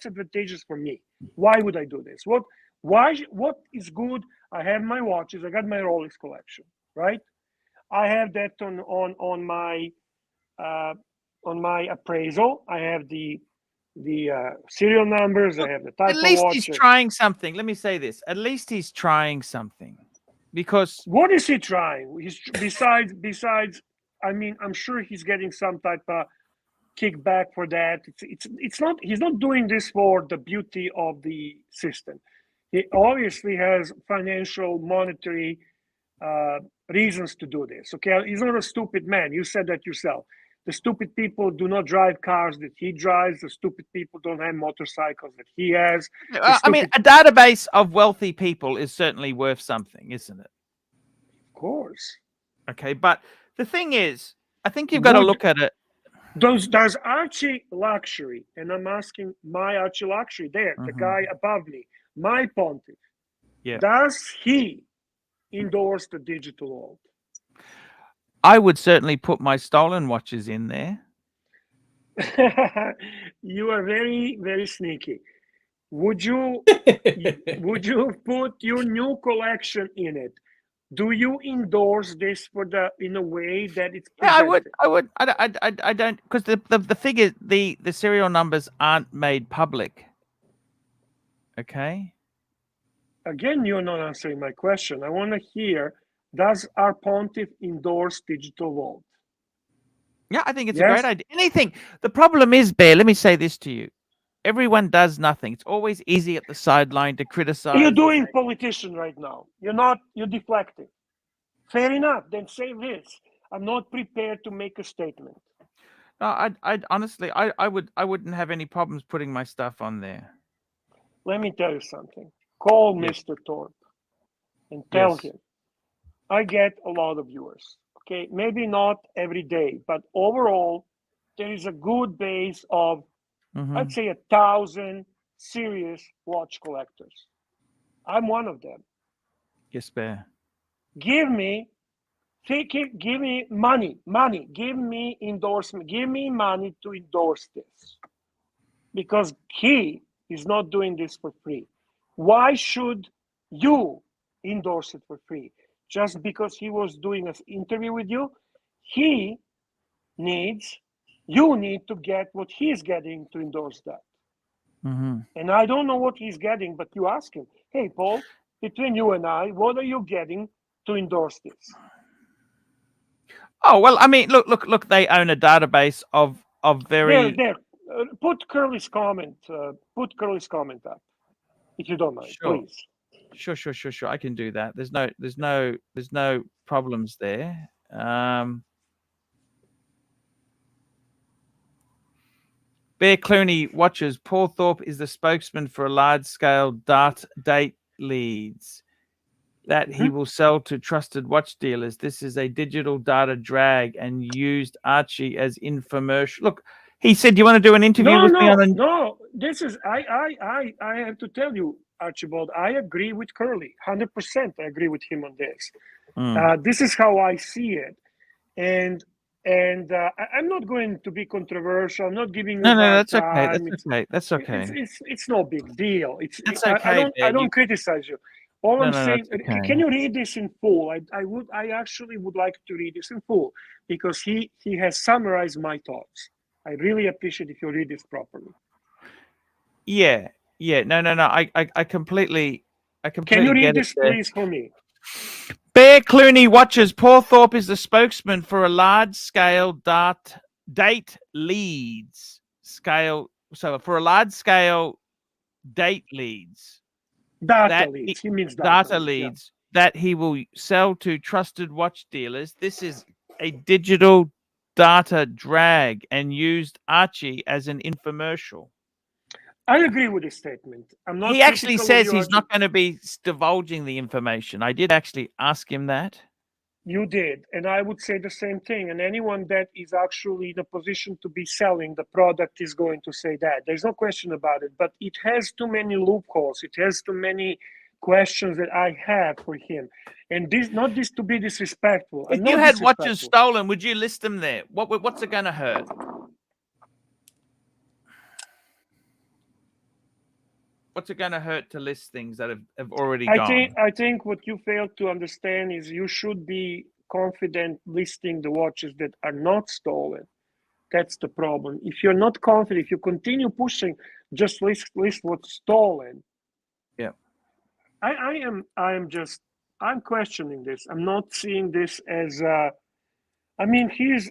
advantageous for me? Why would I do this? What is good? I have my watches. I got my Rolex collection, right? I have that on my appraisal. I have the serial numbers. I have the type of watch. At least he's trying something. Let me say this. At least he's trying something. because what is he trying? He's besides. I mean, I'm sure he's getting some type of kickback for that. It's not. He's not doing this for the beauty of the system. He obviously has financial, monetary reasons to do this. Okay, he's not a stupid man. You said that yourself. The stupid people do not drive cars that he drives. The stupid people don't have motorcycles that he has. I mean, a database of wealthy people is certainly worth something, isn't it? Of course. Okay, but the thing is, I think you've got to look at it. Does ArchieLuxury, and I'm asking my ArchieLuxury there, the guy above me, my pontiff, does he endorse the digital world? I would certainly put my stolen watches in there. You are very, very sneaky. Would you put your new collection in it? Do you endorse this in a way that it's presented? Yeah, I would. I don't, because the figure, the serial numbers aren't made public. Okay. Again, you're not answering my question. I want to hear, does our pontiff endorse digital vault? Yeah, I think it's a great idea. Anything. The problem is, Bear, let me say this to you. Everyone does nothing. It's always easy at the sideline to criticize. You're doing politician right now. You're deflecting. Fair enough. Then say this. I'm not prepared to make a statement. No, I honestly, I wouldn't have any problems putting my stuff on there. Let me tell you something. Call Mr. Thorpe and tell him, I get a lot of viewers. Okay, maybe not every day, but overall, there is a good base of, I'd say, 1,000 serious watch collectors. I'm one of them. Yes, Bear. Give me money, give me endorsement, give me money to endorse this. Because he is not doing this for free. Why should you endorse it for free? Just because he was doing an interview with you? You need to get what he's getting to endorse that. And I don't know what he's getting, but you ask him, hey, Paul, between you and I, what are you getting to endorse this? Oh, well, I mean, look, they own a database of very... There. Put Curly's comment up, if you don't mind, please. Sure. I can do that. There's no problems there. Bear Clooney watches. Paul Thorpe is the spokesman for a large-scale date leads that he will sell to trusted watch dealers. This is a digital data drag and used Archie as infomercial. Look, he said, "Do you want to do an interview with me on?" No. This is I have to tell you, Archibald. I agree with Curly, 100%. I agree with him on this. This is how I see it, and I'm not going to be controversial. I'm not giving you that's time. Okay. That's okay. It's no big deal. It's okay. I don't criticize you. All I'm saying, okay. Can you read this in full? I actually would like to read this in full because he has summarized my thoughts. I really appreciate if you read this properly. Yeah. No. I completely Can you read get this, please, for me? Bear Clooney watches. Paul Thorpe is the spokesman for a large-scale date leads scale. So for a large-scale date leads. Data leads. He means data leads that he will sell to trusted watch dealers. This is a digital data drag and used Archie as an infomercial. I agree with this statement. I'm not. He actually says he's not going to be divulging the information. I did actually ask him that. You did, and I would say the same thing. And anyone that is actually in a position to be selling the product is going to say that. There's no question about it. But it has too many loopholes. It has too many questions that I have for him. And this to be disrespectful. If you had watches stolen, would you list them there? What's it going to hurt? What's it going to hurt to list things that have already gone? I think what you fail to understand is you should be confident listing the watches that are not stolen. That's the problem. If you're not confident, if you continue pushing, just list what's stolen. Yeah. I am just I'm questioning this. I'm not seeing this as he's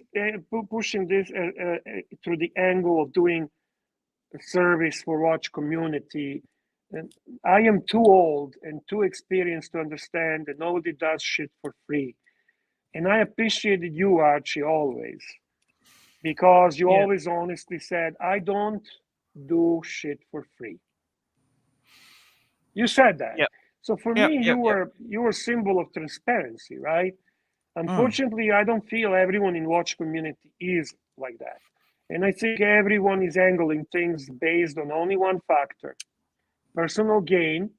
pushing this through the angle of doing a service for watch community. And I am too old and too experienced to understand that nobody does shit for free. And I appreciated you, Archie, always, because you always honestly said, I don't do shit for free. You said that. Yep. So for me, you were a symbol of transparency, right? Unfortunately, I don't feel everyone in watch community is like that. And I think everyone is angling things based on only one factor: personal gain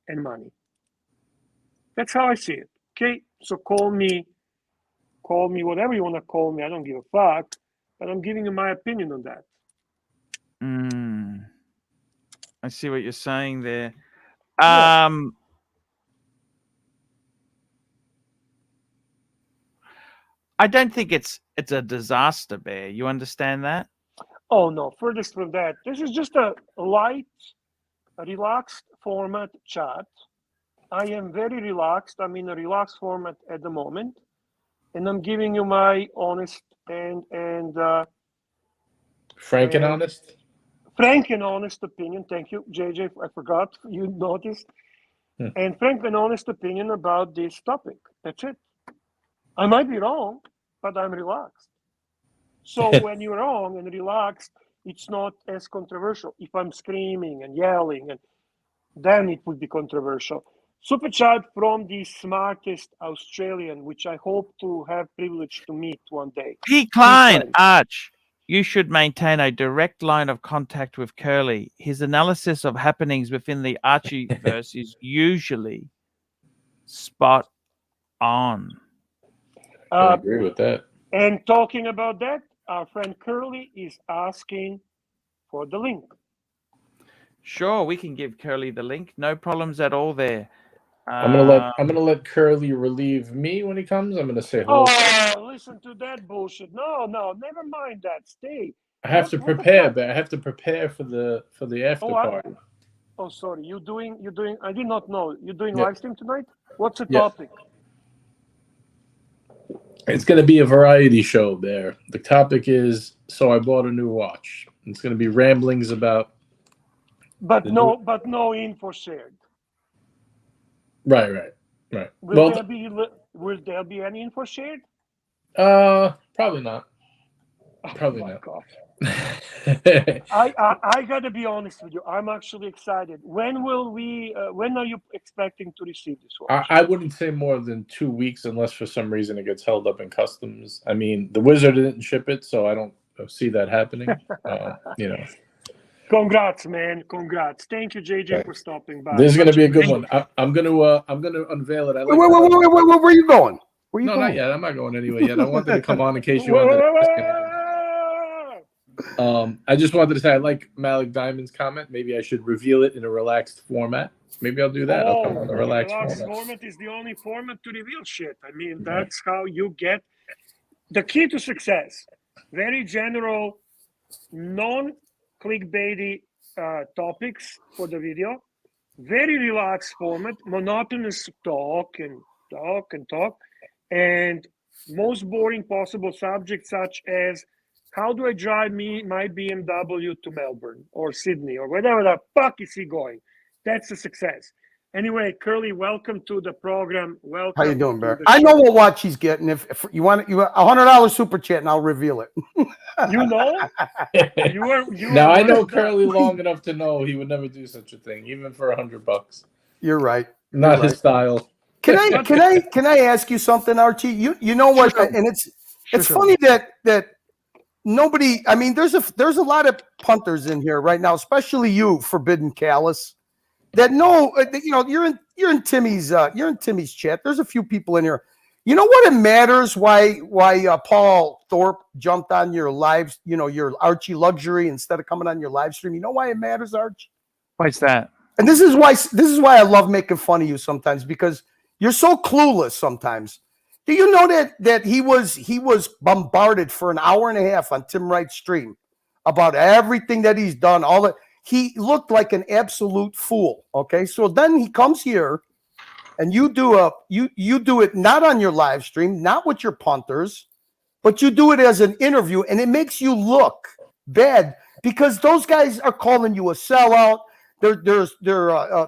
and money. That's how I see it. Okay, so call me whatever you want to call me. I don't give a fuck, but I'm giving you my opinion on that. I see what you're saying there. I don't think it's a disaster, Bear. You understand that? Oh no, furthest from that. This is just a light, relaxed format chat. I am very relaxed. I'm in a relaxed format at the moment, and I'm giving you my honest and frank and honest opinion. Thank you, JJ. I forgot, you noticed. And frank and honest opinion about this topic. That's it. I might be wrong, but I'm relaxed. So when you're wrong and relaxed, it's not as controversial. If I'm screaming and yelling, and then it would be controversial. Super chat from the smartest Australian, which I hope to have privilege to meet one day. P. Klein, Arch, you should maintain a direct line of contact with Curly. His analysis of happenings within the Archieverse is usually spot on. I agree with that. And talking about that, our friend Curly is asking for the link. Sure, we can give Curly the link. No problems at all there. I'm gonna let Curly relieve me when he comes. I'm gonna say hello. Oh, listen to that bullshit. No, never mind that. Stay. I have to prepare, but I have to prepare for the after party. Oh, sorry. You doing? I did not know. You're doing live stream tonight? What's the topic? It's going to be a variety show there. The topic is, so I bought a new watch. It's going to be ramblings about... But no info shared. Right. Will there be any info shared? Probably not. Probably not. God. I gotta be honest with you. I'm actually excited. When are you expecting to receive this watch? I wouldn't say more than 2 weeks, unless for some reason it gets held up in customs. I mean, the Wizard didn't ship it, so I don't see that happening. Congrats, man! Congrats. Thank you, JJ, for stopping by. This is gonna be a good one. I'm gonna unveil it. Wait, where are you going? Where are you going? Not yet. I'm not going anywhere yet. I wanted to come on in case you wanted. I just wanted to say I like Malik Diamond's comment. Maybe I should reveal it in a relaxed format. Maybe I'll do that. I'll come on a relaxed format is the only format to reveal shit. I mean, that's how you get the key to success. Very general, non-clickbaity topics for the video. Very relaxed format, monotonous talk, and most boring possible subjects such as how do I drive my BMW to Melbourne or Sydney or wherever the fuck is he going? That's a success. Anyway, Curly, welcome to the program. Welcome. How you doing, Bear? I know what watch he's getting. If you want $100 super chat, and I'll reveal it. You know? Now I know Curly long enough to know he would never do such a thing, even for $100. You're right. Not his style. Can I ask you something, Archie? You know what? Sure. And it's funny that nobody. I mean, there's a lot of punters in here right now, especially you, Forbidden Callus. That know, you're in Timmy's chat. There's a few people in here. You know what? It matters why Paul Thorpe jumped on your lives. Your ArchieLuxury instead of coming on your live stream. You know why it matters, Arch? Why's that? And this is why I love making fun of you sometimes, because you're so clueless sometimes. Do you know that he was bombarded for an hour and a half on Tim Wright's stream about everything that he's done, all that. He looked like an absolute fool. Okay, so then he comes here and you do it not on your live stream, not with your punters, but you do it as an interview, and it makes you look bad because those guys are calling you a sellout. They're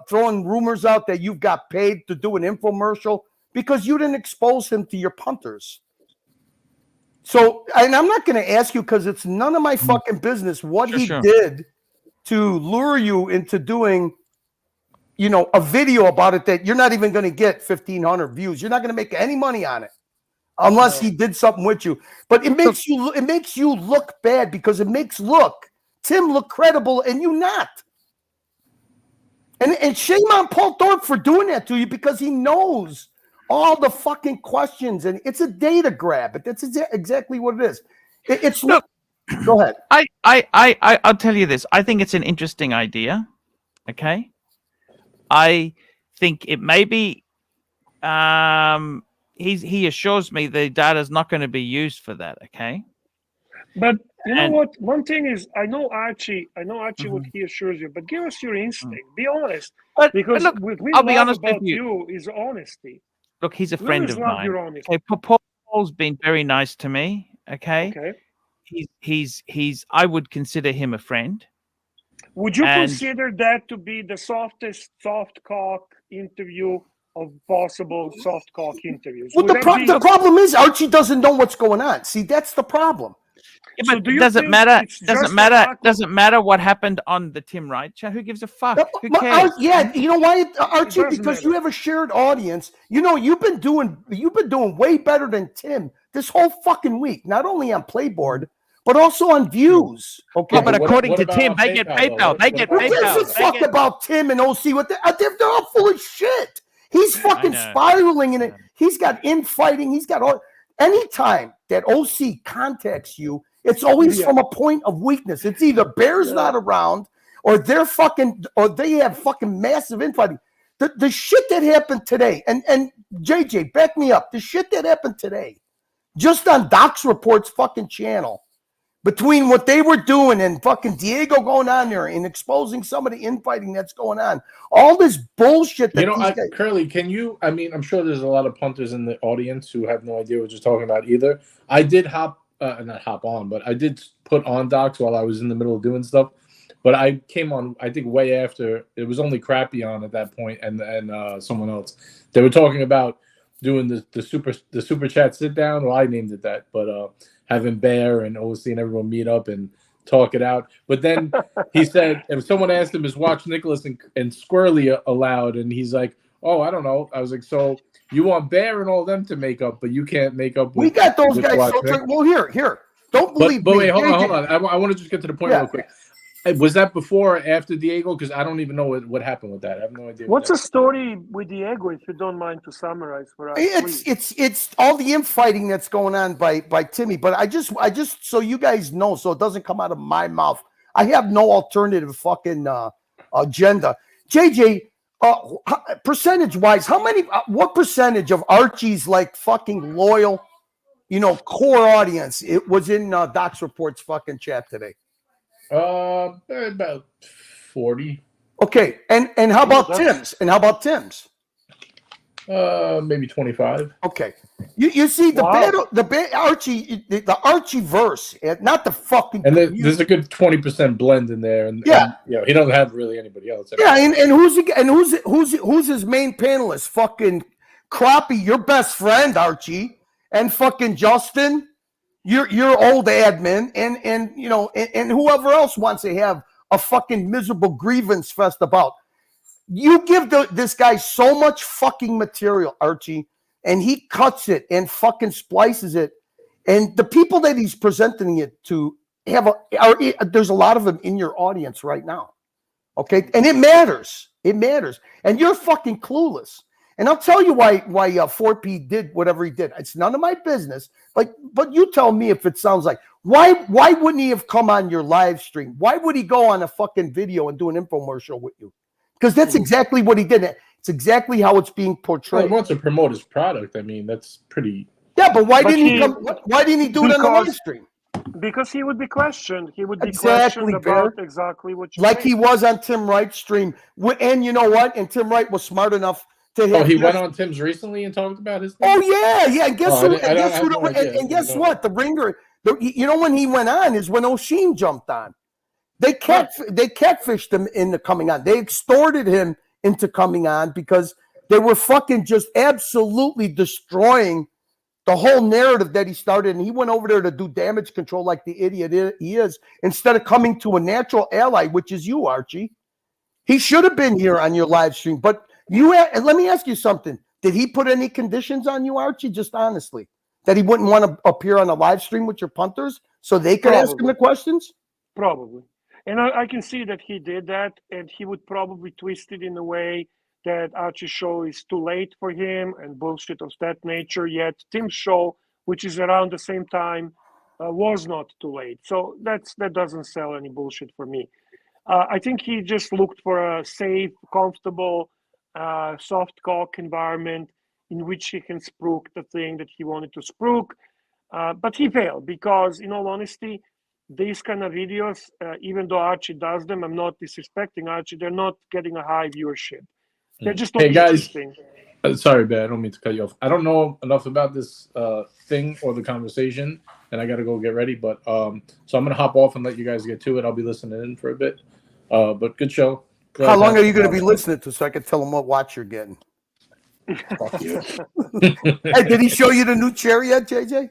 throwing rumors out that you've got paid to do an infomercial because you didn't expose him to your punters. So, and I'm not going to ask you because it's none of my fucking business what he did to lure you into doing, a video about it that you're not even going to get 1,500 views. You're not going to make any money on it unless he did something with you. But it makes you look bad because it makes Tim look credible and you not. And shame on Paul Thorpe for doing that to you because he knows all the fucking questions and it's a data grab. But that's exactly what it is. Look. Go ahead. I'll tell you this. I think it's an interesting idea. Okay. I think it may be. He assures me the data is not going to be used for that. Okay. But you know what? One thing is, I know Archie what he assures you, but give us your instinct. Be honest. Because look, what we I'll be love honest about with you is honesty. Look, he's a friend of mine. Your honesty. Okay, Paul's been very nice to me. Okay. He's I would consider him a friend. Would you consider that to be the softest soft cock interview of possible soft cock interviews? Well, the problem is Archie doesn't know what's going on. See, that's the problem. Yeah, but doesn't matter. Doesn't matter what happened on the Tim Wright show. Who gives a fuck? Who cares? Yeah, you know why, Archie? Because you have a shared audience. You've been doing way better than Tim this whole fucking week. Not only on Playboard, but also on views. Okay, but according to Tim, they get PayPal. They get PayPal. Who gives a fuck about Tim and OC? They're all full of shit. He's fucking spiraling in it. He's got infighting. He's got all. Anytime that OC contacts you, it's always from a point of weakness. It's either Bear's not around, or they have fucking massive infighting. The shit that happened today, and JJ, back me up. The shit that happened today, just on Doc's Report's fucking channel, between what they were doing and fucking Diego going on there and exposing some of the infighting that's going on, all this bullshit. That Curly, can you? I mean, I'm sure there's a lot of punters in the audience who have no idea what you're talking about either. I did not hop on, but I did put on Docs while I was in the middle of doing stuff. But I came on, I think, way after. It was only Crappy on at that point, and someone else. They were talking about doing the super chat sit down. Well, I named it that, but having Bear and OC and everyone meet up and talk it out. But then he said, if someone asked him, is Watch Nicholas and Squirrely allowed? And he's like, oh, I don't know. I was like, so you want Bear and all them to make up, but you can't make up. We got those guys. Well, here. Don't believe me. Wait, hold on. I want to just get to the point real quick. Was that before or after Diego? Because I don't even know what happened with that. I have no idea. What's the story with Diego, if you don't mind to summarize for us? It's all the infighting that's going on by Timmy. But I just so you guys know, so it doesn't come out of my mouth. I have no alternative fucking agenda. JJ, percentage wise, what percentage of Archie's like fucking loyal, core audience it was in Doc's Report's fucking chat today? About 40. Okay, and how about Tim's? Maybe 25. Okay, you see the Archie, the Archie verse, not the fucking. And there's a good 20% blend in there, and he doesn't have really anybody else. Yeah, and who's his main panelist? Fucking Crappy, your best friend, Archie, and fucking Justin. Your old admin and whoever else wants to have a fucking miserable grievance fest about. You give this guy so much fucking material, Archie, and he cuts it and fucking splices it. And the people that he's presenting it to there's a lot of them in your audience right now. Okay. And it matters. And you're fucking clueless. And I'll tell you why 4P did whatever he did. It's none of my business. But you tell me if it sounds like why wouldn't he have come on your live stream? Why would he go on a fucking video and do an infomercial with you? Because that's exactly what he did. It's exactly how it's being portrayed. Well, he wants to promote his product. I mean, that's pretty. Yeah, but why didn't he do it on the live stream? Because he would be questioned. He would be questioned about exactly what you he was on Tim Wright's stream. And you know what? And Tim Wright was smart enough To Oh, have he just- went on Tim's recently and talked about his thing? Oh yeah. And guess Oh, who? I Guess have who? no idea. And guess No. what? The ringer. You know when he went on is when O'Sheen jumped on. They catfished him into coming on. They extorted him into coming on because they were fucking just absolutely destroying the whole narrative that he started. And he went over there to do damage control like the idiot he is, instead of coming to a natural ally, which is you, Archie. He should have been here on your live stream. But let me ask you something. Did he put any conditions on you, Archie? Just honestly, that he wouldn't want to appear on a live stream with your punters so they could ask him the questions? Probably. And I can see that he did that, and he would probably twist it in a way that Archie's show is too late for him and bullshit of that nature. Yet Tim's show, which is around the same time, was not too late. So that doesn't sell any bullshit for me. I think he just looked for a safe, comfortable, soft cock environment in which he can spruik the thing that he wanted to spruik. But he failed because, in all honesty, these kind of videos, even though Archie does them, I'm not disrespecting Archie, they're not getting a high viewership. They're just not interesting. Sorry, Ben, I don't mean to cut you off. I don't know enough about this thing or the conversation, and I got to go get ready. But so I'm going to hop off and let you guys get to it. I'll be listening in for a bit. But good show. How long are you going to be listening to so I can tell them what watch you're getting? Hey, did he show you the new chair yet, JJ?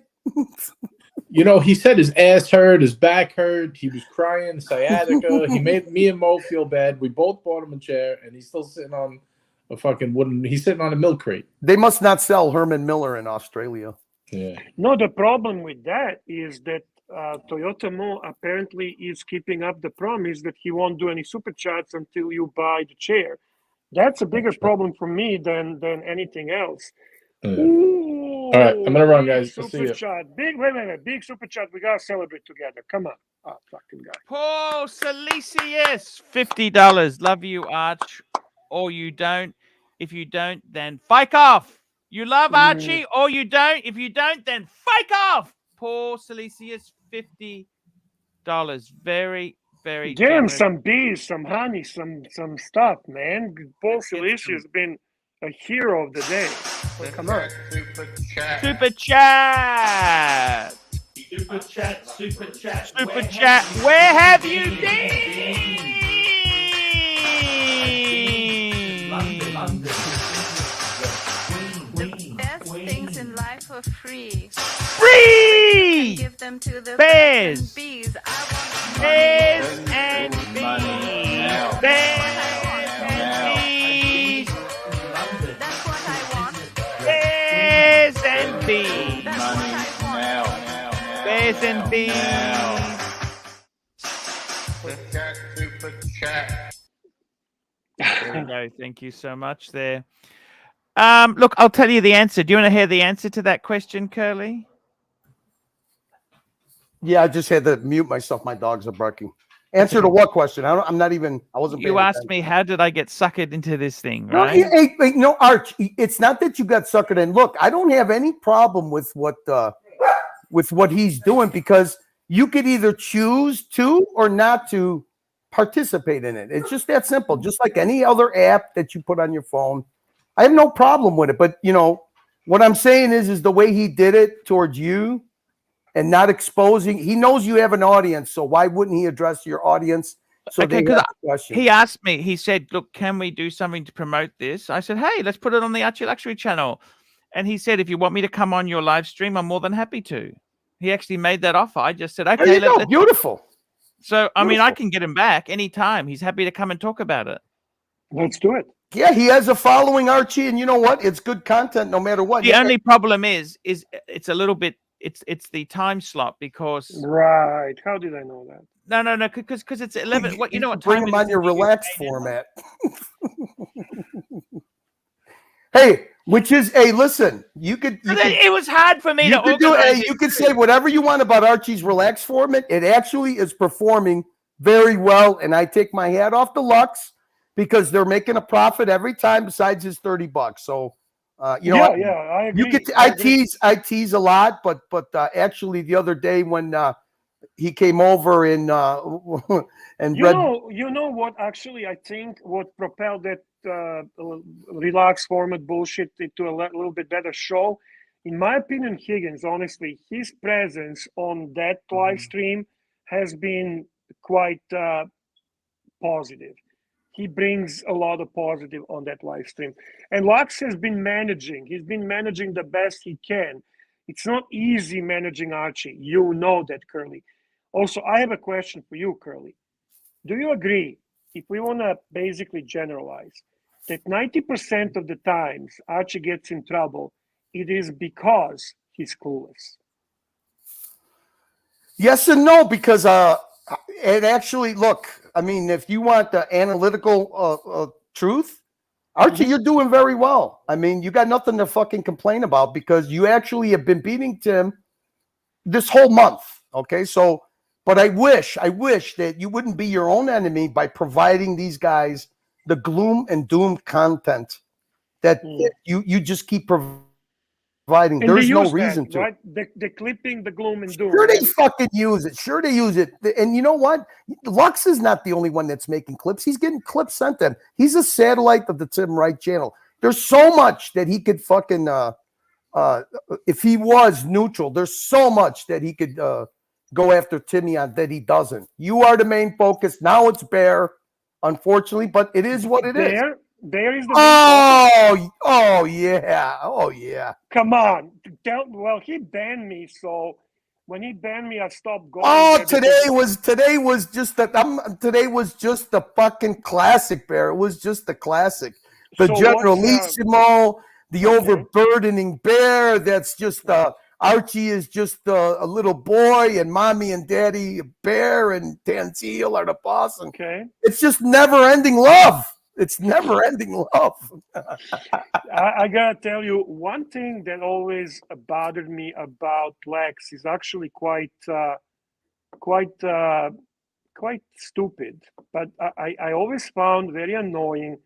You know, he said his ass hurt, his back hurt, he was crying, sciatica. He made me and Mo feel bad. We both bought him a chair, and he's still sitting on a fucking wooden. He's sitting on a milk crate. They must not sell Herman Miller in Australia. Yeah. No, the problem with that is that Toyota Mo apparently is keeping up the promise that he won't do any super chats until you buy the chair. That's a bigger problem for me than anything else. Ooh, all right, I'm gonna run, guys. I'll see Super you. chat, wait, big super chat. We gotta celebrate together. Come on, fucking guy. Paul Salesius, $50. Love you, Arch, or you don't. If you don't, then fike off. You love Archie, or you don't. If you don't, then fike off. Paul Salesius, $50. Very, very. Get him generous. some bees, some honey, some stuff, man. Paul Salesius has been a hero of the day. Well, come on. Super chat. Super chat. Where have you been? The best things in life are free. Free. Give them to the Bears. birds and bees. I want Bears and bees. Bears and bees. That's what I want. Bears and bees. That's what I want. Bears and bees. There we go. Thank you so much there. Look, I'll tell you the answer. Do you want to hear the answer to that question, Curly? Yeah, I just had to mute myself. My dogs are barking. Answer to what question? I'm not even. I wasn't. You asked me, how did I get suckered into this thing, No, right? no, Arch. It's not that you got suckered in. Look, I don't have any problem with what he's doing, because you could either choose to or not to participate in it. It's just that simple. Just like any other app that you put on your phone, I have no problem with it. But you know what I'm saying is the way he did it towards you, and not exposing. He knows you have an audience, so why wouldn't he address your audience? So Okay, because he asked me, he said, look, can we do something to promote this? I said, hey, let's put it on the ArchieLuxury channel. And he said, if you want me to come on your live stream, I'm more than happy to. He actually made that offer. I just said, okay, let's beautiful. So, I mean, I can get him back anytime. He's happy to come and talk about it. Let's do it. Yeah, he has a following, Archie, and you know what? It's good content no matter what. The only problem is it's a little bit, it's the time slot, because Right. How did I know that? no, because it's 11. What you know what Bring time him it is on your in the relaxed UK now? format. Hey, which is, hey, listen, you could. It was hard for me You to could do. organize Hey, it. you could say whatever you want about Archie's relaxed format. It actually is performing very well, and I take my hat off to Lux, because they're making a profit every time, besides his $30. So, you know, I agree. you get. I tease a lot, but actually, the other day when he came over and and read. You know what? Actually, I think what propelled that relaxed format bullshit into a little bit better show, in my opinion, Higgins. Honestly, his presence on that live stream has been quite positive. He brings a lot of positive on that live stream, and Lux has been managing. He's been managing the best he can. It's not easy managing Archie. You know that, Curly. Also, I have a question for you, Curly. Do you agree, if we want to basically generalize, that 90% of the times Archie gets in trouble, it is because he's clueless? Yes and no, because it actually, look, I mean, if you want the analytical truth, Archie, you're doing very well. I mean, you got nothing to fucking complain about because you actually have been beating Tim this whole month. Okay, so, but I wish that you wouldn't be your own enemy by providing these guys the gloom and doom content that you just keep providing. And There's they no use reason that, to. right? They're clipping the gloom and doom. Sure, they Right? fucking use it. Sure, they use it. And you know what? Lux is not the only one that's making clips. He's getting clips sent to him. He's a satellite of the Tim Wright channel. There's so much that he could fucking, if he was neutral, there's so much that he could go after Timmy on that he doesn't. You are the main focus. Now it's Bear, unfortunately, but it is what it is. Bear is the main focus. Oh yeah. Oh yeah. Come on. Well, he banned me, so when he banned me, I stopped going. Oh, today was just the fucking classic, Bear. It was just the classic. The So Generalissimo, the overburdening Bear. That's just Archie is just a little boy, and Mommy and Daddy Bear and Tanzil are the boss. And it's just never-ending love. It's never-ending love. I gotta tell you, one thing that always bothered me about Lex is actually quite stupid. But I always found very annoying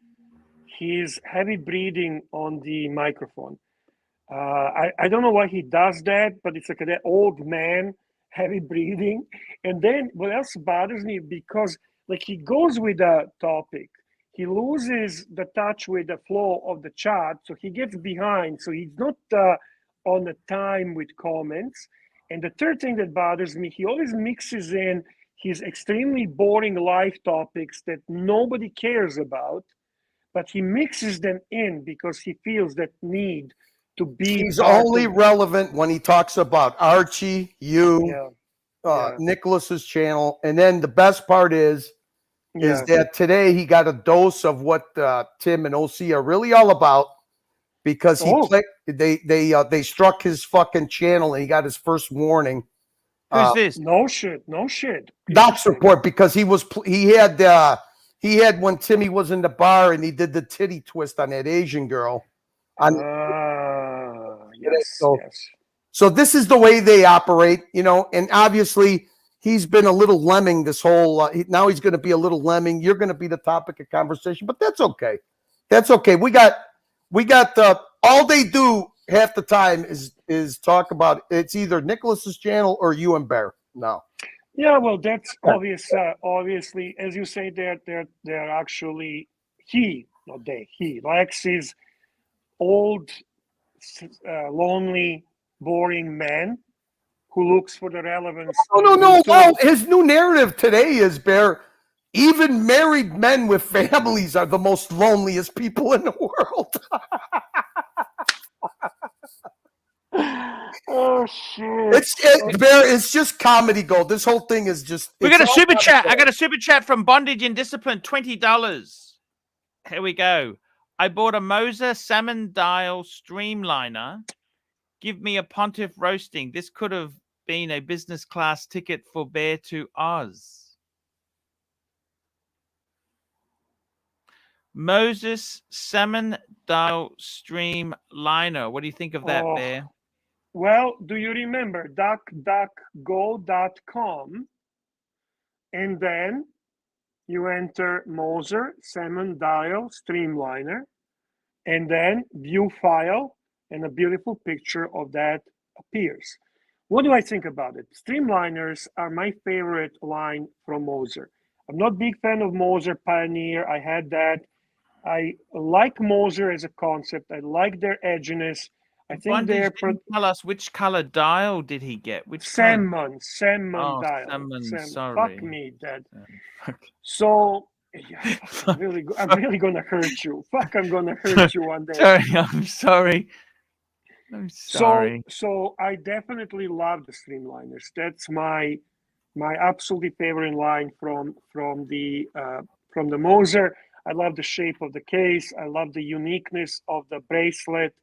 his heavy breathing on the microphone. I don't know why he does that, but it's like that old man heavy breathing. And then what else bothers me, because like he goes with a topic, he loses the touch with the flow of the chat, so he gets behind, so he's not on the time with comments. And the third thing that bothers me, he always mixes in his extremely boring life topics that nobody cares about, but he mixes them in because he feels that need to be. He's only relevant when he talks about Archie, Nicholas's channel, and then the best part is that today he got a dose of what Tim and OC are really all about, because they struck his fucking channel and he got his first warning. Who's this? No shit. Doc's report, because he had when Timmy was in the bar and he did the titty twist on that Asian girl. So this is the way they operate, and obviously he's been a little lemming this whole, now he's going to be a little lemming. You're going to be the topic of conversation, but that's okay. That's okay. We got all they do half the time is talk about, it's either Nicholas's channel or you and Bear. No. Yeah, well, that's obvious. Obviously, as you say, they're actually Lex is old, lonely, boring man who looks for the relevance. No. His new narrative today is, Bear, even married men with families are the most loneliest people in the world. Oh shit! It's just comedy gold. This whole thing is just. We got a super chat. I got a super chat from Bondage and Discipline, $20. Here we go. I bought a Moser salmon dial streamliner. Give me a Pontiff roasting. This could have been a business class ticket for Bear to Oz. Moses salmon dial streamliner. What do you think of that, Bear? Well, do you remember duckduckgo.com, and then you enter Moser salmon dial streamliner, and then view file, and a beautiful picture of that appears. What do I think about it? Streamliners are my favorite line from Moser. I'm not a big fan of Moser Pioneer. I had that. I like Moser as a concept. I like their edginess. I think Bondage they're didn't tell us which color dial did he get. Which color? salmon Oh, dial. salmon, sorry. Fuck me, Dad. Fuck. So yeah, I'm really gonna hurt you. Fuck, I'm gonna hurt you one day. Sorry, I'm sorry. I'm sorry. So I definitely love the streamliners. That's my absolutely favorite line from the Moser. I love the shape of the case. I love the uniqueness of the bracelet.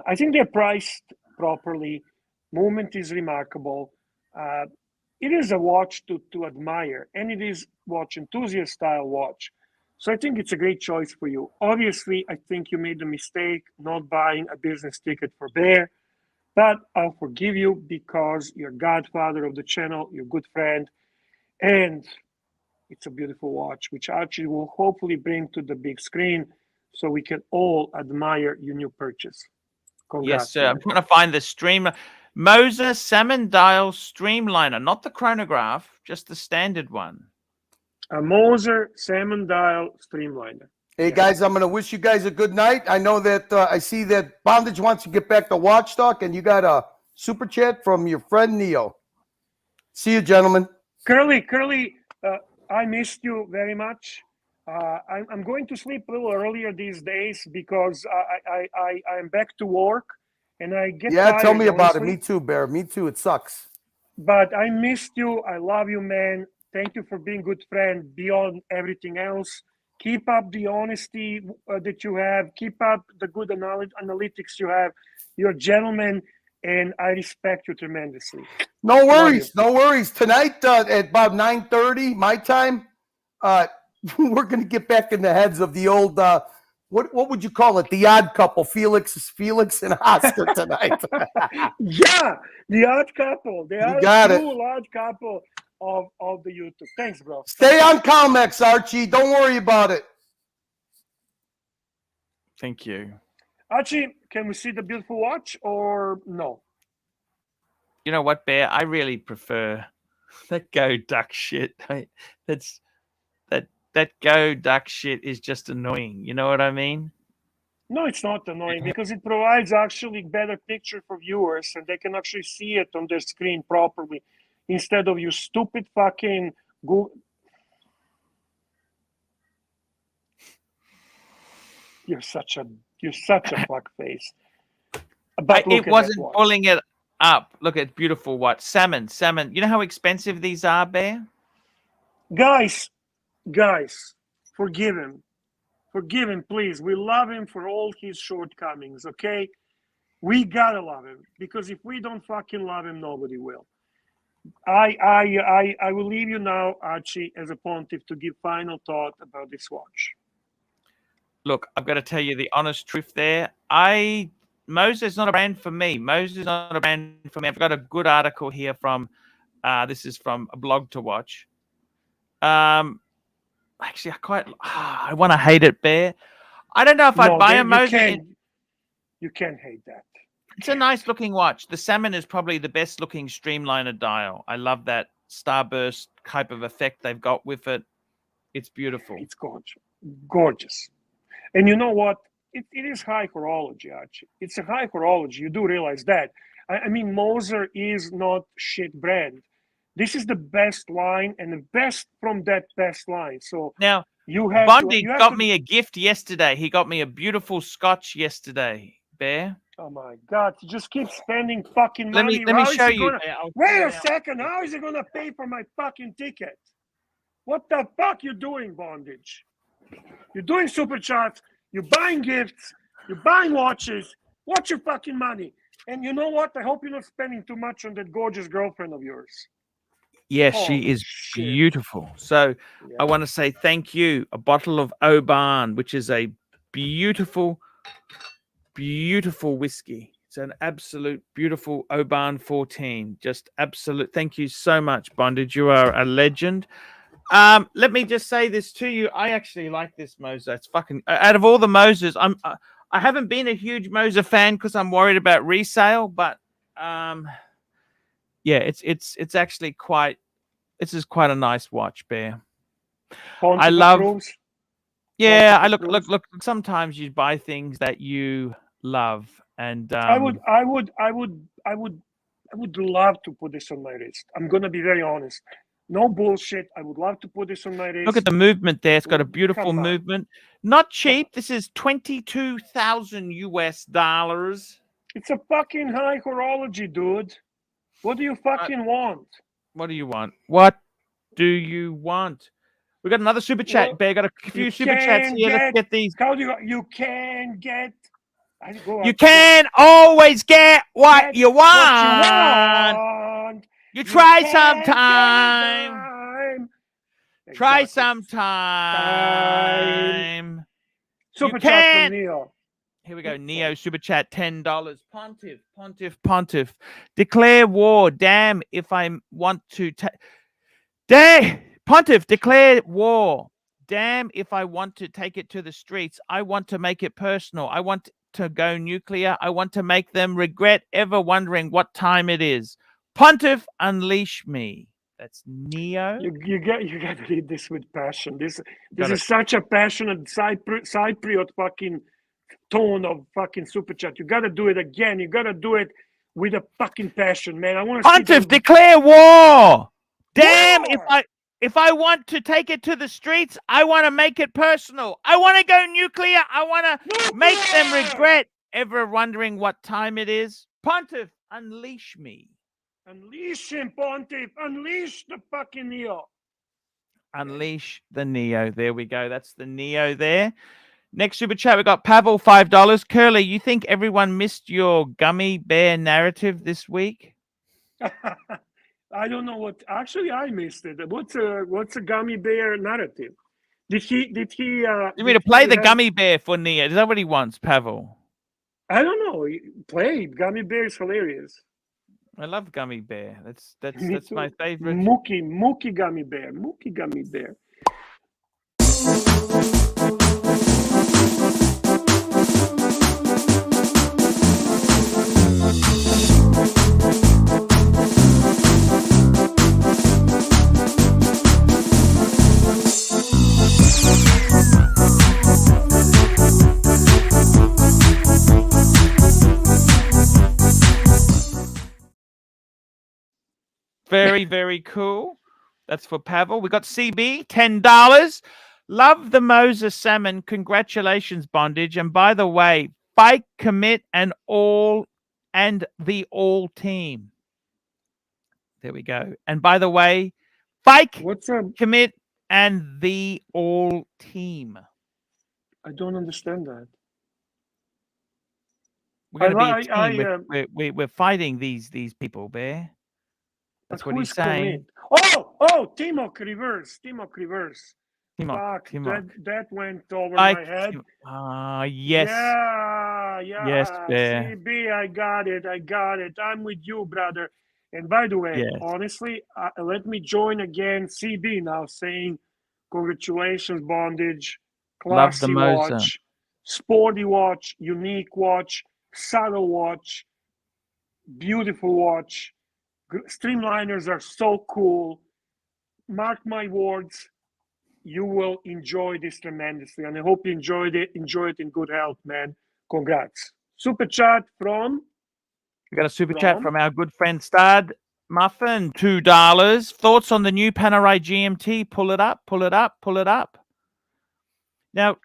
I think they're priced properly. Movement is remarkable. It is a watch to admire, and it is watch enthusiast style watch. So I think it's a great choice for you. Obviously, I think you made a mistake not buying a business ticket for Bear, but I'll forgive you because you're godfather of the channel, you're a good friend, and it's a beautiful watch, which Archie will hopefully bring to the big screen so we can all admire your new purchase. Congrats, Yes, sir. I'm trying to find the stream. Moser salmon dial streamliner, not the chronograph, just the standard one. A Moser salmon dial streamliner. Hey guys, I'm going to wish you guys a good night. I know that I see that Bondage wants to get back to Watch Talk, and you got a super chat from your friend Neo. See you, gentlemen. Curly, I missed you very much. I'm going to sleep a little earlier these days because I am back to work, and I get tired, tell me about honestly. it. Me too, Bear. Me too. It sucks. But I missed you. I love you, man. Thank you for being a good friend beyond everything else. Keep up the honesty that you have. Keep up the good analytics you have. You're a gentleman, and I respect you tremendously. No worries. No worries. Tonight at about 9:30 my time, we're going to get back in the heads of the old, what would you call it? The odd couple, Felix and Oscar tonight. Yeah, the odd couple. They are got a it. true odd couple of the YouTube. Thanks, bro. Stay on Calmex, Archie. Don't worry about it. Thank you. Archie, can we see the beautiful watch or no? You know what, Bear? I really prefer that go duck shit. That go duck shit is just annoying. You know what I mean? No, it's not annoying because it provides actually better picture for viewers and they can actually see it on their screen properly instead of you stupid fucking Google. You're such a fuck face. But It wasn't pulling it up. Look at beautiful what? Salmon. You know how expensive these are, Bear? Guys, forgive him. Forgive him, please. We love him for all his shortcomings, okay? We gotta love him because if we don't fucking love him, nobody will. I will leave you now, Archie, as a pontiff, to give final thought about this watch. Look, I've got to tell you the honest truth there. Moser's not a brand for me. Moser's not a brand for me. I've got a good article here from, this is from a blog to watch. Actually, I want to hate it, Bear. I don't know if I'd buy a Moser. You can't hate that. It's a nice looking watch. The salmon is probably the best looking streamliner dial. I love that starburst type of effect they've got with it. It's beautiful. It's gorgeous. And you know what? It is high horology, Archie. It's a high horology. You do realize that. I mean, Moser is not shit brand. This is the best line and the best from that best line. So now Bondi got me a gift yesterday. He got me a beautiful scotch yesterday, Bear. Oh my God! You just keep spending fucking money. Let me show you. Wait a second. How is he gonna pay for my fucking ticket? What the fuck you doing, Bondage? You're doing super chats. You're buying gifts. You're buying watches. What's your fucking money? And you know what? I hope you're not spending too much on that gorgeous girlfriend of yours. Yes, she is beautiful. So I want to say thank you. A bottle of Oban, which is a beautiful, beautiful whiskey. It's an absolute beautiful Oban 14. Just absolute. Thank you so much, Bondage. You are a legend. Let me just say this to you. I actually like this Moser. It's fucking out of all the Mosers. I haven't been a huge Moser fan because I'm worried about resale, but yeah, it's actually quite. This is quite a nice watch, Bear. Pontiff I love. approves. Yeah, I Pontiff approves. look. Sometimes you buy things that you love, and I would love to put this on my wrist. I'm gonna be very honest. No bullshit. I would love to put this on my wrist. look at the movement there. It's got a beautiful Come on. movement. Not cheap. This is $22,000 US. It's a fucking high horology, dude. What do you fucking want? What do you want? What do you want? We got another super chat, Well, Bear. Got a few you super chats can here. Let's get these. How do you can get? You can always get what Get you what want. want. You try can sometime. get Try Exactly. sometime. Super You chat can. from Neo. Here we go. Neo super chat $10. Pontiff. Declare war. Damn if I want to. Damn. Pontiff, declare war. Damn if I want to take it to the streets. I want to make it personal. I want to go nuclear. I want to make them regret ever wondering what time it is. Pontiff, unleash me. That's Neo. You got to read this with passion. This Got is such a passionate Cypriot fucking tone of fucking super chat. You got to do it again. You got to do it with a fucking passion, man. I want to Pontiff, declare war. Damn if I want to take it to the streets, I want to make it personal. I want to go nuclear. I want to make them regret ever wondering what time it is. Pontiff, unleash me. Unleash him, Pontiff. Unleash the fucking Neo. Unleash the Neo. There we go. That's the Neo there. Next super chat, we got Pavel, $5. Curly, you think everyone missed your gummy bear narrative this week? I don't know what. Actually, I missed it. What's a gummy bear narrative? Did he? You need to play the gummy bear for Neo. Is that what he wants, Pavel? I don't know. Play gummy bear is hilarious. I love gummy bear. That's Me that's my too. favorite. Mookie gummy bear. Mookie gummy bear. Very, very cool. That's for Pavel. We got CB, $10. Love the Moses salmon. Congratulations, Bondage. And by the way, Fike, Commit, and the all team. There we go. And by the way, Fike, Commit, and the all team. I don't understand that. We're going to be a team. We're fighting these people, Bear. That's what he's saying. Oh, Timok reverse. Fuck, that went over my head. Yes. Yeah. Yes, Bear. CB, I got it. I'm with you, brother. And by the way, honestly, let me join again CB now saying congratulations, Bondage. Classy watch, sporty watch, unique watch, subtle watch, beautiful watch. Streamliners are so cool. Mark my words, you will enjoy this tremendously, and I hope you enjoyed it. Enjoy it in good health, man. Congrats. Super chat from. We got a super chat from our good friend Stud Muffin, $2. Thoughts on the new Panerai GMT? Pull it up. Now,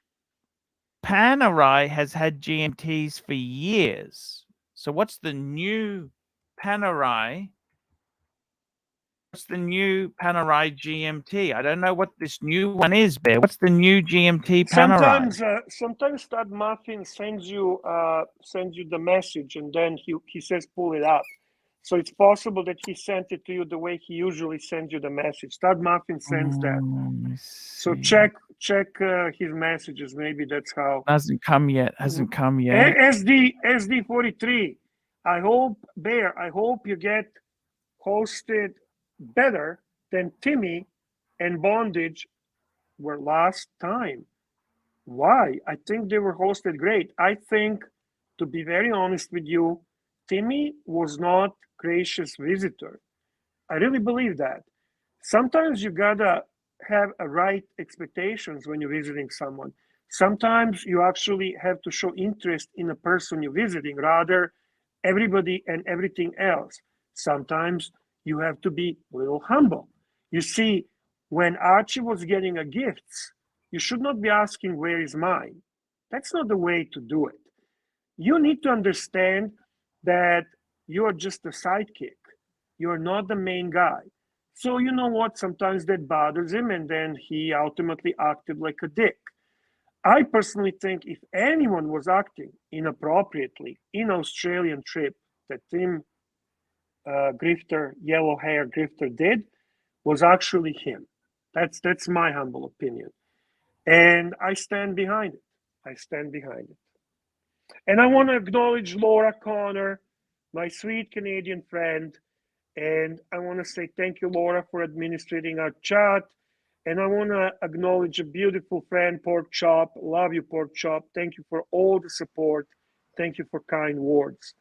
Panerai has had GMTs for years. So what's the new Panerai? What's the new Panerai GMT? I don't know what this new one is, Bear. What's the new GMT Panerai? Sometimes Stud Muffin sends you the message, and then he says pull it up. So it's possible that he sent it to you the way he usually sends you the message. Stud Muffin sends that. So check his messages. Maybe that's how. Hasn't come yet. SD43. I hope, Bear, you get hosted better than Timmy and Bondage were last time. Why? I think they were hosted great. I think, to be very honest with you, Timmy was not gracious visitor. I really believe that. Sometimes you gotta have a right expectations when you're visiting someone. Sometimes you actually have to show interest in a person you're visiting, rather everybody and everything else. Sometimes you have to be a little humble. You see, when Archie was getting a gifts, you should not be asking, where is mine? That's not the way to do it. You need to understand that you're just a sidekick. You're not the main guy. So you know what? Sometimes that bothers him, and then he ultimately acted like a dick. I personally think if anyone was acting inappropriately in Australian trip that Tim Grifter, yellow hair Grifter did, was actually him. That's my humble opinion. And I stand behind it. I stand behind it. And I want to acknowledge Laura Connor, my sweet Canadian friend. And I want to say thank you, Laura, for administrating our chat. And I want to acknowledge a beautiful friend, Pork Chop. Love you, Pork Chop. Thank you for all the support. Thank you for kind words.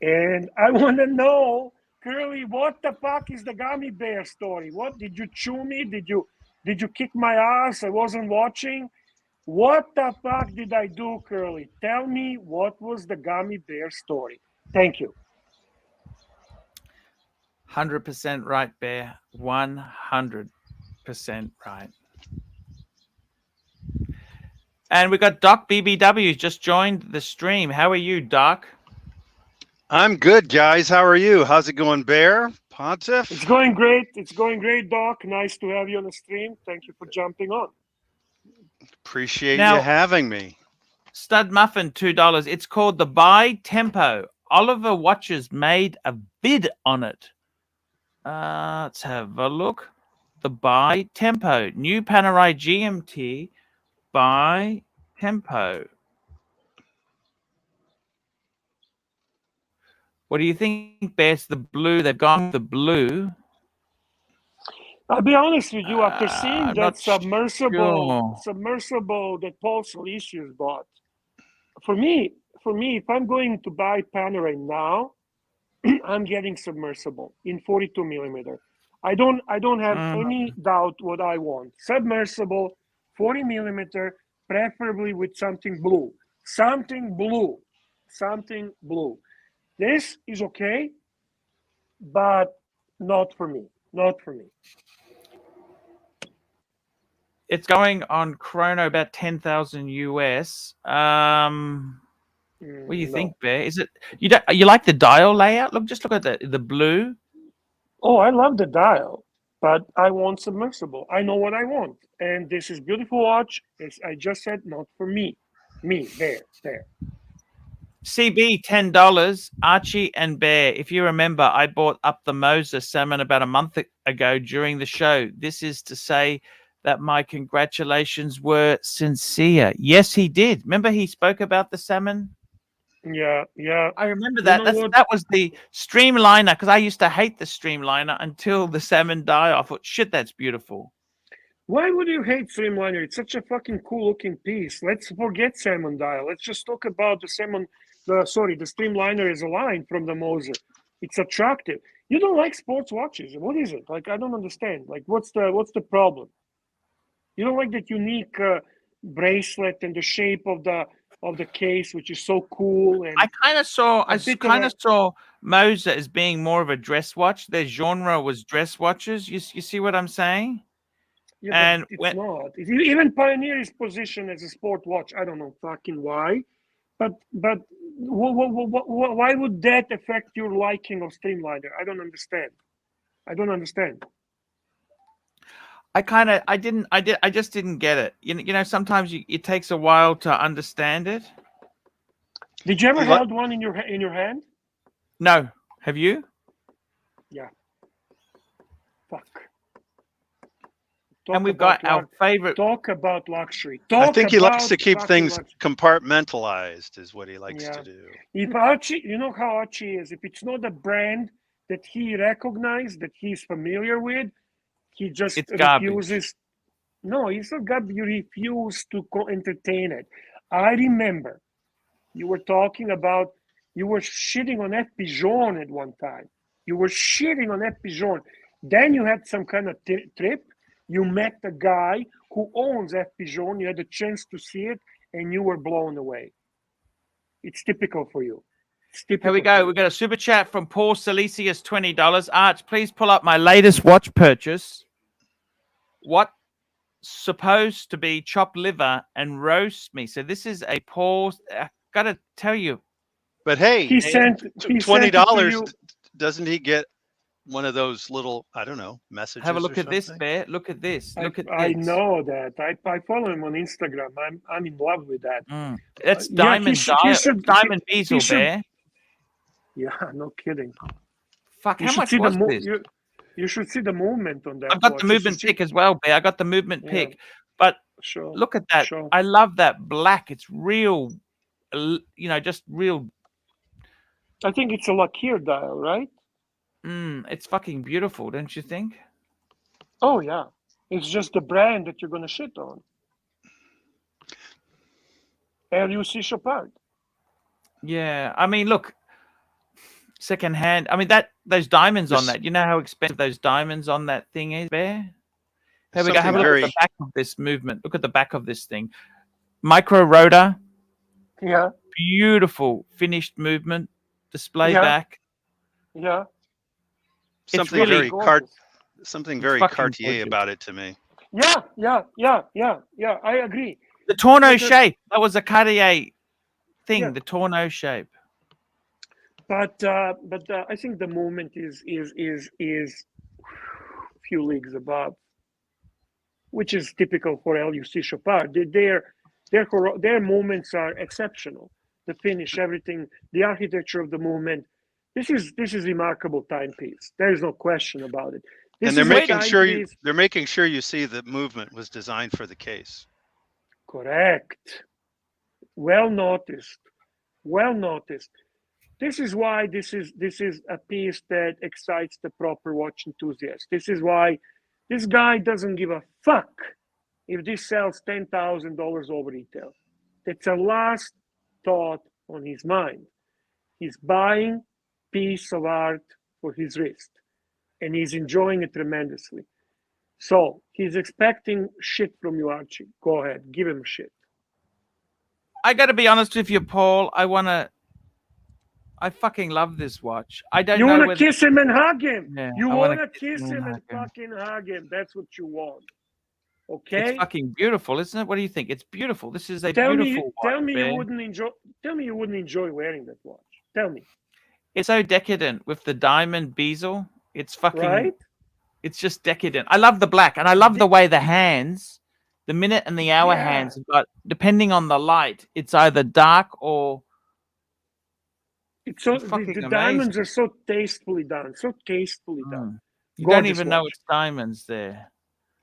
And I want to know, Curly, what the fuck is the gummy bear story? What, did you chew me? Did you kick my ass? I wasn't watching. What the fuck did I do, Curly? Tell me, what was the gummy bear story? Thank you. 100% right, Bear. 100% right. And we got Doc BBW just joined the stream. How are you, Doc? I'm good, guys. How are you? How's it going, Bear? Pontiff? It's going great. It's going great, Doc. Nice to have you on the stream. Thank you for jumping on. Appreciate Now- you having me. Stud Muffin, $2. It's called the Buy Tempo. Oliver Watches made a bid on it. Let's have a look. The Buy Tempo. New Panerai GMT Buy Tempo. What do you think, Bear? It's the blue. They've gone with the blue. I'll be honest with you, after seeing I'm that not submersible sure. that Paul Solicius bought, for me, if I'm going to buy Panerai now, I'm getting submersible in 42 millimeter. I don't have any doubt what I want. Submersible, 40 millimeter, preferably with something blue. Something blue. This is okay, but not for me. Not for me. It's going on chrono about 10,000 US. What do you think, Bear? Is it you like the dial layout? Just look at the blue. Oh, I love the dial, but I want submersible. I know what I want, and this is beautiful watch. As I just said, not for me. There. CB $10. Archie and Bear. If you remember, I bought up the Moser salmon about a month ago during the show. This is to say that my congratulations were sincere. Yes, he did. Remember, he spoke about the salmon. Yeah. I remember that. That was the streamliner, because I used to hate the streamliner until the salmon died. I thought, shit, that's beautiful. Why would you hate Streamliner? It's such a fucking cool looking piece. Let's forget salmon dial. Let's just talk about the salmon. The Streamliner is a line from the Moser. It's attractive. You don't like sports watches. What is it? Like, I don't understand. Like, what's the problem? You don't like that unique bracelet and the shape of the case, which is so cool. And I kind of saw Moser as being more of a dress watch. Their genre was dress watches. You see what I'm saying? Yeah, and it's not. Even Pioneer is positioned as a sport watch. I don't know fucking why, but why would that affect your liking of Streamliner? I don't understand. I just didn't get it. You know, sometimes it takes a while to understand it. Did you ever held one in your hand? No. Have you? Yeah. Fuck. And we've got our favorite. Talk about luxury. I think he likes to keep things compartmentalized, is what he likes to do. If Archie, you know how Archie is. If it's not a brand that he recognizes, that he's familiar with, he just refuses. No, he's not garbage. You refuse to entertain it. I remember you were talking about, you were shitting on F. Pigeon at one time. You were shitting on Epigeon. Then you had some kind of trip. You met the guy who owns Epigeon. You had a chance to see it, and you were blown away. It's typical for you. Here we go. We got a super chat from Paul Silesius, $20. Arch, please pull up my latest watch purchase. What supposed to be chopped liver and roast me? So this is a Paul. I gotta tell you. But hey, he sent $20. Doesn't he get one of those little, I don't know, messages? Have a look or at this, something? Bear. Look at this. Look at I this. know that. I follow him on Instagram. I'm in love with that. That's Yeah, diamond diamond diesel, Bear. Yeah, no kidding. Fuck, You how should much see was the this? You should see the movement on that. I've got watch. the You should movement see- pick as well, Bear. I got the movement Yeah. pick. But Sure. look at that. Sure. I love that black. It's real, just real. I think it's a Lacquer dial, right? It's fucking beautiful, don't you think? Oh yeah. It's just the brand that you're gonna shit on. LUC Chopard. Yeah. I mean, look, secondhand. I mean, those diamonds on that. You know how expensive those diamonds on that thing is, Bear? Here we go. Have a look at the back of this movement. Look at the back of this thing. Micro rotor. Yeah. Beautiful finished movement. Display Yeah. back. Yeah. Something really very gorgeous. something very fucking Cartier gorgeous. about it to me. Yeah. I agree. The torno Because- shape. That was a Cartier thing. Yeah. The torno shape. But I think the movement is a few leagues above, which is typical for LUC Chopard. Their movements are exceptional. The finish, everything, the architecture of the movement. This is remarkable timepiece. There is no question about it. This And they're is a making sure you see the movement was designed for the case. Correct. Well noticed. Well noticed. This is why this is a piece that excites the proper watch enthusiast. This is why this guy doesn't give a fuck if this sells $10,000 over retail. That's a last thought on his mind. He's buying piece of art for his wrist, and he's enjoying it tremendously. So he's expecting shit from you, Archie. Go ahead, give him shit. I got to be honest with you, Paul. I fucking love this watch. I don't You know want whether... to kiss him and hug him. Yeah, You I want wanna to kiss him and hug him. fucking hug him. That's what you want. Okay. It's fucking beautiful, isn't it? What do you think? It's beautiful. This is a Tell beautiful watch, me Bear. you wouldn't enjoy. Tell me you wouldn't enjoy wearing that watch. Tell me. It's so decadent with the diamond bezel. It's fucking... Right? It's just decadent. I love the black, and I love the way the hands, the minute and the hour hands, but depending on the light, it's either dark or... It's so It's fucking the amazing. diamonds are so tastefully done. So tastefully done. You don't Gorgeous even know watch. it's diamonds there.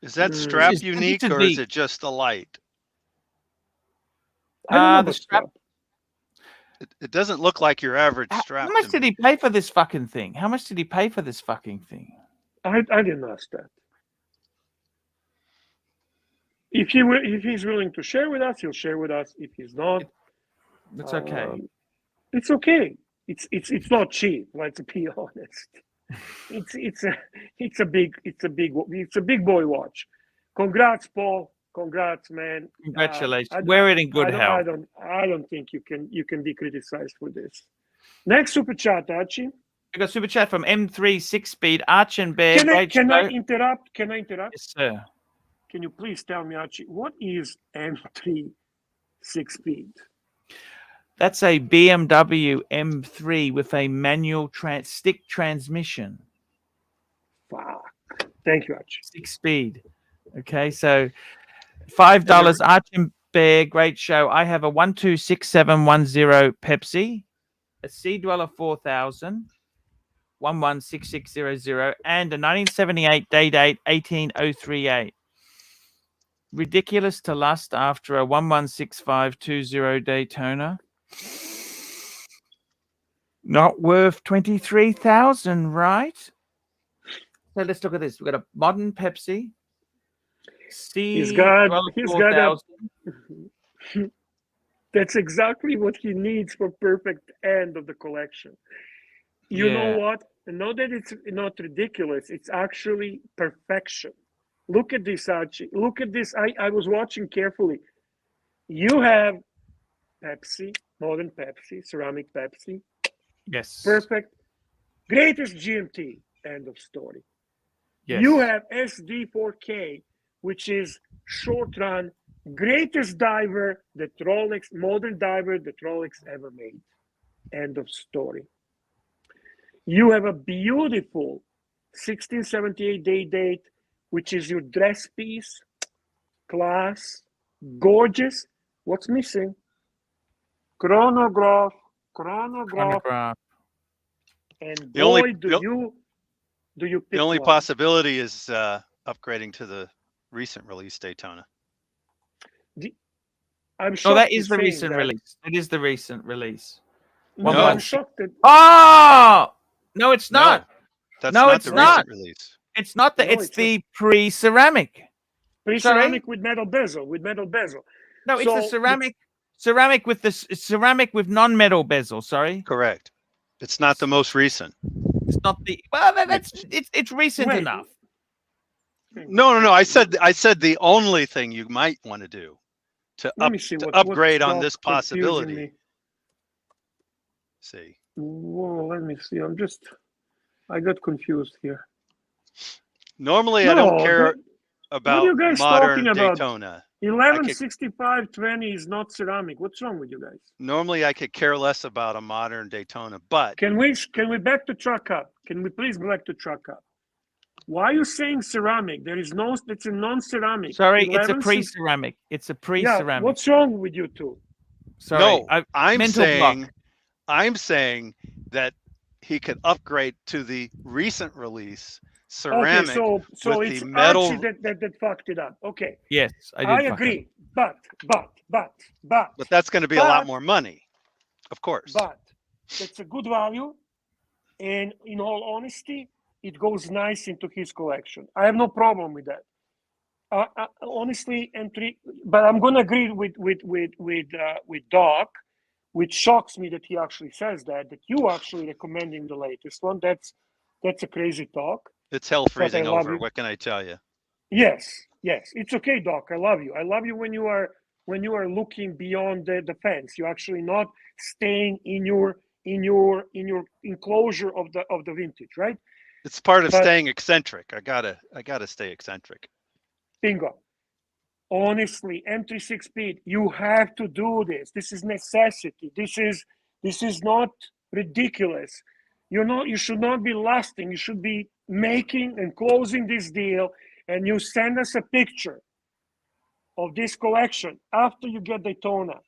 Is that Mm. strap It's unique to or be- is it just the light? I don't know the the strap- It doesn't look like your average How strap. much to did me. he pay for this fucking thing? How much did he pay for this fucking thing? I didn't ask that. If he's willing to share with us, he'll share with us. If he's not, It's okay. It's okay. It's not cheap. Let's be honest. It's a big boy watch. Congrats, Paul. Congrats, man. Congratulations. Wear it in good health. I don't think you can be criticized for this. Next super chat, Archie. We got super chat from M3 6 Speed, Arch and Bear. Can I show. interrupt? Can I interrupt? Yes, sir. Can you please tell me, Archie, what is M3 6-speed? That's a BMW M3 with a manual stick transmission. Fuck. Thank you, Archie. 6 speed. Okay, so $5. Arch and Bear, great show. I have a 126710 Pepsi, a Sea Dweller 4000, 116600, and a 1978 day date 18038. Ridiculous to lust after a 116520 Daytona. Not worth 23,000, right? So let's look at this. We've got a modern Pepsi. He's got 4,000. That's exactly what he needs for perfect end of the collection. You know Yeah. what? Know that it's not ridiculous. It's actually perfection. Look at this, Archie. Look at this. I was watching carefully. You have Pepsi, modern Pepsi, ceramic Pepsi. Yes. Perfect. Greatest GMT. End of story. Yes. You have SD4K, which is short run, greatest diver that Rolex, modern diver that Rolex ever made. End of story. You have a beautiful 1678 day date, which is your dress piece, class, gorgeous. What's missing? Chronograph. Chronograph. And The only- boy, do you pick The only one. possibility is upgrading to the recent release Daytona. I'm Oh, shocked that you're is the saying recent that. release. It is the recent release. No, No. I'm shocked that Oh no, it's not. No, that's No, not it's the not. recent release. It's not the. No, it's it's the pre-ceramic. pre-ceramic with metal bezel. No, it's the So, ceramic with the ceramic with non-metal bezel. Sorry, Correct. It's not the most recent. it's not the. Well, it's recent Wait. enough. No. I said the only thing you might want to do to Let me see what upgrade on what's this confusing possibility. me. See, Whoa, let me see. I got confused here. normally I don't No, care what are about you guys modern talking about? Daytona. 116520 is not ceramic. What's wrong with you guys? Normally I could care less about a modern Daytona, but Can we back the truck up? Can we please back the truck up? Why are you saying ceramic? There is no. It's a non-ceramic. Sorry, it's a 11 pre-ceramic. It's a Yeah. pre-ceramic. What's wrong with you two? Sorry, no, I'm mental block. saying that he could upgrade to the recent release Okay, ceramic so with it's the metal. Archie that fucked it up. Okay, Yes, I I did. fuck agree. up. But But that's going to be a lot more money, of course. But it's a good value, and in all honesty, it goes nice into his collection. I have no problem with that. Honestly, M3, but I'm gonna agree with Doc, which shocks me that he actually says that you actually recommending the latest one. That's a crazy talk. It's hell But I freezing love over. you. What can I tell you? Yes, it's okay, Doc. I love you. I love you when you are looking beyond the fence. You're actually not staying in your enclosure of the vintage, right? It's part of But- staying eccentric. I gotta stay eccentric. Bingo. Honestly, M36 speed, you have to do this. This is necessity. This is not ridiculous. You should not be lasting. You should be making and closing this deal, and you send us a picture of this collection after you get Daytona.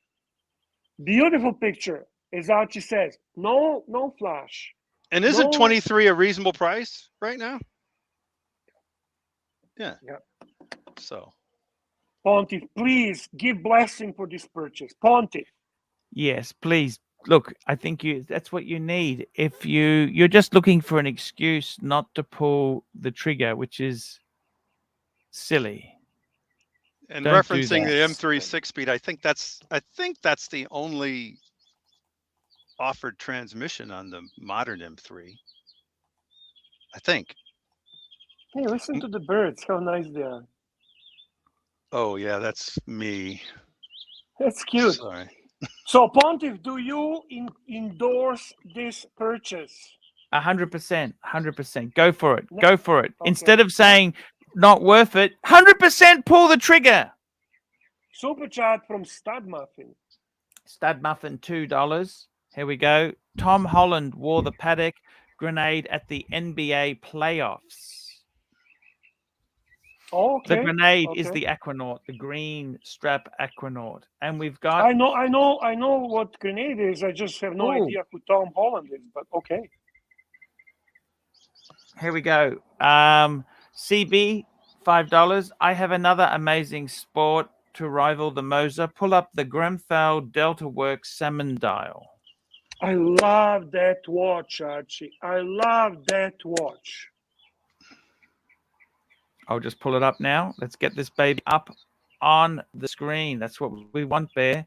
Beautiful picture, as Archie says. No flash. And isn't No. 23 a reasonable price right now? Yeah. Yeah. So Pontiff, please give blessing for this purchase. Pontiff. Yes, please. Look, I think that's what you need. If you're just looking for an excuse not to pull the trigger, which is silly. and Don't do referencing the that. M3 6-speed, I think that's the only offered transmission on the modern M3. I think. Hey, listen to the birds. How nice they are. Oh yeah, that's me. That's cute. Sorry. So, Pontiff, do you endorse this purchase? 100%, 100%. Go for it. No. Go for it. Okay. Instead of saying not worth it, 100% pull the trigger. Super chat from Stud Muffin. Stud Muffin, $2. Here we go. Tom Holland wore the paddock grenade at the NBA playoffs. Oh, okay. The grenade is okay. the Aquanaut, the green strap Aquanaut. And we've got I know what grenade is. I just have no Ooh. idea who Tom Holland is, but okay. Here we go. CB, $5. I have another amazing sport to rival the Moser. Pull up the Grenfell Delta Works salmon dial. I love that watch, Archie. I love that watch. I'll just pull it up now. Let's get this baby up on the screen. That's what we want, Bear.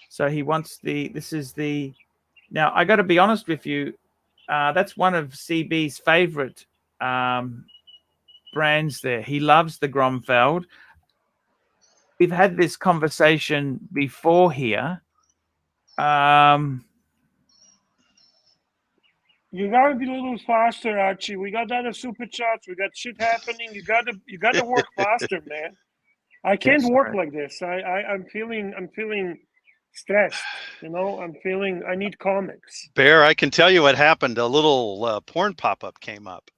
So he wants this is the, now I got to be honest with you. That's one of CB's favorite brands there. He loves the Gromfeld. We've had this conversation before here. You gotta be a little faster, Archie. We got other super chats. We got shit happening. You gotta work faster, man. I can't work like this. I'm feeling stressed. You know, I need comics. Bear, I can tell you what happened. A little porn pop-up came up.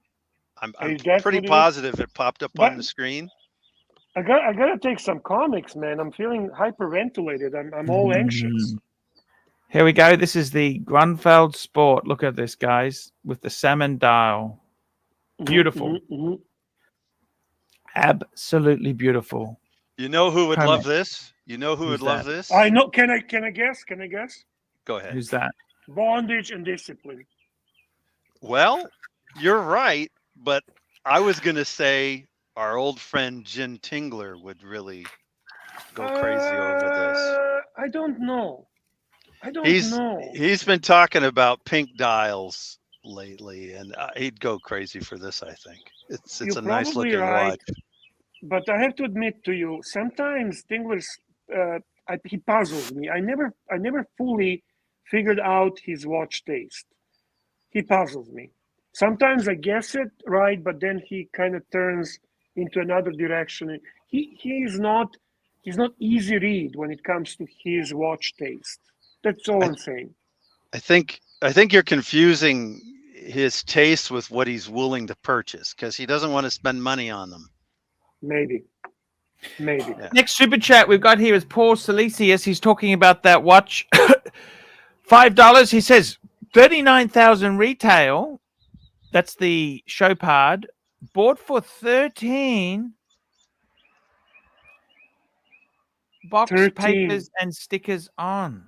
I'm pretty positive it popped up on the screen. I gotta take some comics, man. I'm feeling hyperventilated. I'm all anxious. Here we go. This is the Grunfeld Sport. Look at this, guys, with the salmon dial. Beautiful. Absolutely beautiful. You know who would love this? You know who would love this? I know. Can I guess? Can I guess? Go ahead. Who's that? Bondage and Discipline. Well, you're right, but I was gonna say our old friend Jin Tingler would really go crazy over this. I don't know. He's been talking about pink dials lately, and he'd go crazy for this. I think it's a nice looking watch. But I have to admit to you, sometimes Tingler's he puzzles me. I never fully figured out his watch taste. He puzzles me. Sometimes I guess it right, but then he kind of turns into another direction. He's not easy read when it comes to his watch taste. That's all I'm saying. I think you're confusing his taste with what he's willing to purchase, because he doesn't want to spend money on them. Maybe. Yeah. Next super chat we've got here is Paul Silesius. He's talking about that watch. $5. He says 39,000 retail. That's the Chopard. Bought for 13. Box 13. papers and stickers on.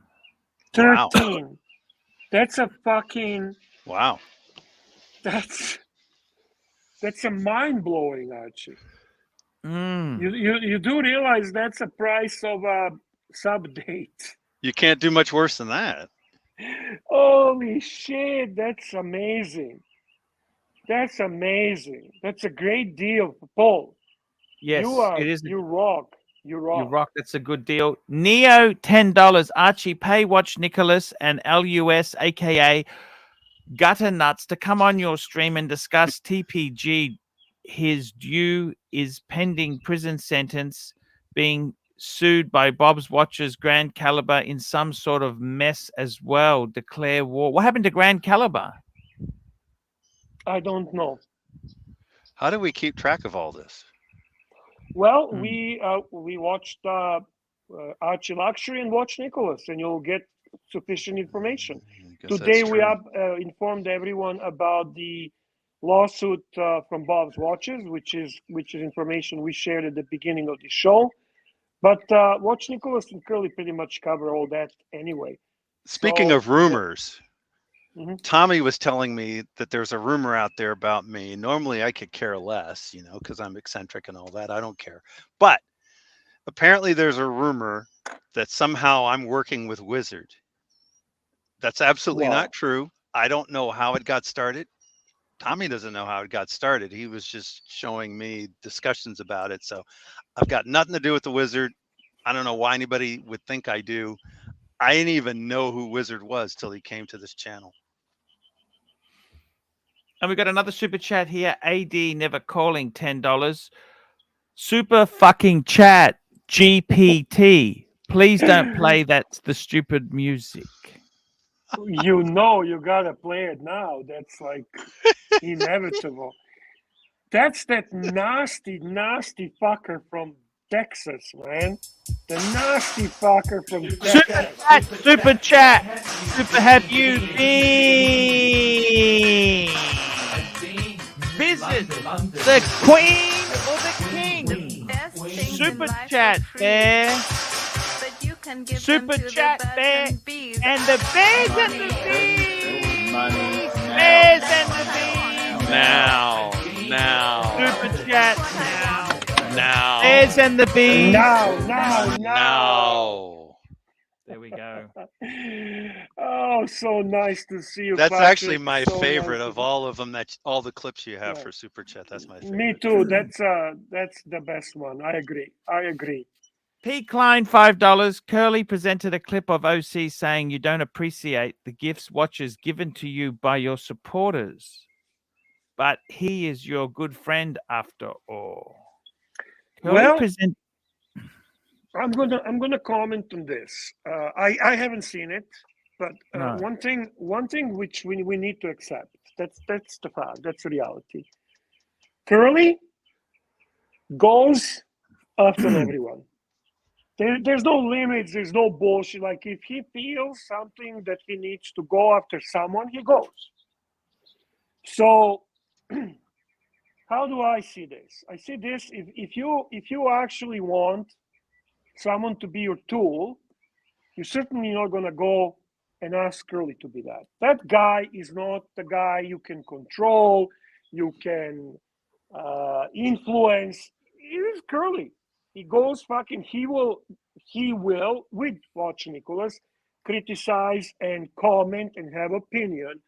13. Wow. That's a fucking. Wow. That's a mind blowing, Archie. You do realize that's a price of a sub date. You can't do much worse than that. Holy shit, that's amazing. That's amazing. That's a great deal, Paul. Yes, it is. You rock. You rock. That's a good deal. Neo, $10. Archie, pay watch Nicholas and LUS, aka Gutter Nuts, to come on your stream and discuss TPG. His due is pending prison sentence, being sued by Bob's Watches, Grand Caliber in some sort of mess as well. Declare war. What happened to Grand Caliber? I don't know. How do we keep track of all this? Well, we watched ArchieLuxury and watch Nicholas, and you'll get sufficient information. Today we have informed everyone about the lawsuit from Bob's Watches, which is information we shared at the beginning of the show. But Watch Nicholas and Curly pretty much cover all that anyway. Speaking of rumors, Tommy was telling me that there's a rumor out there about me. Normally I could care less, because I'm eccentric and all that. I don't care. But apparently there's a rumor that somehow I'm working with Wizard. That's absolutely not true. I don't know how it got started. Tommy doesn't know how it got started. He was just showing me discussions about it. So I've got nothing to do with the Wizard. I don't know why anybody would think I do. I didn't even know who Wizard was till he came to this channel. And we got another super chat here. AD never calling, $10. Super fucking chat, GPT. Please don't play the stupid music. You gotta play it now. That's like inevitable. That's that nasty fucker from Texas, man. The nasty fucker from Texas. Super chat. Super have you been? Visit the Queen or the King. Super chat there. Super chat there. And the bears and the bees. Bears and the bees. Now. Super chat now. Bears and the bees. Now. There we go. Oh, so nice to see you. That's actually Patrick. my So favorite nice of to- all of them. That all the clips you have Yeah. for Super Chat. That's my favorite. Me too. That's the best one. I agree. I agree. P. Klein, $5. Curly presented a clip of OC saying you don't appreciate the gifts watchers given to you by your supporters, but he is your good friend after all. Curly Well, present. I'm gonna comment on this. I haven't seen it, but No. one thing which we need to accept. That's the fact. That's reality. Curly goes after everyone. There's no limits. There's no bullshit. Like if he feels something that he needs to go after someone, he goes. So how do I see this? I see this if you actually want someone to be your tool, you're certainly not gonna go and ask Curly to be that. That guy is not the guy you can control, you can influence. It is Curly. He goes fucking. He will with Watch Nicholas criticize and comment and have opinion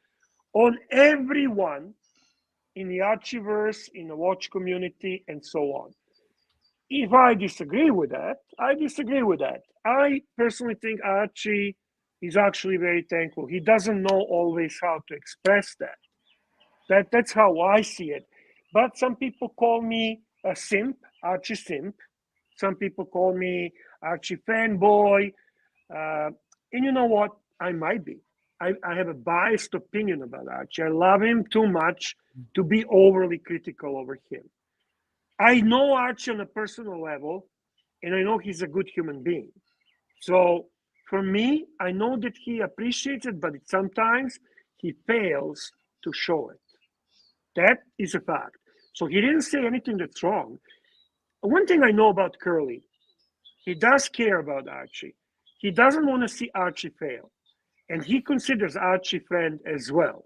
on everyone in the Archieverse, in the Watch community, and so on. If I disagree with that, I disagree with that. I personally think Archie is actually very thankful. He doesn't know always how to express that. That's how I see it. But some people call me a simp, Archie simp. Some people call me Archie fanboy. And you know what? I might be. I have a biased opinion about Archie. I love him too much to be overly critical over him. I know Archie on a personal level, and I know he's a good human being. So for me, I know that he appreciates it, but sometimes he fails to show it. That is a fact. So he didn't say anything that's wrong. One thing I know about Curly, he does care about Archie. He doesn't want to see Archie fail. And he considers Archie friend as well.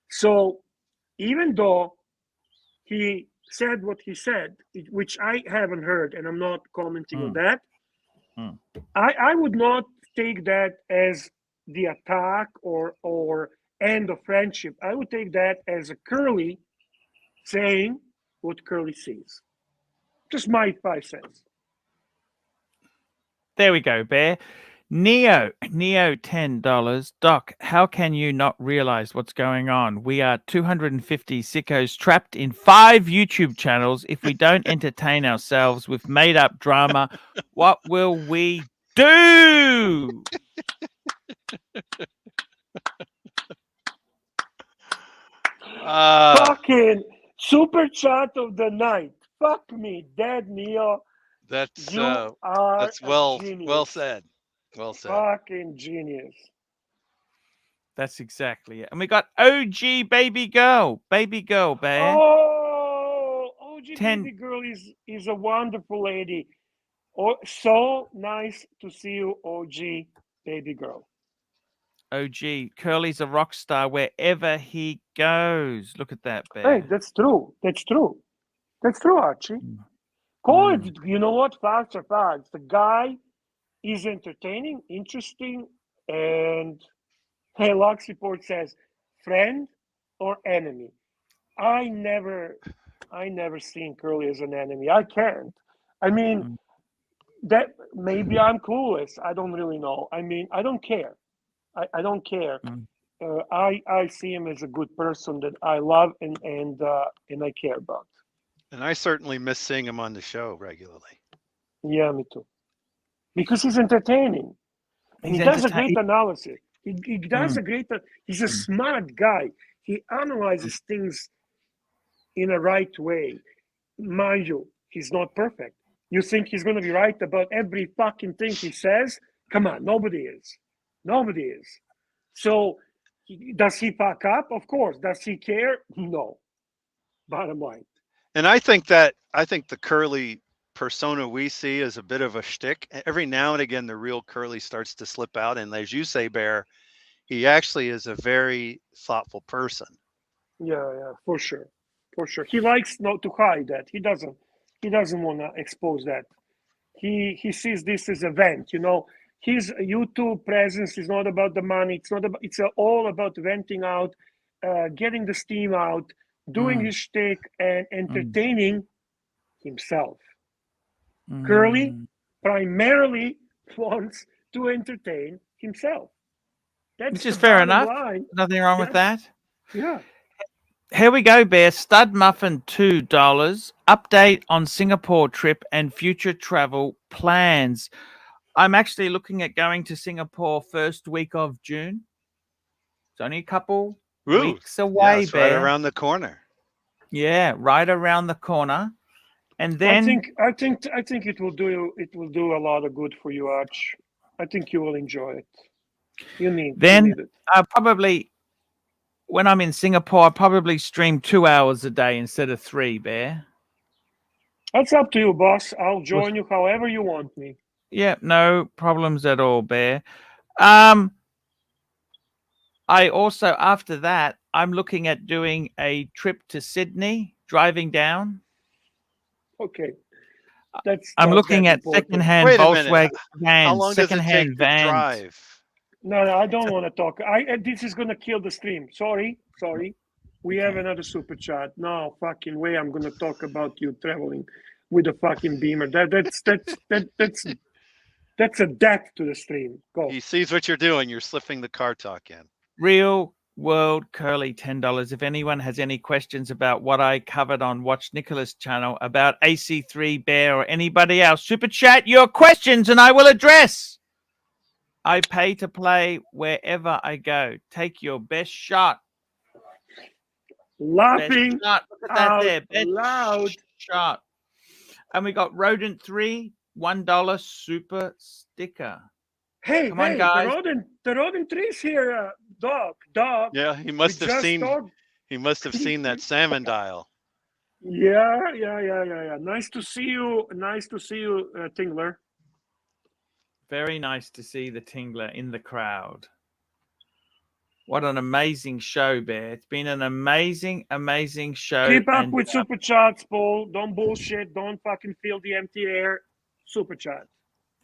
So even though he said what he said, which I haven't heard, and I'm not commenting on that, I would not take that as the attack or end of friendship. I would take that as a Curly saying what Curly sees. Just my 5 cents. There we go, Bear. Neo, $10. Doc, how can you not realize what's going on? We are 250 sickos trapped in 5 YouTube channels. If we don't entertain ourselves with made up drama, what will we do? Fucking super chat of the night. Fuck me, dead Neo. That's You are that's a well genius. said. Well said. Fucking genius. That's exactly it. And we got OG Baby Girl, Bear. Oh, OG 10. Baby Girl is a wonderful lady. Oh, so nice to see you, OG Baby Girl. OG. Curly's a rock star wherever he goes. Look at that, Bear. Hey, that's true. That's true. That's true, Archie. Call it, you know what? Facts are facts. The guy is entertaining, interesting, and hey, Lux Report says, friend or enemy? I never seen Curly as an enemy. I can't. I mean, that maybe I'm clueless. I don't really know. I mean, I don't care. I don't care. I see him as a good person that I love and I care about. And I certainly miss seeing him on the show regularly. Yeah, me too. Because he's entertaining. And he does a great analysis. He does a great, he's a smart guy. He analyzes things in a right way. Mind you, he's not perfect. You think he's going to be right about every fucking thing he says? Come on, nobody is. Nobody is. So, does he fuck up? Of course. Does he care? No. Bottom line. And I think the Curly persona we see is a bit of a shtick. Every now and again, the real Curly starts to slip out. And as you say, Bear, he actually is a very thoughtful person. Yeah, for sure. For sure. He likes not to hide that. He doesn't want to expose that. He sees this as a vent, you know. his YouTube presence is not about the money. It's not about. It's all about venting out, getting the steam out, doing his shtick, and entertaining himself. Curly primarily wants to entertain himself. That's Which is the fair bottom enough. line. Nothing wrong with that. Yeah. Here we go, Bear. Stud Muffin, $2. Update on Singapore trip and future travel plans. I'm actually looking at going to Singapore first week of June. It's only a couple weeks away, it's Bear. right around the corner. Yeah, right around the corner. And then I think it will do a lot of good for you, Arch. I think you will enjoy it. You need it. I probably, when I'm in Singapore, I probably stream 2 hours a day instead of 3, Bear. That's up to you, boss. I'll join you however you want me. Yeah, no problems at all, Bear. I also, after that, I'm looking at doing a trip to Sydney, driving down. Okay. I'm looking at secondhand Wait a minute. Volkswagen How vans, long does it secondhand take to vans. drive? No, I don't want to talk. This is gonna kill the stream. Sorry. We have another super chat. No fucking way. I'm gonna talk about you traveling with a fucking Beamer. That's a death to the stream. Go. He sees what you're doing. You're slipping the car talk in. Real World Curly, $10. If anyone has any questions about what I covered on Watch Nicholas' channel about AC3 Bear or anybody else, super chat your questions and I will address. I pay to play wherever I go. Take your best shot. Laughing Best shot. Look at that out there. Best loud. shot. And we got Rodent 3, $1 super sticker. Hey, Come on, guys. the rodent tree's here, dog. Yeah, he must have seen. He must have seen that salmon dial. Yeah. Nice to see you, Tingler. Very nice to see the Tingler in the crowd. What an amazing show, Bear. It's been an amazing, amazing show. Keep up with super chats, Paul. Don't bullshit. Don't fucking fill the empty air. Super chat.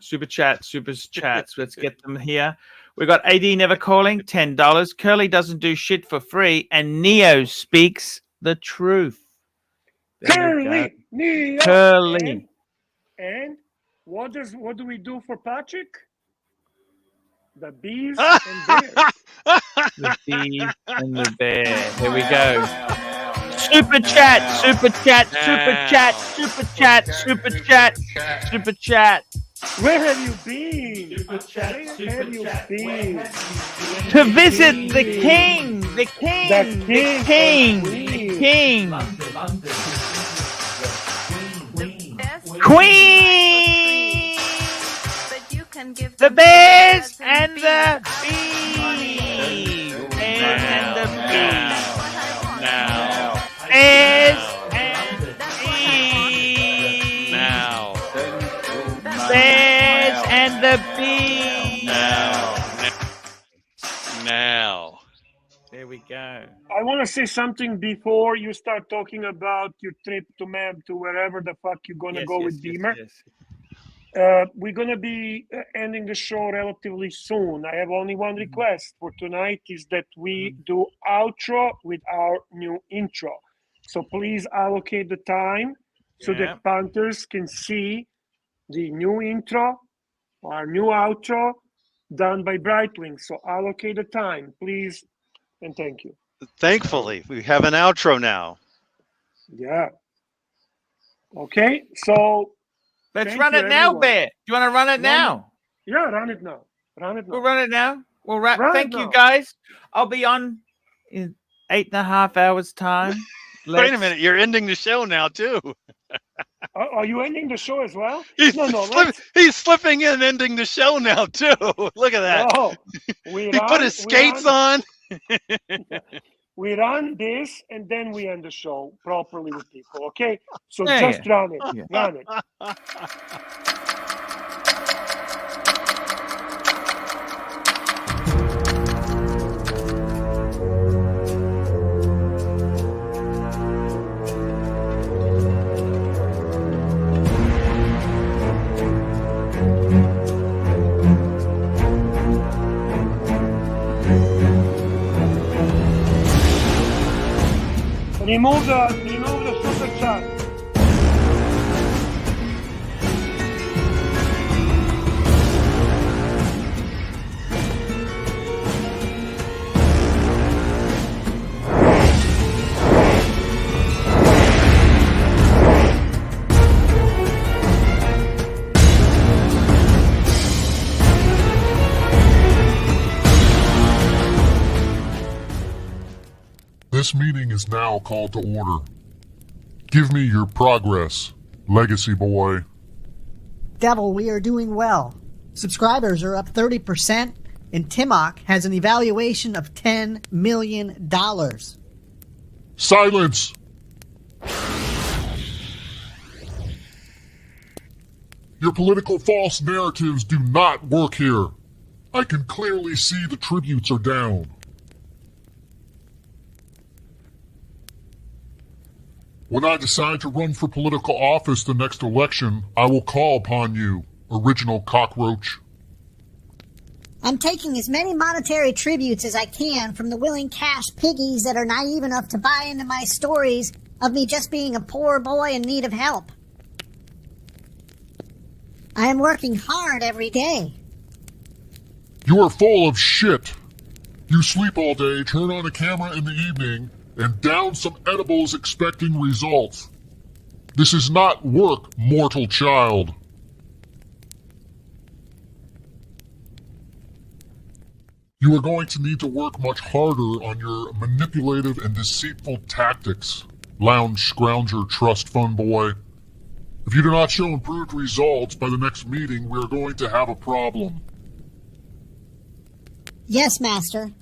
Super chats. Let's get them here. We got AD Never Calling, $10. Curly doesn't do shit for free, and Neo speaks the truth. Curly, Neo. Curly. And what do we do for Patrick? The bees and bears. The bee and the bear. Here we go. Super chat. Where have you been? Where have you been? To visit the king. The king. Queen. The bears and the bees. Bears and the bees. Bears and bees. Bears and the bees. Now. There we go. I want to say something before you start talking about your trip to wherever the fuck you're gonna go with Beamer. We're gonna be ending the show relatively soon. I have only one request for tonight is that we do outro with our new intro. So please allocate the time so that Panthers can see the new intro, our new outro done by Brightwing. So allocate the time, please, and thank you. Thankfully, we have an outro now. Yeah. Okay, so let's run it now, Bear. Do you want to run it now? Yeah, run it now. We'll run it now. We'll wrap. Run it Thank you, now. guys. I'll be on in 8.5 hours time. Wait a minute, you're ending the show now too. Are you ending the show as well? He's slipping in, ending the show now too. Look at that. No, he put his skates on. We run this and then we end the show properly with people. Okay, so Yeah, just run it. Yeah. Run it. Remove the super chat. This meeting is now called to order. Give me your progress, Legacy Boy. Devil, we are doing well. Subscribers are up 30%, and Timok has an evaluation of $10 million. Silence! Your political false narratives do not work here. I can clearly see the tributes are down. When I decide to run for political office the next election, I will call upon you, original cockroach. I'm taking as many monetary tributes as I can from the willing cash piggies that are naive enough to buy into my stories of me just being a poor boy in need of help. I am working hard every day. You are full of shit. You sleep all day, turn on a camera in the evening, and down some edibles expecting results. This is not work, mortal child. You are going to need to work much harder on your manipulative and deceitful tactics, lounge scrounger trust fund boy. If you do not show improved results by the next meeting, we are going to have a problem. Yes, Master.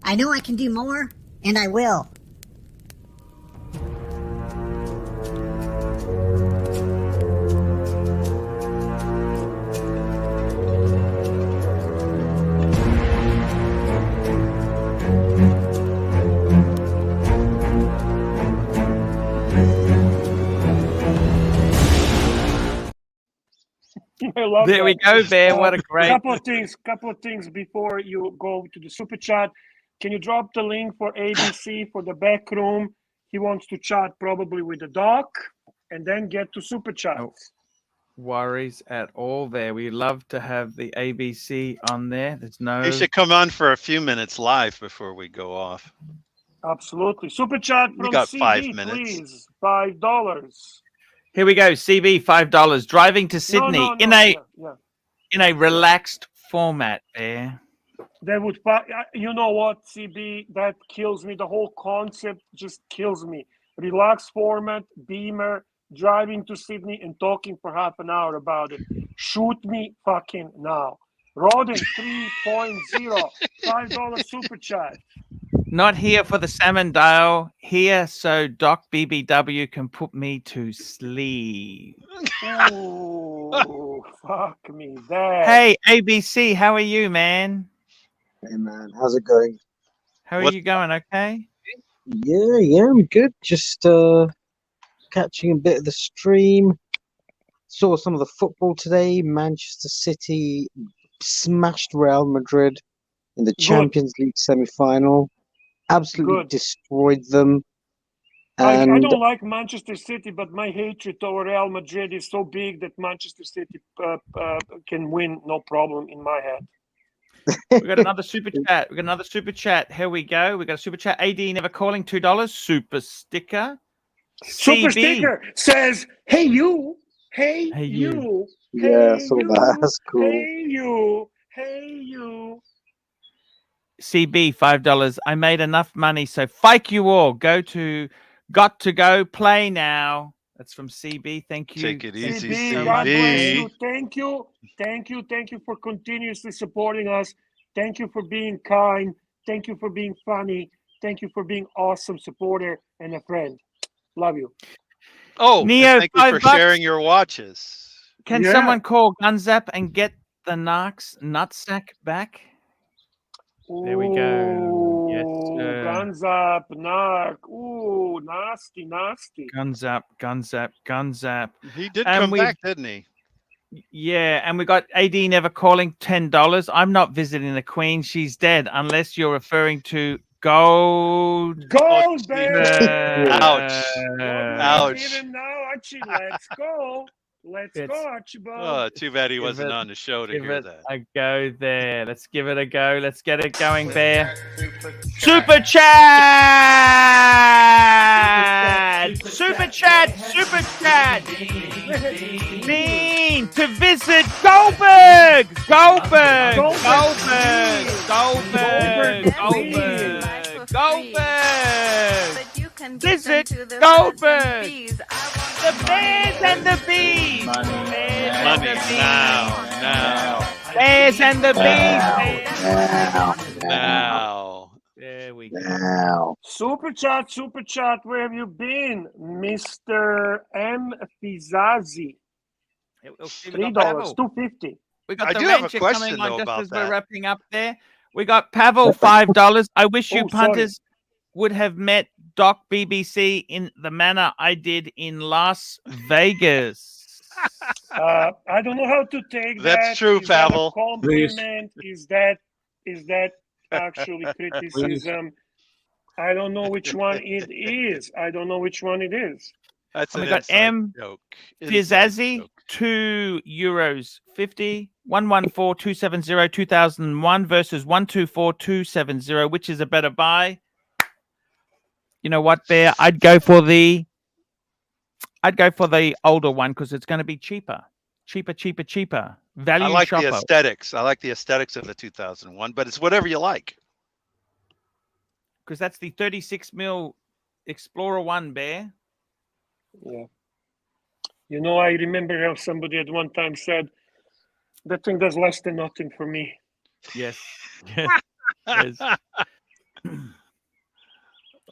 I know I can do more, and I will. I love There that. we go, Bear. What a great. Couple of things before you go to the super chat. Can you drop the link for ABC for the back room? He wants to chat probably with the doc, and then get to super chat. No worries at all there. We love to have the ABC on there. There's no. He should come on for a few minutes live before we go off. Absolutely. Super chat We from got CB, 5 minutes. please. $5. Here we go. CB, $5. Driving to Sydney No, in a relaxed format, Bear. They would, you know what, CB, that kills me. The whole concept just kills me. Relaxed format, Beamer, driving to Sydney and talking for half an hour about it. Shoot me fucking now. Rodin 3.0, $5 super chat. Not here for the salmon dial. Here so Doc BBW can put me to sleep. Ooh, fuck me there. Hey, ABC, how are you, man? Hey man, how's it going? How are you going? Okay. Yeah, I'm good. Just catching a bit of the stream. Saw some of the football today. Manchester City smashed Real Madrid in the Champions League semi-final. Absolutely destroyed them. I And don't like Manchester City, but my hatred over Real Madrid is so big that Manchester City can win, no problem in my head. We got another super chat. Here we go. We got a super chat. AD never calling $2. Super sticker. Super CB. sticker says, "Hey you, hey you, yeah, hey so you, that's cool. hey you, hey you." CB, $5. I made enough money, so fike you all. Got to go play now. That's from CB. Thank you. Take it easy, CB, God bless you. Thank you for continuously supporting us. Thank you for being kind. Thank you for being funny. Thank you for being awesome supporter and a friend. Love you. Oh, Neo, thank you for sharing your watches. Can someone call Gunzap and get the Narcs nutsack back? There we go. Yes, sir. Guns up, narc. Ooh, nasty. Guns up. He did come back, didn't he? Yeah, and we got AD never calling $10. I'm not visiting the Queen. She's dead, unless you're referring to Gold. Gold, baby. Ouch. Ouch. Even now, Archie, let's go. Let's go, Archibald. Oh, too bad he wasn't on the show to hear that. A go there. Let's give it a go. Let's get it going there. Super chat! Super chat! Super chat! Bean to visit Goldberg! Goldberg! Goldberg! Goldberg! Goldberg! Goldberg! Visit Goldberg! The Bears and the Bees! Money now. Bears and the Bees! Now. There we go. Super chat, where have you been, Mr. M. Fizazi? $3, $2.50. We got I the do have a Rancher question, coming on though, just about as we're that. wrapping up there. We got Pavel, $5. I wish you Oh, sorry. punters would have met Doc BBC in the manner I did in Las Vegas. I don't know how to take that. That's true, Is that a Pavel. compliment? Is that actually criticism? I don't know which one it is. That's And an we got inside M. joke. Fizazzi, €2. 114-270 2001 versus 124-270. Which is a better buy? You know what, Bear? I'd go for the older one because it's going to be cheaper. Value I like shopper. the aesthetics. I like the aesthetics of the 2001, but it's whatever you like. Because that's the 36 mil Explorer 1, Bear. Yeah. You know, I remember how somebody at one time said, that thing does less than nothing for me. Yes. Yes.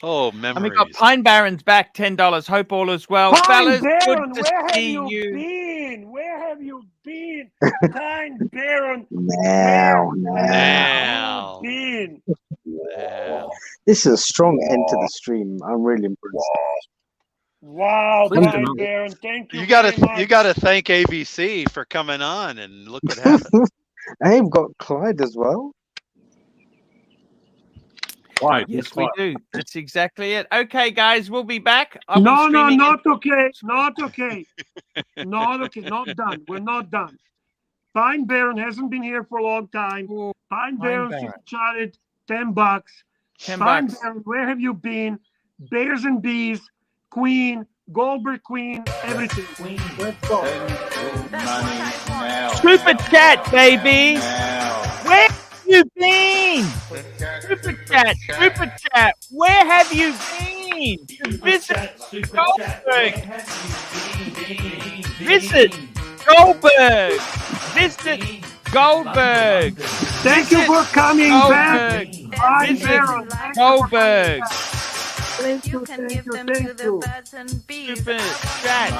Oh, memories. And we got Pine Barrens back, $10. Hope all is well. Pine Fellas, Barren, good to where have see you you. been? Where have you been? Pine Barren, Now. Now. been? This is a strong end to the stream. I'm really impressed. Wow, Please Pine do. Barren, thank you. You gotta very much. thank ABC for coming on, and look what happened. Hey, we've got Clyde as well. Clyde, Yes, we do. That's exactly it. Okay, guys, we'll be back. I'll be No, streaming not okay. Not okay. Not okay. Not done. We're not done. Pine Barren hasn't been here for a long time. Pine Barren Barren. charted $10. $10. Pine Barren, where have you been? Bears and Bees, Queen, Goldberg Queen, everything. Let's go. Super chat, baby. Where have you been? Super chat. Where have you been? Visit Goldberg. Visit Goldberg. Thank you for coming back. Goldberg. Pine Visit Barren. Goldberg. You can give them to the birds and bees. Super chat.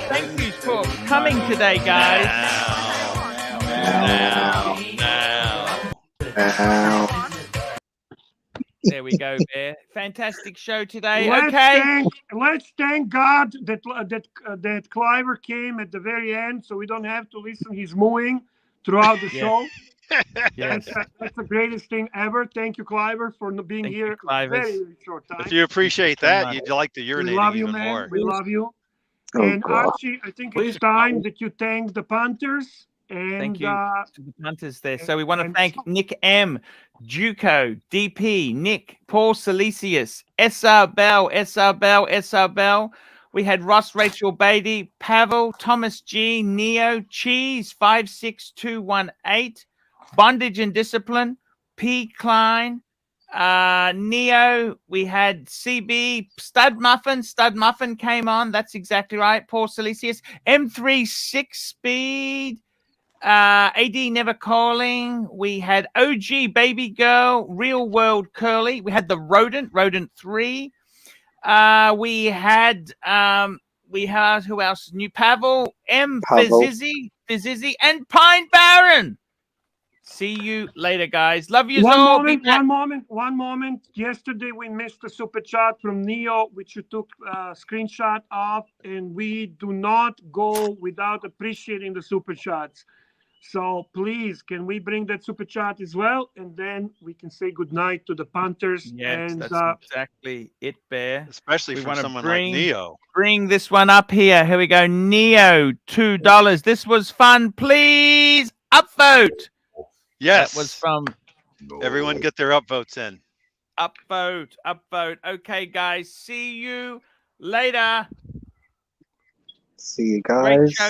Thank you for coming today, guys. There we go, Bear. Fantastic show today. Let's thank God that Cliver came at the very end, so we don't have to listen his mooing throughout the show. Yes. That's the greatest thing ever. Thank you, Cliver, for being here a very short time. If you appreciate that, you'd like to urinate We love you, even man. more. We love you. Oh, And God. Archie, I think it's time that you thank the punters. And Thank you to the punters there. So we want to thank Nick M, Juco, DP, Nick, Paul Silesius, SR Bell. We had Ross, Rachel Beatty, Pavel, Thomas G, Neo, Cheese, 56218, Bondage and Discipline, P. Klein, Neo. We had CB, Stud Muffin came on. That's exactly right. Paul Silesius, M3 6 Speed. AD Never Calling. We had OG Baby Girl, Real World Curly. We had the Rodent 3. We had who else? New Pavel, M Fizizzy, and Pine Barren. See you later, guys. Love you all. One moment. Yesterday we missed a super chat from Neo, which you took a screenshot of, and we do not go without appreciating the super chats. So please, can we bring that super chat as well, and then we can say goodnight to the punters. Yes, And that's exactly it, Bear. Especially We from want to someone like Neo. bring this one up here. Here we go. Neo, $2. This was fun. Please upvote. Yes. That was from Everyone get their upvotes in. upvote. Okay, guys. See you later. See you Great guys. show.